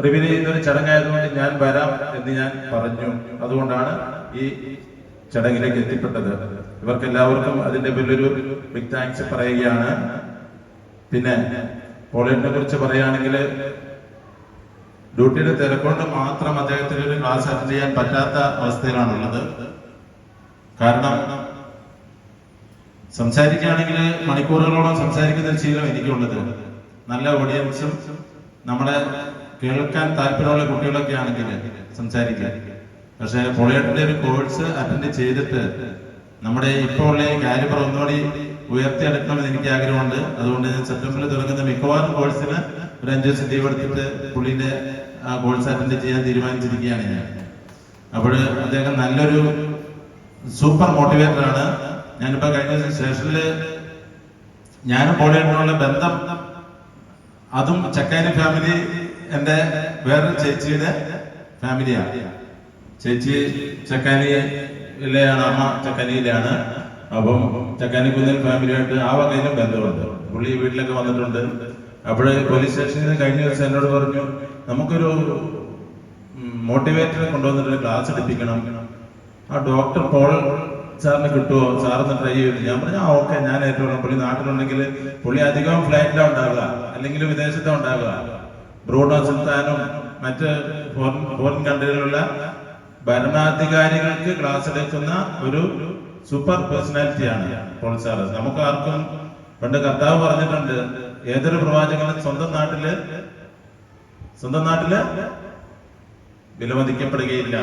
റിവീൽ ചെയ്യുന്ന ഒരു ചടങ്ങായതുകൊണ്ട് ഞാൻ വരാം എന്ന് ഞാൻ പറഞ്ഞു. അതുകൊണ്ടാണ് ഈ ചടങ്ങിലേക്ക് എത്തിപ്പെട്ടത്. ഇവർക്ക് എല്ലാവർക്കും അതിന്റെ പേരിലൊരു ബിഗ് താങ്ക്സ് പറയുകയാണ്. പിന്നെ പോളിനെ കുറിച്ച് പറയുകയാണെങ്കിൽ ഡ്യൂട്ടിയുടെ തിരക്കൊണ്ട് മാത്രം അദ്ദേഹത്തിന് ഒരു ക്ലാസ് അറ്റൻഡ് ചെയ്യാൻ പറ്റാത്ത അവസ്ഥയിലാണുള്ളത്. കാരണം സംസാരിക്കുകയാണെങ്കിൽ മണിക്കൂറുകളോളം സംസാരിക്കുന്ന ഒരു ശീലം എനിക്കുള്ളത്. നല്ല ഓഡിയൻസും നമ്മളെ കേൾക്കാൻ താല്പര്യമുള്ള കുട്ടികളൊക്കെ ആണെങ്കിൽ സംസാരിക്കുക. പക്ഷെ പൊളിയേട്ടന്റെ ഒരു കോഴ്സ് അറ്റൻഡ് ചെയ്തിട്ട് നമ്മുടെ ഇപ്പോൾ ഉള്ള കാലിബർ ഒന്നുകൂടി ഉയർത്തിയെടുക്കണമെന്ന് എനിക്ക് ആഗ്രഹമുണ്ട്. അതുകൊണ്ട് ഞാൻ സെപ്റ്റംബറിൽ തുടങ്ങുന്ന മിക്കവാറും കോഴ്സിന് ഒരു 5 ദിവസം ലീവ് എടുത്തിട്ട് പുള്ളിന്റെ ആ കോഴ്സ് അറ്റൻഡ് ചെയ്യാൻ തീരുമാനിച്ചിരിക്കുകയാണ് ഞാൻ. അപ്പോൾ അദ്ദേഹം നല്ലൊരു സൂപ്പർ മോട്ടിവേറ്റർ ആണ്. ഞാനിപ്പോ കഴിഞ്ഞ സ്റ്റേഷനില് ഞാനും പൊളിയേട്ടനുള്ള ബന്ധം, അതും ചക്കാനി ഫാമിലി എന്റെ വേറൊരു ചേച്ചിയുടെ ഫാമിലിയാണ്. ചേച്ചി ചക്കാനിയിലെയാണ്, അമ്മ ചക്കാനിയിലാണ്. അപ്പം ചക്കാനി കുന്നൽ ഫാമിലിയായിട്ട് ആ വകയിലും ബന്ധമുണ്ട്. പുള്ളി വീട്ടിലൊക്കെ വന്നിട്ടുണ്ട്. അപ്പോഴ് പോലീസ് സ്റ്റേഷനിൽ കഴിഞ്ഞ ദിവസം എന്നോട് പറഞ്ഞു, നമുക്കൊരു മോട്ടിവേറ്ററെ കൊണ്ടുവന്നിട്ട് ക്ലാസ് എടുപ്പിക്കണം, ആ ഡോക്ടർ പോൾ സാറിന് കിട്ടുമോ, സാറിന് ട്രൈ ചെയ്തു. ഞാൻ പറഞ്ഞു ഓക്കെ, ഞാൻ ഏറ്റവും പുള്ളി നാട്ടിലുണ്ടെങ്കിൽ പുള്ളി അധികം ഫ്ലൈറ്റിലാണ് ഉണ്ടാവുക, അല്ലെങ്കിൽ വിദേശത്താണ് ഉണ്ടാവുക. ബ്രൂണോ സുൽത്താനും മറ്റ് ഫോറിൻ കൺട്രികളിലുള്ള ഭരണാധികാരികൾക്ക് ക്ലാസ് എടുക്കുന്ന ഒരു സൂപ്പർ പേഴ്സണാലിറ്റിയാണ് പോൾ സാറ്. നമുക്ക് ആർക്കും പണ്ട് കർത്താവ് പറഞ്ഞിട്ടുണ്ട്, ഏതൊരു പ്രവാചകനും സ്വന്തം നാട്ടില് വിലമതിക്കപ്പെടുകയില്ല.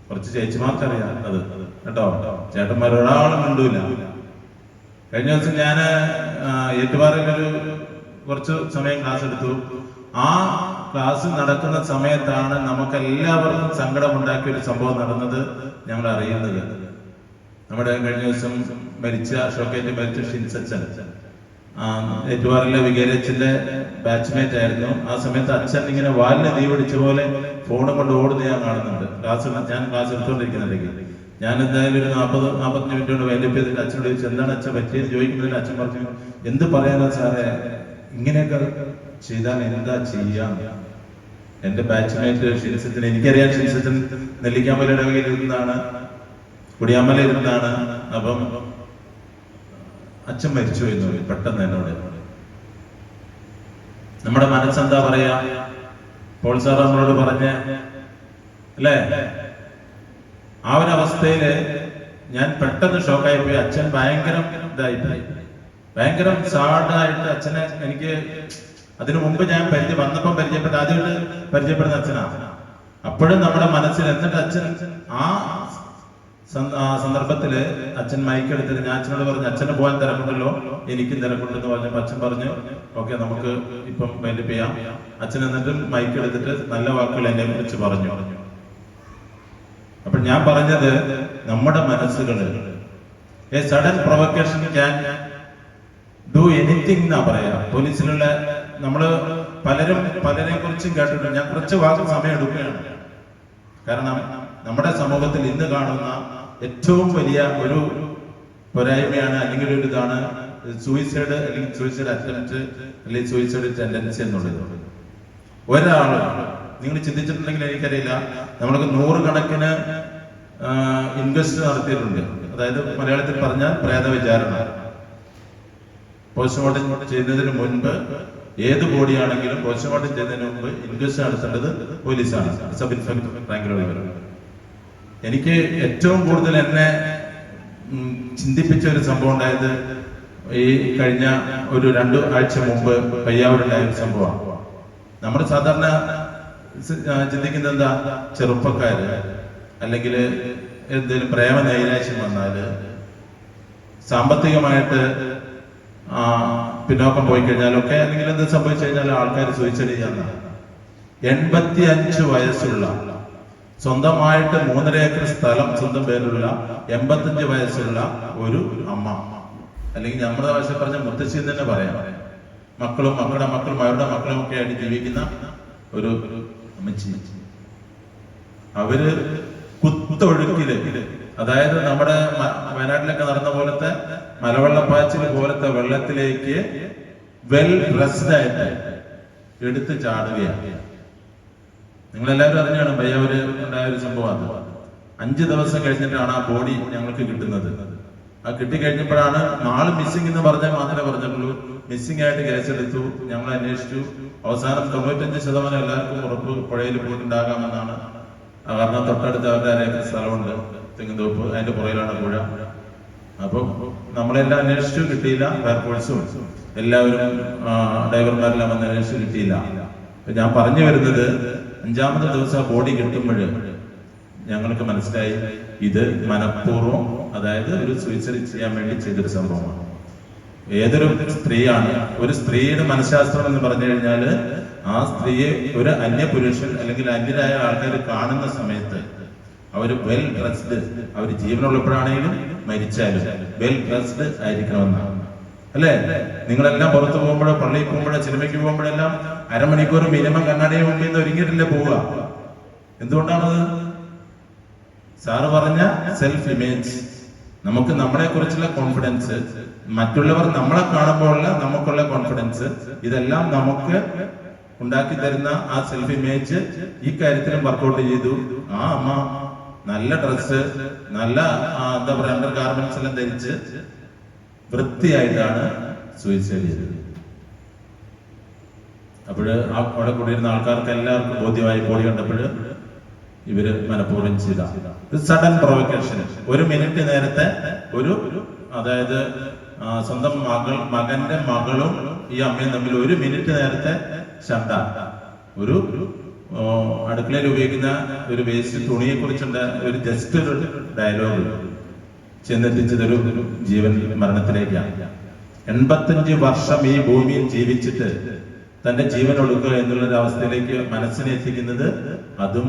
കുറച്ച് ചേച്ചിമാർക്കറിയാം അത് കേട്ടോ, ചേട്ടന്മാർ ഒരാളും മിണ്ടൂല. കഴിഞ്ഞ ദിവസം ഞാൻ ഏറ്റുപാറയിലൊരു കുറച്ച് സമയം ക്ലാസ് എടുത്തു. ആ ക്ലാസ് നടക്കുന്ന സമയത്താണ് നമുക്ക് എല്ലാവർക്കും സങ്കടമുണ്ടാക്കിയ ഒരു സംഭവം നടന്നത് ഞങ്ങൾ അറിയുന്നത്. നമ്മുടെ കഴിഞ്ഞ ദിവസം ഷോക്കേറ്റ് മരിച്ച ഷിൻസച്ചൻ ഏറ്റുപാറയിലെ വികാരിയച്ഛന്റെ ബാച്ച്മേറ്റ് ആയിരുന്നു. ആ സമയത്ത് അച്ഛൻ ഇങ്ങനെ വാലിന് തീ പിടിച്ച പോലെ ഫോണും കൊണ്ട് ഓടുന്ന ഞാൻ കാണുന്നുണ്ട്. ഞാൻ ക്ലാസ് എടുത്തുകൊണ്ടിരിക്കുന്നുണ്ടെങ്കിൽ ഞാൻ എന്തായാലും ഒരു 40-45 മിനിറ്റ് കൊണ്ട് വൈൻഡപ്പ് ചെയ്തിട്ട് അച്ഛനോട് ചോദിച്ചു, എന്താണ് അച്ഛൻ പറ്റിയത് ചോദിക്കുന്നതിൽ അച്ഛൻ പറഞ്ഞു, എന്ത് പറയാനാ സാറേ, ഇങ്ങനെയൊക്കെ ചെയ്താൽ എന്താ ചെയ്യാം. എന്റെ ബാച്ച്മേറ്റ് ഷിൻസച്ചൻ, എനിക്കറിയാം ഷിൻസച്ചൻ നെല്ലിക്കാമ്പലയുടെ വകയിൽ ഇരുന്നതാണ്, കുടിയാമ്പല ഇരുന്നതാണ്. അപ്പം അച്ഛൻ മരിച്ചു എന്ന് പെട്ടെന്ന് എന്നോട്. നമ്മുടെ മനസ്സെന്താ പറയാ, പോൾ സാർ നമ്മളോട് പറഞ്ഞ അല്ലേ, ആ ഒരു അവസ്ഥയില് ഞാൻ പെട്ടെന്ന് ഷോക്കായി പോയി. അച്ഛൻ ഭയങ്കരം ഇതായിട്ടായി, ഭയങ്കരം സാഡായിട്ട് അച്ഛനെ എനിക്ക് അതിനു മുമ്പ് ഞാൻ വന്നപ്പം ആദ്യമായിട്ട് പരിചയപ്പെടുന്ന അച്ഛനാണ്. അപ്പോഴും നമ്മുടെ മനസ്സിൽ, എന്നിട്ട് അച്ഛൻ ആ സന്ദർഭത്തില് അച്ഛൻ മൈക്കെടുത്തിട്ട് ഞാൻ അച്ഛനോട് പറഞ്ഞു, അച്ഛന് പോകാൻ തിരക്കുണ്ടല്ലോ, എനിക്കും തിരക്കുണ്ടെന്ന് പറഞ്ഞപ്പോ അച്ഛൻ പറഞ്ഞു ഓക്കെ നമുക്ക് ഇപ്പം വൈൻഡപ്പ് ചെയ്യാം. അച്ഛൻ എന്നിട്ട് മൈക്കെടുത്തിട്ട് നല്ല വാക്കുകൾ എന്നെ കുറിച്ച് പറഞ്ഞു. അപ്പൊ ഞാൻ പറഞ്ഞത്, നമ്മുടെ മനസ്സുകള് a sudden provocation can do anything എന്നാ പറയാ. പോലീസിലുള്ള നമ്മള് പലരെ കുറിച്ചും കേട്ടിട്ടുണ്ട്. ഞാൻ കുറച്ച് വാക്ക് സമയം എടുക്കുകയാണ്. കാരണം നമ്മുടെ സമൂഹത്തിൽ ഇന്ന് കാണുന്ന ഏറ്റവും വലിയ ഒരു പോരായ്മയാണ്, അല്ലെങ്കിൽ ഒരു ഇതാണ് സൂയിസൈഡ്, അല്ലെങ്കിൽ സൂയിസൈഡ് അറ്റംപ്റ്റ്, അല്ലെങ്കിൽ സൂയിസൈഡ് ടെൻഡൻസി എന്നുള്ളത്. ഒരാള് നിങ്ങൾ ചിന്തിച്ചിട്ടുണ്ടെങ്കിൽ എനിക്കറിയില്ല, നമ്മൾക്ക് 100 കണക്കിന് ഇൻവെസ്റ്റ് നടത്തിയിട്ടുണ്ട്. അതായത് മലയാളത്തിൽ പറഞ്ഞാൽ പ്രേത വിചാരണ. പോസ്റ്റ്മോർട്ടം ചെയ്യുന്നതിന് മുൻപ് ഏത് ബോഡിയാണെങ്കിലും പോസ്റ്റ്മോർട്ടം ചെയ്യുന്നതിന് മുമ്പ് ഇൻവെസ്റ്റ് നടത്തേണ്ടത് പോലീസാണ്, സബ് ഇൻസ്പെക്ടർ റാങ്കിലുള്ളവർ. എനിക്ക് ഏറ്റവും കൂടുതൽ എന്നെ ചിന്തിപ്പിച്ച ഒരു സംഭവം ഉണ്ടായത് ഈ കഴിഞ്ഞ ഒരു 2 ആഴ്ച മുമ്പ് പയ്യാവൂരുണ്ടായ ഒരു സംഭവമാണ്. നമ്മൾ സാധാരണ ചിന്തിക്കുന്നത് എന്താ, ചെറുപ്പക്കാര് അല്ലെങ്കിൽ എന്തെങ്കിലും പ്രേമ നൈരാശ്യം വന്നാല്, സാമ്പത്തികമായിട്ട് പിന്നോക്കം പോയി കഴിഞ്ഞാലൊക്കെ, അല്ലെങ്കിൽ എന്ത് സംഭവിച്ചു കഴിഞ്ഞാൽ ആൾക്കാർ സൂയിസൈഡ് ചെയ്യാന്നാണ്. 85 വയസ്സുള്ള, സ്വന്തമായിട്ട് 3.5 ഏക്കർ സ്ഥലം സ്വന്തം പേരിലുള്ള 85 വയസ്സുള്ള ഒരു അമ്മ, അല്ലെങ്കിൽ നമ്മുടെ ഭാഷ പറഞ്ഞ മുത്തശ്ശി എന്ന് തന്നെ പറയാം, മക്കളും മക്കളുടെ മക്കളും അവരുടെ മക്കളും ഒക്കെ ആയിട്ട് ജീവിക്കുന്ന ഒരു അമ്മച്ചി. അവര് കുത്തൊഴുക്കില്, അതായത് നമ്മുടെ വയനാട്ടിലൊക്കെ നടന്ന പോലത്തെ മലവെള്ളപ്പാച്ചിൽ പോലത്തെ വെള്ളത്തിലേക്ക് വെൽ ഡ്രസ്ഡ് ആയിട്ട് എടുത്ത് ചാടുകയാണ്. നിങ്ങളെല്ലാവരും അറിഞ്ഞാണ് പയ്യാവൂര് ഉണ്ടായ ഒരു സംഭവം. 5 ദിവസം കഴിഞ്ഞിട്ടാണ് ആ ബോഡി ഞങ്ങൾക്ക് കിട്ടുന്നത്. ആ കിട്ടിക്കഴിഞ്ഞപ്പോഴാണ് ആള് മിസ്സിംഗ് എന്ന് പറഞ്ഞാൽ മാത്രമേ പറഞ്ഞുള്ളൂ. മിസ്സിംഗ് ആയിട്ട് കേസെടുത്തു, ഞങ്ങൾ അന്വേഷിച്ചു. അവസാനം 95% എല്ലാവർക്കും ഉറപ്പ് പുഴയിൽ പോയിട്ടുണ്ടാകാമെന്നാണ്. കാരണം തൊട്ടടുത്ത് അവരുടെ സ്ഥലമുണ്ട്, തെങ്ങുതോപ്പ്, അതിന്റെ പുറയിലാണ് പുഴ. അപ്പൊ നമ്മളെല്ലാം അന്വേഷിച്ചു, കിട്ടിയില്ല. ഫയർഫോഴ്സും എല്ലാവരും ഡ്രൈവർമാരെല്ലാം വന്ന് അന്വേഷിച്ചു, കിട്ടിയില്ല. അപ്പൊ ഞാൻ പറഞ്ഞു വരുന്നത്, 5ാമത്തെ ദിവസം ആ ബോഡി കിട്ടുമ്പോൾ ഞങ്ങൾക്ക് മനസ്സിലായി ഇത് മനഃപൂർവ്വം, അതായത് ഒരു സൂയിസൈഡ് ചെയ്യാൻ വേണ്ടി ചെയ്തൊരു സംഭവമാണ്. ഏതൊരു സ്ത്രീയാണ്, ഒരു സ്ത്രീയുടെ മനഃശാസ്ത്രം എന്ന് പറഞ്ഞു കഴിഞ്ഞാൽ, ആ സ്ത്രീയെ ഒരു അന്യപുരുഷൻ അല്ലെങ്കിൽ അന്യരായ ആൾക്കാർ കാണുന്ന സമയത്ത് അവര് വെൽ ഡ്രസ്ഡ്, അവർ ജീവനുള്ളപ്പോഴാണെങ്കിലും മരിച്ചാലും വെൽ ഡ്രസ്ഡ് ആയിരിക്കണമെന്നാണ്, അല്ലേ? നിങ്ങളെല്ലാം പുറത്തു പോകുമ്പോഴോ പള്ളിയിൽ പോകുമ്പോഴോ സിനിമയ്ക്ക് പോകുമ്പോഴെല്ലാം അരമണിക്കൂർ മിനിമം കണ്ണാടിയെ മുമ്പിൽ നിന്ന് ഒരുങ്ങിയിട്ടില്ലേ പോവുക. എന്തുകൊണ്ടാണത്? സാറ് പറഞ്ഞ സെൽഫ് ഇമേജ്, നമുക്ക് നമ്മളെ കുറിച്ചുള്ള കോൺഫിഡൻസ്, മറ്റുള്ളവർ നമ്മളെ കാണുമ്പോഴുള്ള നമുക്കുള്ള കോൺഫിഡൻസ്, ഇതെല്ലാം നമുക്ക് ഉണ്ടാക്കി തരുന്ന ആ സെൽഫ് ഇമേജ് ഈ കാര്യത്തിലും വർക്കൗട്ട് ചെയ്തു. ആ അമ്മ നല്ല ഡ്രസ്സ്, നല്ല എന്താ പറയാ അണ്ടർ ഗാർമെന്റ്സ് എല്ലാം ധരിച്ച് വൃത്തിയായിട്ടാണ് സൂയിസൈഡ് ചെയ്തത്. അപ്പോഴ് അവിടെ കൂടിയിരുന്ന ആൾക്കാർക്ക് എല്ലാവർക്കും ബോധ്യമായി, ബോഡി കണ്ടപ്പോഴ് ഇവര് മനഃപൂർവ്വം ചെയ്ത സഡൻ പ്രൊവക്കേഷൻ. 1 മിനിറ്റ് നേരത്തെ ഒരു, അതായത് സ്വന്തം മകന്റെ മകളും ഈ അമ്മയും തമ്മിൽ 1 മിനിറ്റ് നേരത്തെ ശണ്ട. ഒരു അടുക്കളയിൽ ഉപയോഗിക്കുന്ന ഒരു വേസ്റ്റ് തുണിയെ കുറിച്ചുള്ള ഒരു ജസ്റ്റ് ഒരു ഡയലോഗ് ചെന്നെത്തിച്ചതൊരു ജീവൻ മരണത്തിലേക്കാണ്. 85 വർഷം ഈ ഭൂമിയിൽ ജീവിച്ചിട്ട് തന്റെ ജീവൻ ഒടുക്കുക എന്നുള്ളൊരു അവസ്ഥയിലേക്ക് മനസ്സിനെ എത്തിക്കുന്നത് അതും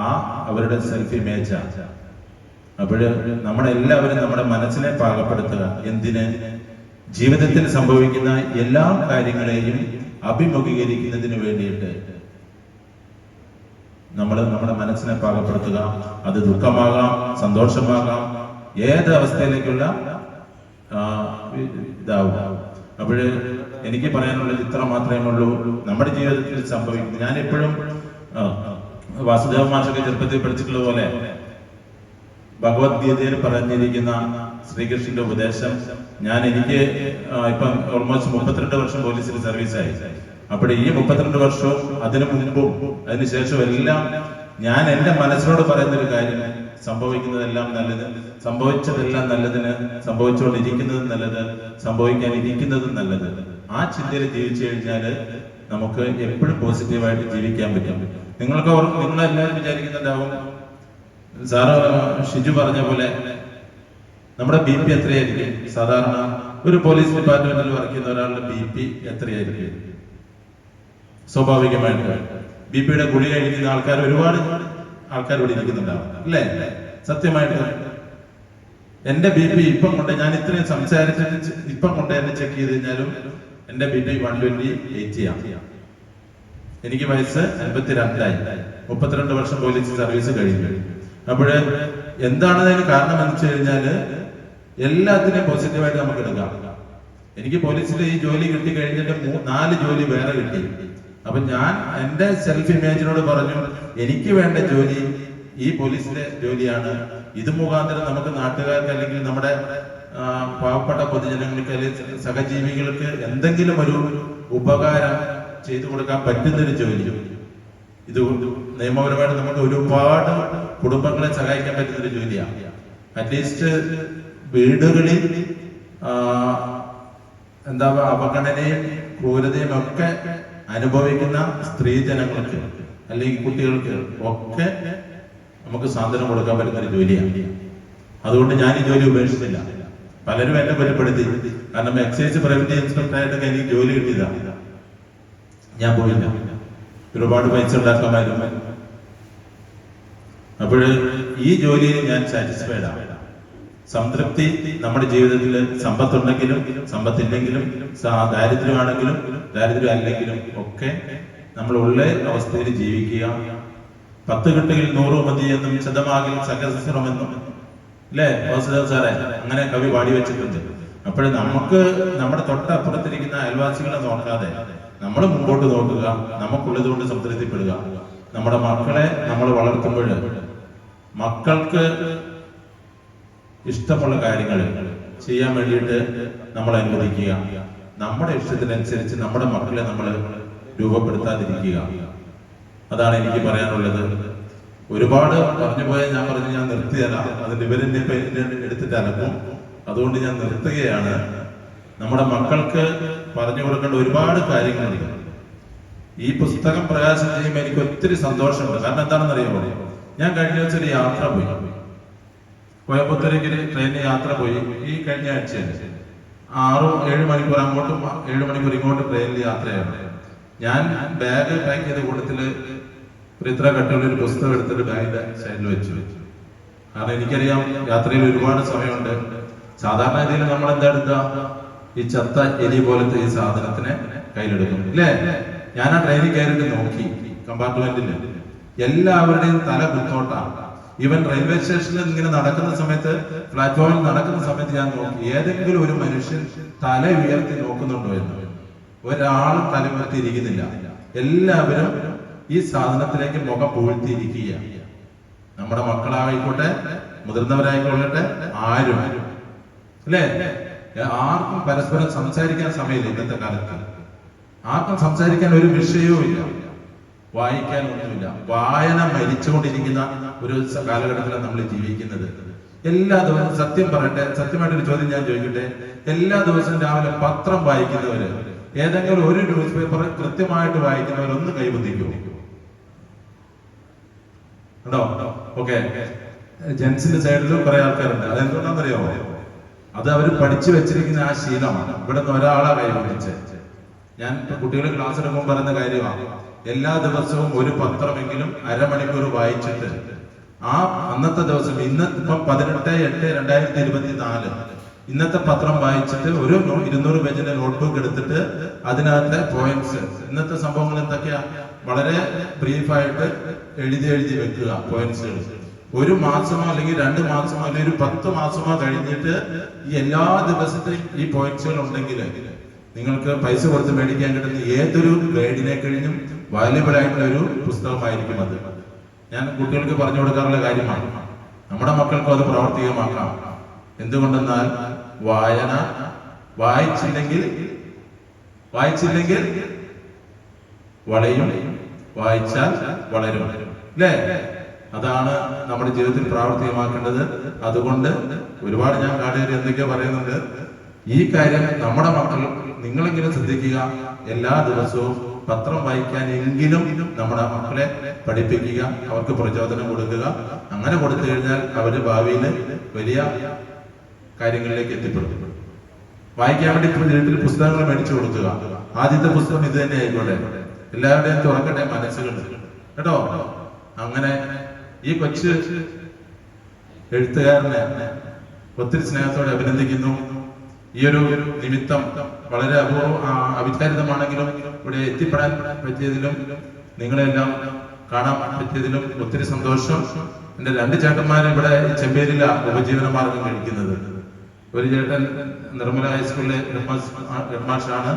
ആ അവരുടെ സെൽഫ് ഇമേജാണ്. അപ്പോഴ് നമ്മളെല്ലാവരും നമ്മുടെ മനസ്സിനെ പാകപ്പെടുത്തുക. എന്തിന്? ജീവിതത്തിൽ സംഭവിക്കുന്ന എല്ലാ കാര്യങ്ങളെയും അഭിമുഖീകരിക്കുന്നതിന് വേണ്ടിയിട്ട് നമ്മൾ നമ്മുടെ മനസ്സിനെ പാകപ്പെടുത്തുക. അത് ദുഃഖമാകാം, സന്തോഷമാകാം, ഏത് അവസ്ഥയിലേക്കുള്ള ഇതാവും. അപ്പോഴ് എനിക്ക് പറയാനുള്ളത് ഇത്ര മാത്രമേ ഉള്ളൂ. നമ്മുടെ ജീവിതത്തിൽ സംഭവിക്കുന്നത്, ഞാൻ എപ്പോഴും വാസുദേവ മാഷൊക്കെ ചെറുപ്പത്തിൽ പഠിച്ചിട്ടുള്ള പോലെ ഭഗവത്ഗീതയിൽ പറഞ്ഞിരിക്കുന്ന ശ്രീകൃഷ്ണന്റെ ഉപദേശം, എനിക്ക് ഇപ്പം ഓൾമോസ്റ്റ് 32 വർഷം പോലീസിൽ സർവീസായി. അപ്പോൾ ഈ 32 വർഷവും അതിനു മുൻപും അതിനുശേഷവും എല്ലാം ഞാൻ എൻ്റെ മനസ്സിനോട് പറയുന്ന ഒരു കാര്യം, സംഭവിക്കുന്നതെല്ലാം നല്ലത്, സംഭവിച്ചതെല്ലാം നല്ലതിന്, സംഭവിച്ചുകൊണ്ടിരിക്കുന്നതും നല്ലത്, സംഭവിക്കാനിരിക്കുന്നതും നല്ലത്. ആ ചിന്തയിൽ ജീവിച്ചു കഴിഞ്ഞാൽ നമുക്ക് എപ്പോഴും പോസിറ്റീവായിട്ട് ജീവിക്കാൻ പറ്റും. നിങ്ങളെല്ലാവരും വിചാരിക്കുന്നുണ്ടാവും, സാറ് ഷിജു പറഞ്ഞ പോലെ നമ്മുടെ BP എത്രയായിരിക്കും? സാധാരണ ഒരു പോലീസ് ഡിപ്പാർട്ട്മെന്റിൽ വർക്ക് ചെയ്യുന്ന ഒരാളുടെ BP എത്രയായിരിക്കും? സ്വാഭാവികമായിട്ട് BP-യുടെ ഗുളിക കഴിക്കുന്ന ആൾക്കാർ ഒരുപാട് ആൾക്കാർ ഇവിടെ ഇരിക്കുന്നുണ്ടാവും, അല്ലേ? സത്യമായിട്ട് എന്റെ BP ഇപ്പം കൊണ്ട് ഞാൻ ഇത്രയും സംസാരിച്ചിട്ട് ഇപ്പം കൊണ്ട് എന്നെ ചെക്ക് ചെയ്ത് കഴിഞ്ഞാലും എന്റെ BP 128 ആണ്. എനിക്ക് വയസ്സ് 52ആയി. 32 വർഷം പോലീസ് സർവീസ് കഴിഞ്ഞു. അപ്പോഴ് എന്താണ് അതിന് കാരണം എന്ന് വെച്ച് കഴിഞ്ഞാല് എല്ലാത്തിനെയും പോസിറ്റീവായിട്ട് നമുക്ക് എടുക്കാം. എനിക്ക് പോലീസിൽ ഈ ജോലി കിട്ടി കഴിഞ്ഞിട്ട് 4 ജോലി വേറെ കിട്ടി. അപ്പൊ ഞാൻ എന്റെ സെൽഫ് ഇമേജിനോട് പറഞ്ഞു, എനിക്ക് വേണ്ട ജോലി ഈ പോലീസിലെ ജോലിയാണ്. ഇത് മുഖാന്തരം നമുക്ക് നാട്ടുകാർക്ക് അല്ലെങ്കിൽ നമ്മുടെ പാവപ്പെട്ട പൊതുജനങ്ങൾക്ക് അല്ലെങ്കിൽ സഹജീവികൾക്ക് എന്തെങ്കിലും ഒരു ഉപകാരം ചെയ്തു കൊടുക്കാൻ പറ്റുന്നൊരു ജോലി. ഇത് നിയമപരമായിട്ട് നമുക്ക് ഒരുപാട് കുടുംബങ്ങളെ സഹായിക്കാൻ പറ്റുന്നൊരു ജോലിയാണ്. അറ്റ്ലീസ്റ്റ് വീടുകളിൽ എന്താ അവഗണനയും ക്രൂരതയും ഒക്കെ അനുഭവിക്കുന്ന സ്ത്രീജനങ്ങൾക്ക് അല്ലെങ്കിൽ കുട്ടികൾക്ക് ഒക്കെ നമുക്ക് സാന്ത്വനം കൊടുക്കാൻ പറ്റുന്ന ഒരു ജോലിയാണ്. അതുകൊണ്ട് ഞാൻ ഈ ജോലി ഉപേക്ഷിച്ചില്ല. പലരും എന്നെ കുറ്റപ്പെടുത്തി, കാരണം എക്സൈസ് പ്രൈവറ്റ് ഇൻസ്പെക്ടറായിട്ടൊക്കെ എനിക്ക് ജോലി കിട്ടിയതാണ്. ഞാൻ പോയില്ല, ഒരുപാട് പൈസ ഉണ്ടാക്കാമായിരുന്നു. അപ്പോൾ ഈ ജോലിയിൽ ഞാൻ സാറ്റിസ്ഫൈഡ് ആണ്. സംതൃപ്തി നമ്മുടെ ജീവിതത്തിൽ സമ്പത്തുണ്ടെങ്കിലും സമ്പത്തില്ലെങ്കിലും ദാരിദ്ര്യമാണെങ്കിലും ദാരിദ്ര്യം അല്ലെങ്കിലും ഒക്കെ നമ്മൾ ഉള്ള അവസ്ഥയിൽ ജീവിക്കുക. 10 കിട്ടുകിൽ 100 മതി എന്നും ശതമാകിൽ സഹസ്രമെന്നും അല്ലേ വാസുദേവ് സാറേ അങ്ങനെ കവി പാടി വെച്ചിട്ടുണ്ട്. അപ്പോൾ നമുക്ക് നമ്മുടെ തൊട്ടപ്പുറത്തിരിക്കുന്ന അയൽവാസികളെ നോക്കാതെ നമ്മൾ മുമ്പോട്ട് നോക്കുക, നമുക്കുള്ളത് കൊണ്ട് സംതൃപ്തിപ്പെടുക. നമ്മുടെ മക്കളെ നമ്മൾ വളർത്തുമ്പോൾ മക്കൾക്ക് ഇഷ്ടമുള്ള കാര്യങ്ങൾ ചെയ്യാൻ വേണ്ടിയിട്ട് നമ്മൾ അനുവദിക്കുക. നമ്മുടെ ഇഷ്ടത്തിനനുസരിച്ച് നമ്മുടെ മക്കളെ നമ്മൾ രൂപപ്പെടുത്താതിരിക്കുക. അതാണ് എനിക്ക് പറയാനുള്ളത്. ഒരുപാട് പറഞ്ഞു പോയാൽ ഞാൻ നിർത്തിയല്ല, അതിന്റെ ഇവരെന്നെ എടുത്തിട്ട് അലക്കും. അതുകൊണ്ട് ഞാൻ നിർത്തുകയാണ്. നമ്മുടെ മക്കൾക്ക് പറഞ്ഞു കൊടുക്കേണ്ട ഒരുപാട് കാര്യങ്ങളുണ്ട്. ഈ പുസ്തകം പ്രകാശനം ചെയ്യുമ്പോൾ എനിക്ക് ഒത്തിരി സന്തോഷമുണ്ട്. കാരണം എന്താണെന്ന് അറിയാമോ, ഞാൻ കഴിഞ്ഞ ദിവസം ഒരു യാത്ര പോയി, കോയമ്പത്തൂരേക്ക് ട്രെയിനിൽ യാത്ര പോയി. ഈ കഴിഞ്ഞ ആഴ്ചയാണ് 6-7 മണിക്കൂർ അങ്ങോട്ടും 7 മണിക്കൂർ ഇങ്ങോട്ടും ട്രെയിനിൽ യാത്രയാണ്. ഞാൻ ബാഗ് പാക്ക് ചെയ്ത കൂട്ടത്തില് ഇത്ര കട്ടുള്ള ഒരു പുസ്തകം എടുത്തിട്ട് ബാഗിന്റെ സൈഡിൽ വെച്ചു. കാരണം എനിക്കറിയാം യാത്രയിൽ ഒരുപാട് സമയമുണ്ട്. സാധാരണ രീതിയിൽ നമ്മൾ എന്താ എടുക്കുക, ഈ ചത്ത എലി പോലത്തെ ഈ സാധനത്തിനെ കയ്യിലെടുക്കും, ഇല്ലേ? ഞാൻ ആ ട്രെയിനിൽ കയറിയിട്ട് നോക്കി, കമ്പാർട്ട്മെന്റിൽ എല്ലാവരുടെയും തല കുത്തോട്ടാണ്. ഈവൻ റെയിൽവേ സ്റ്റേഷനിൽ ഇങ്ങനെ നടക്കുന്ന സമയത്ത്, പ്ലാറ്റ്ഫോമിൽ നടക്കുന്ന സമയത്ത് ഞാൻ നോക്കി, ഏതെങ്കിലും ഒരു മനുഷ്യൻ തല ഉയർത്തി നോക്കുന്നുണ്ടോ എന്ന്. ഒരാളും തല ഉയർത്തിയിരിക്കുന്നില്ല. എല്ലാവരും ഈ സാധനത്തിലേക്ക് മുഖം പൂഴ്ത്തിയിരിക്കുക. നമ്മുടെ മക്കളായിക്കോട്ടെ മുതിർന്നവരായിക്കൊള്ളട്ടെ, ആരും അല്ലേ, ആർക്കും പരസ്പരം സംസാരിക്കാൻ സമയമില്ല. ഇന്നത്തെ കാലത്ത് ആർക്കും സംസാരിക്കാൻ ഒരു വിഷയവും ഇല്ല, വായിക്കാൻ ഒന്നുമില്ല. വായന മരിച്ചുകൊണ്ടിരിക്കുന്ന ഒരു കാലഘട്ടത്തിലാണ് നമ്മൾ ജീവിക്കുന്നത്. എല്ലാ ദിവസവും സത്യം പറയട്ടെ, സത്യമായിട്ടൊരു ചോദ്യം ഞാൻ ചോദിക്കട്ടെ, എല്ലാ ദിവസവും രാവിലെ പത്രം വായിക്കുന്നവര്, ഏതെങ്കിലും ഒരു ന്യൂസ് പേപ്പർ കൃത്യമായിട്ട് വായിക്കുന്നവർ ഒന്ന് കൈബന്ധിക്കുമോ? ഉണ്ടോ? ഓക്കെ, ജെൻസിന്റെ സൈഡിലും കുറെ ആൾക്കാരുണ്ട്. അതെന്തുകൊണ്ടാണെന്നറിയാമോ? അത് അവർ പഠിച്ചു വെച്ചിരിക്കുന്ന ആ ശീലമാണ്. ഇവിടെ നിന്ന് ഒരാളെ കൈബന്ധിച്ച്, ഞാൻ കുട്ടികൾ ക്ലാസ് എടുക്കുമ്പോൾ പറയുന്ന കാര്യമാണ്, എല്ലാ ദിവസവും ഒരു പത്രമെങ്കിലും അരമണിക്കൂർ വായിച്ചിട്ട് ആ അന്നത്തെ ദിവസം, ഇപ്പം 18/8/2024 ഇന്നത്തെ പത്രം വായിച്ചിട്ട് ഒരു 200 പേജിന്റെ നോട്ട്ബുക്ക് എടുത്തിട്ട് അതിനകത്തെ പോയിന്റ്സ്, ഇന്നത്തെ സംഭവങ്ങൾ എന്തൊക്കെയാ, വളരെ ബ്രീഫായിട്ട് എഴുതി വെക്കുക പോയിന്റ്സുകൾ. 1 മാസമോ അല്ലെങ്കിൽ 2 മാസമോ അല്ലെങ്കിൽ ഒരു 10 മാസമോ കഴിഞ്ഞിട്ട് ഈ എല്ലാ ദിവസത്തെയും ഈ പോയിന്റ്സുകൾ ഉണ്ടെങ്കിൽ നിങ്ങൾക്ക് പൈസ കൊടുത്ത് മേടിക്കാൻ കിട്ടുന്ന ഏതൊരു ഗൈഡിനെ കഴിഞ്ഞും വാല്യുബിൾ ആയിട്ടുള്ള ഒരു പുസ്തകമായിരിക്കും അത്. ഞാൻ കുട്ടികൾക്ക് പറഞ്ഞു കൊടുക്കാറുള്ള കാര്യമാണ്. നമ്മുടെ മക്കൾക്കും അത് പ്രാവർത്തികമാക്കാം. എന്തുകൊണ്ടെന്നാൽ വായന വായിച്ചില്ലെങ്കിൽ വളയും, വായിച്ചാൽ വളരും. അല്ലേ? അതാണ് നമ്മുടെ ജീവിതത്തിൽ പ്രാവർത്തികമാക്കേണ്ടത്. അതുകൊണ്ട് ഒരുപാട് ഞാൻ കാടുകയറി എന്തൊക്കെയോ പറയുന്നുണ്ട്. ഈ കാര്യം നമ്മുടെ മക്കൾ നിങ്ങളെങ്കിലും ശ്രദ്ധിക്കുക. എല്ലാ ദിവസവും പത്രം വായിക്കാനെങ്കിലും നമ്മുടെ മക്കളെ പഠിപ്പിക്കുക, അവർക്ക് പ്രചോദനം കൊടുക്കുക. അങ്ങനെ കൊടുത്തു കഴിഞ്ഞാൽ അവര് ഭാവിയിൽ വലിയ കാര്യങ്ങളിലേക്ക് എത്തിപ്പെടും. വായിക്കാൻ വേണ്ടി വീട്ടിൽ പുസ്തകങ്ങൾ മേടിച്ചു കൊടുക്കുക. ആദ്യത്തെ പുസ്തകം ഇത് തന്നെ ആയിക്കോട്ടെ. എല്ലാവരുടെയും തുറക്കട്ടെ മനസ്സുകൾ, കേട്ടോ. അങ്ങനെ ഈ കൊച്ചു എഴുത്തുകാരനെ ഒത്തിരി സ്നേഹത്തോടെ അഭിനന്ദിക്കുന്നു. ഈ ഒരു നിമിത്തം വളരെ അവിചാരിതമാണെങ്കിലും ഇവിടെ എത്തിപ്പെടാൻ പറ്റിയതിലും നിങ്ങളെല്ലാം കാണാൻ പറ്റിയതിലും ഒത്തിരി സന്തോഷം. എന്റെ 2 ചേട്ടന്മാർ ഇവിടെ ചെമ്പേരില ഉപജീവന മാർഗം കഴിക്കുന്നത്. ഒരു ചേട്ടൻ നിർമ്മല ഹൈസ്കൂളിലെ ഹെഡ്മാസ്റ്ററാണ്.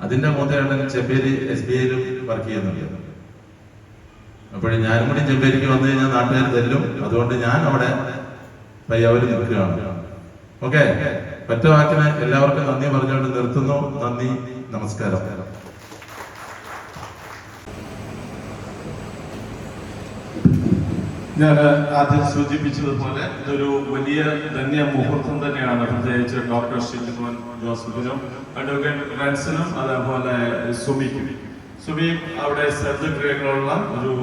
അതിന്റെ മൂത്ത ചേട്ടൻ ചെമ്പേരി SBIയിലും വർക്ക് ചെയ്യുന്നുണ്ട്. അപ്പോഴും ഞാനും കൂടി ചെമ്പേരിക്ക് വന്നു കഴിഞ്ഞാൽ നാട്ടുകാർ തല്ലും. അതുകൊണ്ട് ഞാൻ അവിടെ പയ്യാവൂരിൽ നിൽക്കുകയാണ്. ഓക്കെ, ഒറ്റ വാക്കിന് എല്ലാവർക്കും നന്ദി പറഞ്ഞുകൊണ്ട് നിർത്തുന്നു. നന്ദി, നമസ്കാരം. ഞാൻ ആദ്യം സൂചിപ്പിച്ചതുപോലെ ഇതൊരു വലിയ ധന്യ മുഹൂർത്തം തന്നെയാണ്. പ്രത്യേകിച്ച് ഡോക്ടർ ഷിജുമോൻ ജോസഫിനും അഡ്വക്കേറ്റ് റൻസനും അതേപോലെ സുമിക്കും. സുമി അവിടെ സെർജ് ഗ്രേഡിലുള്ള ഒരു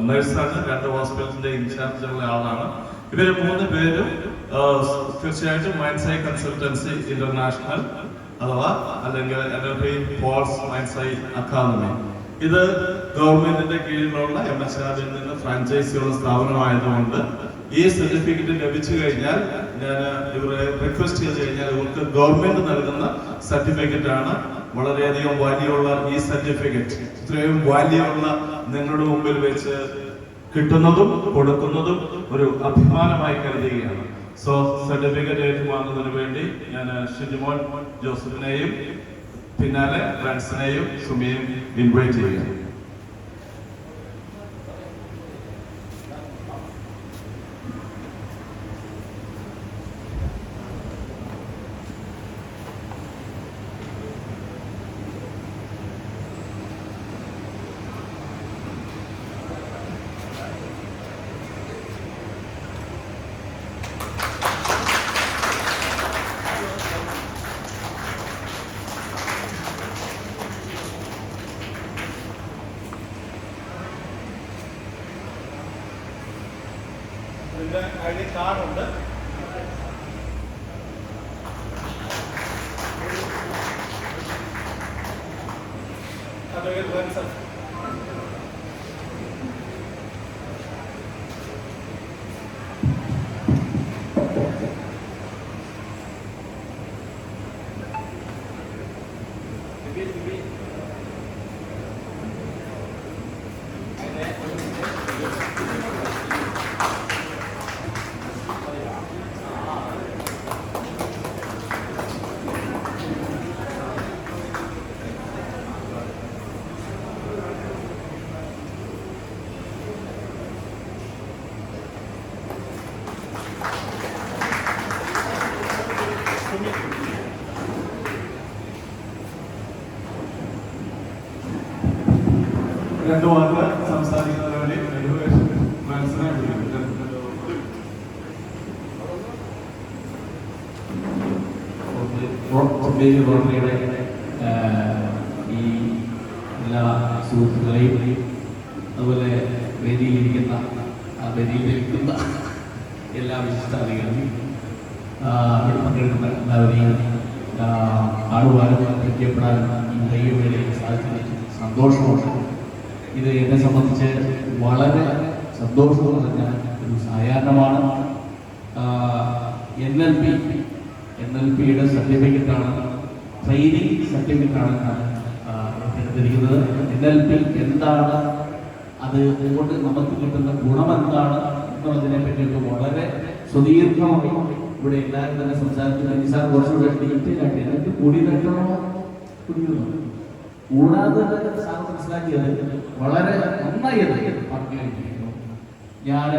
നഴ്സാണ്. 2 ഹോസ്പിറ്റലിന്റെ ഇൻചാർജുള്ള ആളാണ്. ഇവര് 3 പേരും തീർച്ചയായിട്ടും മൈൻഡ്സൈ കൺസൾട്ടൻസി ഇന്റർനാഷണൽ അഥവാ അല്ലെങ്കിൽ NLP ഫോഴ്സ് മൈൻഡ്സൈ അക്കാദമി, ഇത് ഗവൺമെന്റിന്റെ കീഴിലുള്ള MHRDയിൽ നിന്ന് ഫ്രാഞ്ചൈസിയുള്ള സ്ഥാപനമായതുകൊണ്ട് ഈ സർട്ടിഫിക്കറ്റ് ലഭിച്ചു കഴിഞ്ഞാൽ ഞാൻ ഇവരെ റിക്വസ്റ്റ് ചെയ്ത് കഴിഞ്ഞാൽ ഇവർക്ക് ഗവൺമെന്റ് നൽകുന്ന സർട്ടിഫിക്കറ്റ് ആണ്. വളരെയധികം വാല്യുള്ള ഈ സർട്ടിഫിക്കറ്റ് ഇത്രയും വാല്യുള്ള നിങ്ങളുടെ മുമ്പിൽ വെച്ച് കിട്ടുന്നതും കൊടുക്കുന്നതും ഒരു അഭിമാനമായി കരുതുകയാണ്. സോ സർട്ടിഫിക്കറ്റ് ഏറ്റുവാങ്ങുന്നതിന് വേണ്ടി ഞാൻ ഷിജുമോൻ ജോസഫിനെയും പിന്നാലെ ഫ്രണ്ട്സിനെയും സുമിയെയും ഇൻവൈറ്റ് ചെയ്യുക. ID card ഉണ്ട്. രണ്ടു വാക്ക് സംസാരിക്കുന്നതിന് വേണ്ടി മനസ്സിലാക്കി റോട്ടറിയുടെ ഈ എല്ലാ സുഹൃത്തുക്കളെയും അതുപോലെ വേദിയിലിരിക്കുന്ന എല്ലാ വിശിഷ്ടാധികാരികളും ഇവിടെ പങ്കെടുക്കുന്ന എല്ലാവരെയും ആളുവാനും പരിചയപ്പെടാനും ഈ കൈവേളയിൽ സാധിച്ചതിൽ സന്തോഷമുണ്ട്. ഇത് എന്നെ സംബന്ധിച്ച് വളരെ സന്തോഷം നിറഞ്ഞ ഒരു സായാഹ്നമാണ്. NLPയുടെ സർട്ടിഫിക്കറ്റാണ്, ട്രെയിനിങ് സർട്ടിഫിക്കറ്റാണ് ഞാൻ എടുത്തിരിക്കുന്നത്. NLP എന്താണ്, അത് കൊണ്ട് നമുക്ക് കിട്ടുന്ന ഗുണമെന്താണ് എന്നുള്ളതിനെ പറ്റിയൊക്കെ വളരെ സുദീർഘമായി ഇവിടെ എല്ലാവരും തന്നെ സംസാരിച്ചു. നിസാർ കുറച്ചുകൂടെ ഡീറ്റെയിലായിട്ട് എനിക്ക് കുടി വെക്കണോ കുടിക്കുന്നു കൂടാതെ സാർ മനസ്സിലാക്കിയത് വളരെ നന്നായി പറഞ്ഞു കഴിഞ്ഞിരിക്കുന്നു. ഞാൻ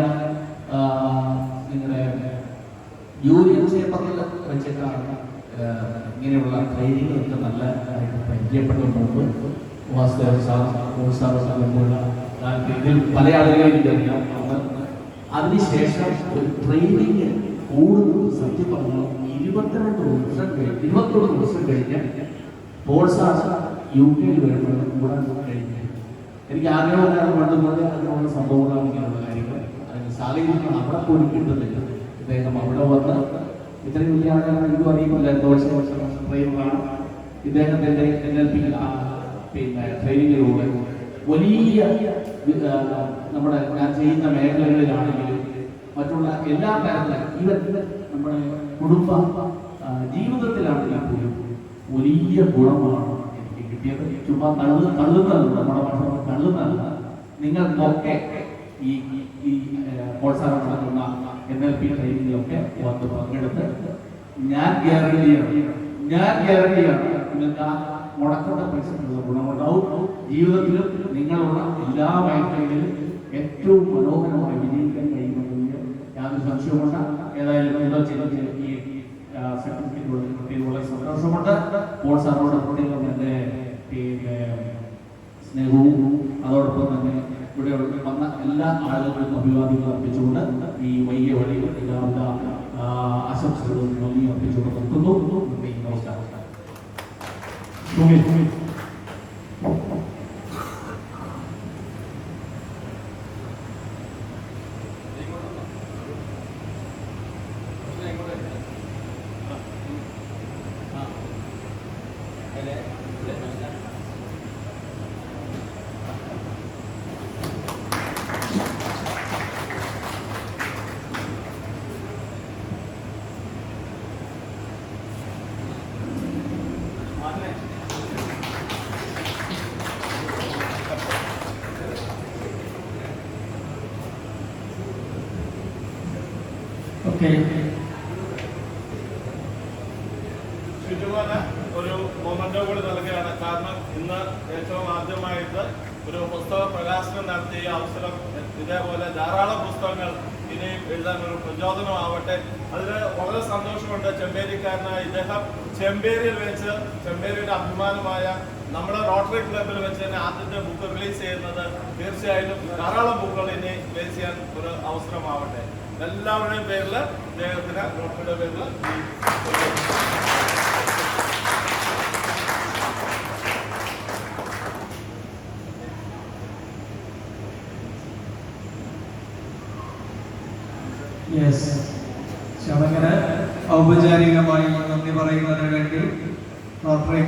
നിങ്ങളുടെ യൂണിയൻ ചേമ്പറിൽ വെച്ചിട്ടാണ് ഇങ്ങനെയുള്ള ട്രെയിനിങ്ങൊക്കെ നല്ലതായിട്ട് പരിചയപ്പെട്ട മുമ്പ് വാസുദേവ സാർ മുമ്പുള്ള താല്പര്യത്തിൽ പല ആളുകളെയും എനിക്കറിയാം. അതിനുശേഷം ഒരു ട്രെയിനിങ് കൂടുതൽ സത്യം പറഞ്ഞു 21 വർഷം കഴിഞ്ഞ് പോൾ സാർ UK വരുമ്പോൾ കൂടാൻ കഴിഞ്ഞു. എനിക്ക് ആഗ്രഹമില്ലാതെ പണ്ടുപോലെ അതിനുള്ള സംഭവങ്ങളാണെങ്കിലുള്ള കാര്യങ്ങൾ അതിന് സാഹചര്യങ്ങൾ അവിടെ പോയി കിട്ടുന്നില്ല. ഇദ്ദേഹം അവിടെ വന്ന് ഇത്രയും വലിയ ആളുകളാണ് ഇതും അറിയില്ല. ട്രെയിനറാണ് ഇദ്ദേഹത്തിൻ്റെ NLP പിന്നെ ട്രെയിനിങ്ങിലൂടെ വലിയ നമ്മുടെ ഞാൻ ചെയ്യുന്ന മേഖലകളിലാണെങ്കിലും മറ്റുള്ള എല്ലാ കാര്യത്തിലും ഇവർ നമ്മുടെ കുടുംബ ജീവിതത്തിലാണെങ്കിൽ പോലും വലിയ ഗുണമാണ് എനിക്ക് കിട്ടിയത്. ചുമ്മാ തള്ളുന്നതല്ല, നമ്മുടെ ഭാഷ തള്ളുന്നതല്ല. നിങ്ങൾക്കൊക്കെ ഈ പ്രോത്സാഹനം നടത്തുന്ന NLP ട്രെയിനിങ്ങിലൊക്കെ വന്ന് പങ്കെടുത്ത് ഞാൻ ഗ്യാരണ്ടിയാണ് നിങ്ങൾക്ക് ആ മുടക്കുന്ന പൈസക്കുള്ള ഗുണമുണ്ടാവും. ജീവിതത്തിലും നിങ്ങളുള്ള എല്ലാ മേഖലകളിലും ഏറ്റവും മനോഹരമായി വിജയിക്കാൻ കഴിയുമെന്ന് യാതൊരു സംശയമുണ്ട്. ഏതായാലും ഈ സർട്ടിഫിക്കറ്റ് കിട്ടിയത് വളരെ സന്തോഷമുണ്ട്. പോൾ സാറിനോട് പ്രത്യേകം എൻ്റെ സ്നേഹവും അതോടൊപ്പം തന്നെ ഇവിടെ വന്ന എല്ലാ ആളുകൾക്കും അഭിവാദ്യങ്ങൾ അർപ്പിച്ചുകൊണ്ട് ഈ വൈകിയ വഴിയിൽ എല്ലാവിധ ആശംസകളും നന്ദി അർപ്പിച്ചുകൊണ്ട് നിർത്തുന്നു. നമസ്കാരം. ഷിജുമോന് ഒരു മൊമെന്റോ കൂടി നൽകുകയാണ്. കാരണം ഇന്ന് ഏറ്റവും ആദ്യമായിട്ട് ഒരു പുസ്തക പ്രകാശനം നടത്തിയ അവസരം ഇതേപോലെ ധാരാളം പുസ്തകങ്ങൾ ഇനിയും എഴുതാൻ ഒരു പ്രചോദനമാവട്ടെ. അതിൽ വളരെ സന്തോഷമുണ്ട്. ചെമ്പേരിക്കാരനായ ഇദ്ദേഹം ചെമ്പേരിയിൽ വെച്ച് ചെമ്പേരിയുടെ അഭിമാനമായ നമ്മുടെ റോട്ടറി ക്ലബിൽ വെച്ച് തന്നെ ആദ്യത്തെ ബുക്ക് റിലീസ് ചെയ്യുന്നത് തീർച്ചയായിട്ടും ധാരാളം ബുക്കുകൾ ഇനി റിലീസ് ചെയ്യാൻ ഒരു അവസരമാവട്ടെ. എല്ലാവരുടെയും പേരിൽ ഇദ്ദേഹത്തിന് റോട്ടറിയുടെ പേരിൽ ചടങ്ങിന് ഔപചാരികമായി നന്ദി പറയുന്നതിന് വേണ്ടി റോട്ടറി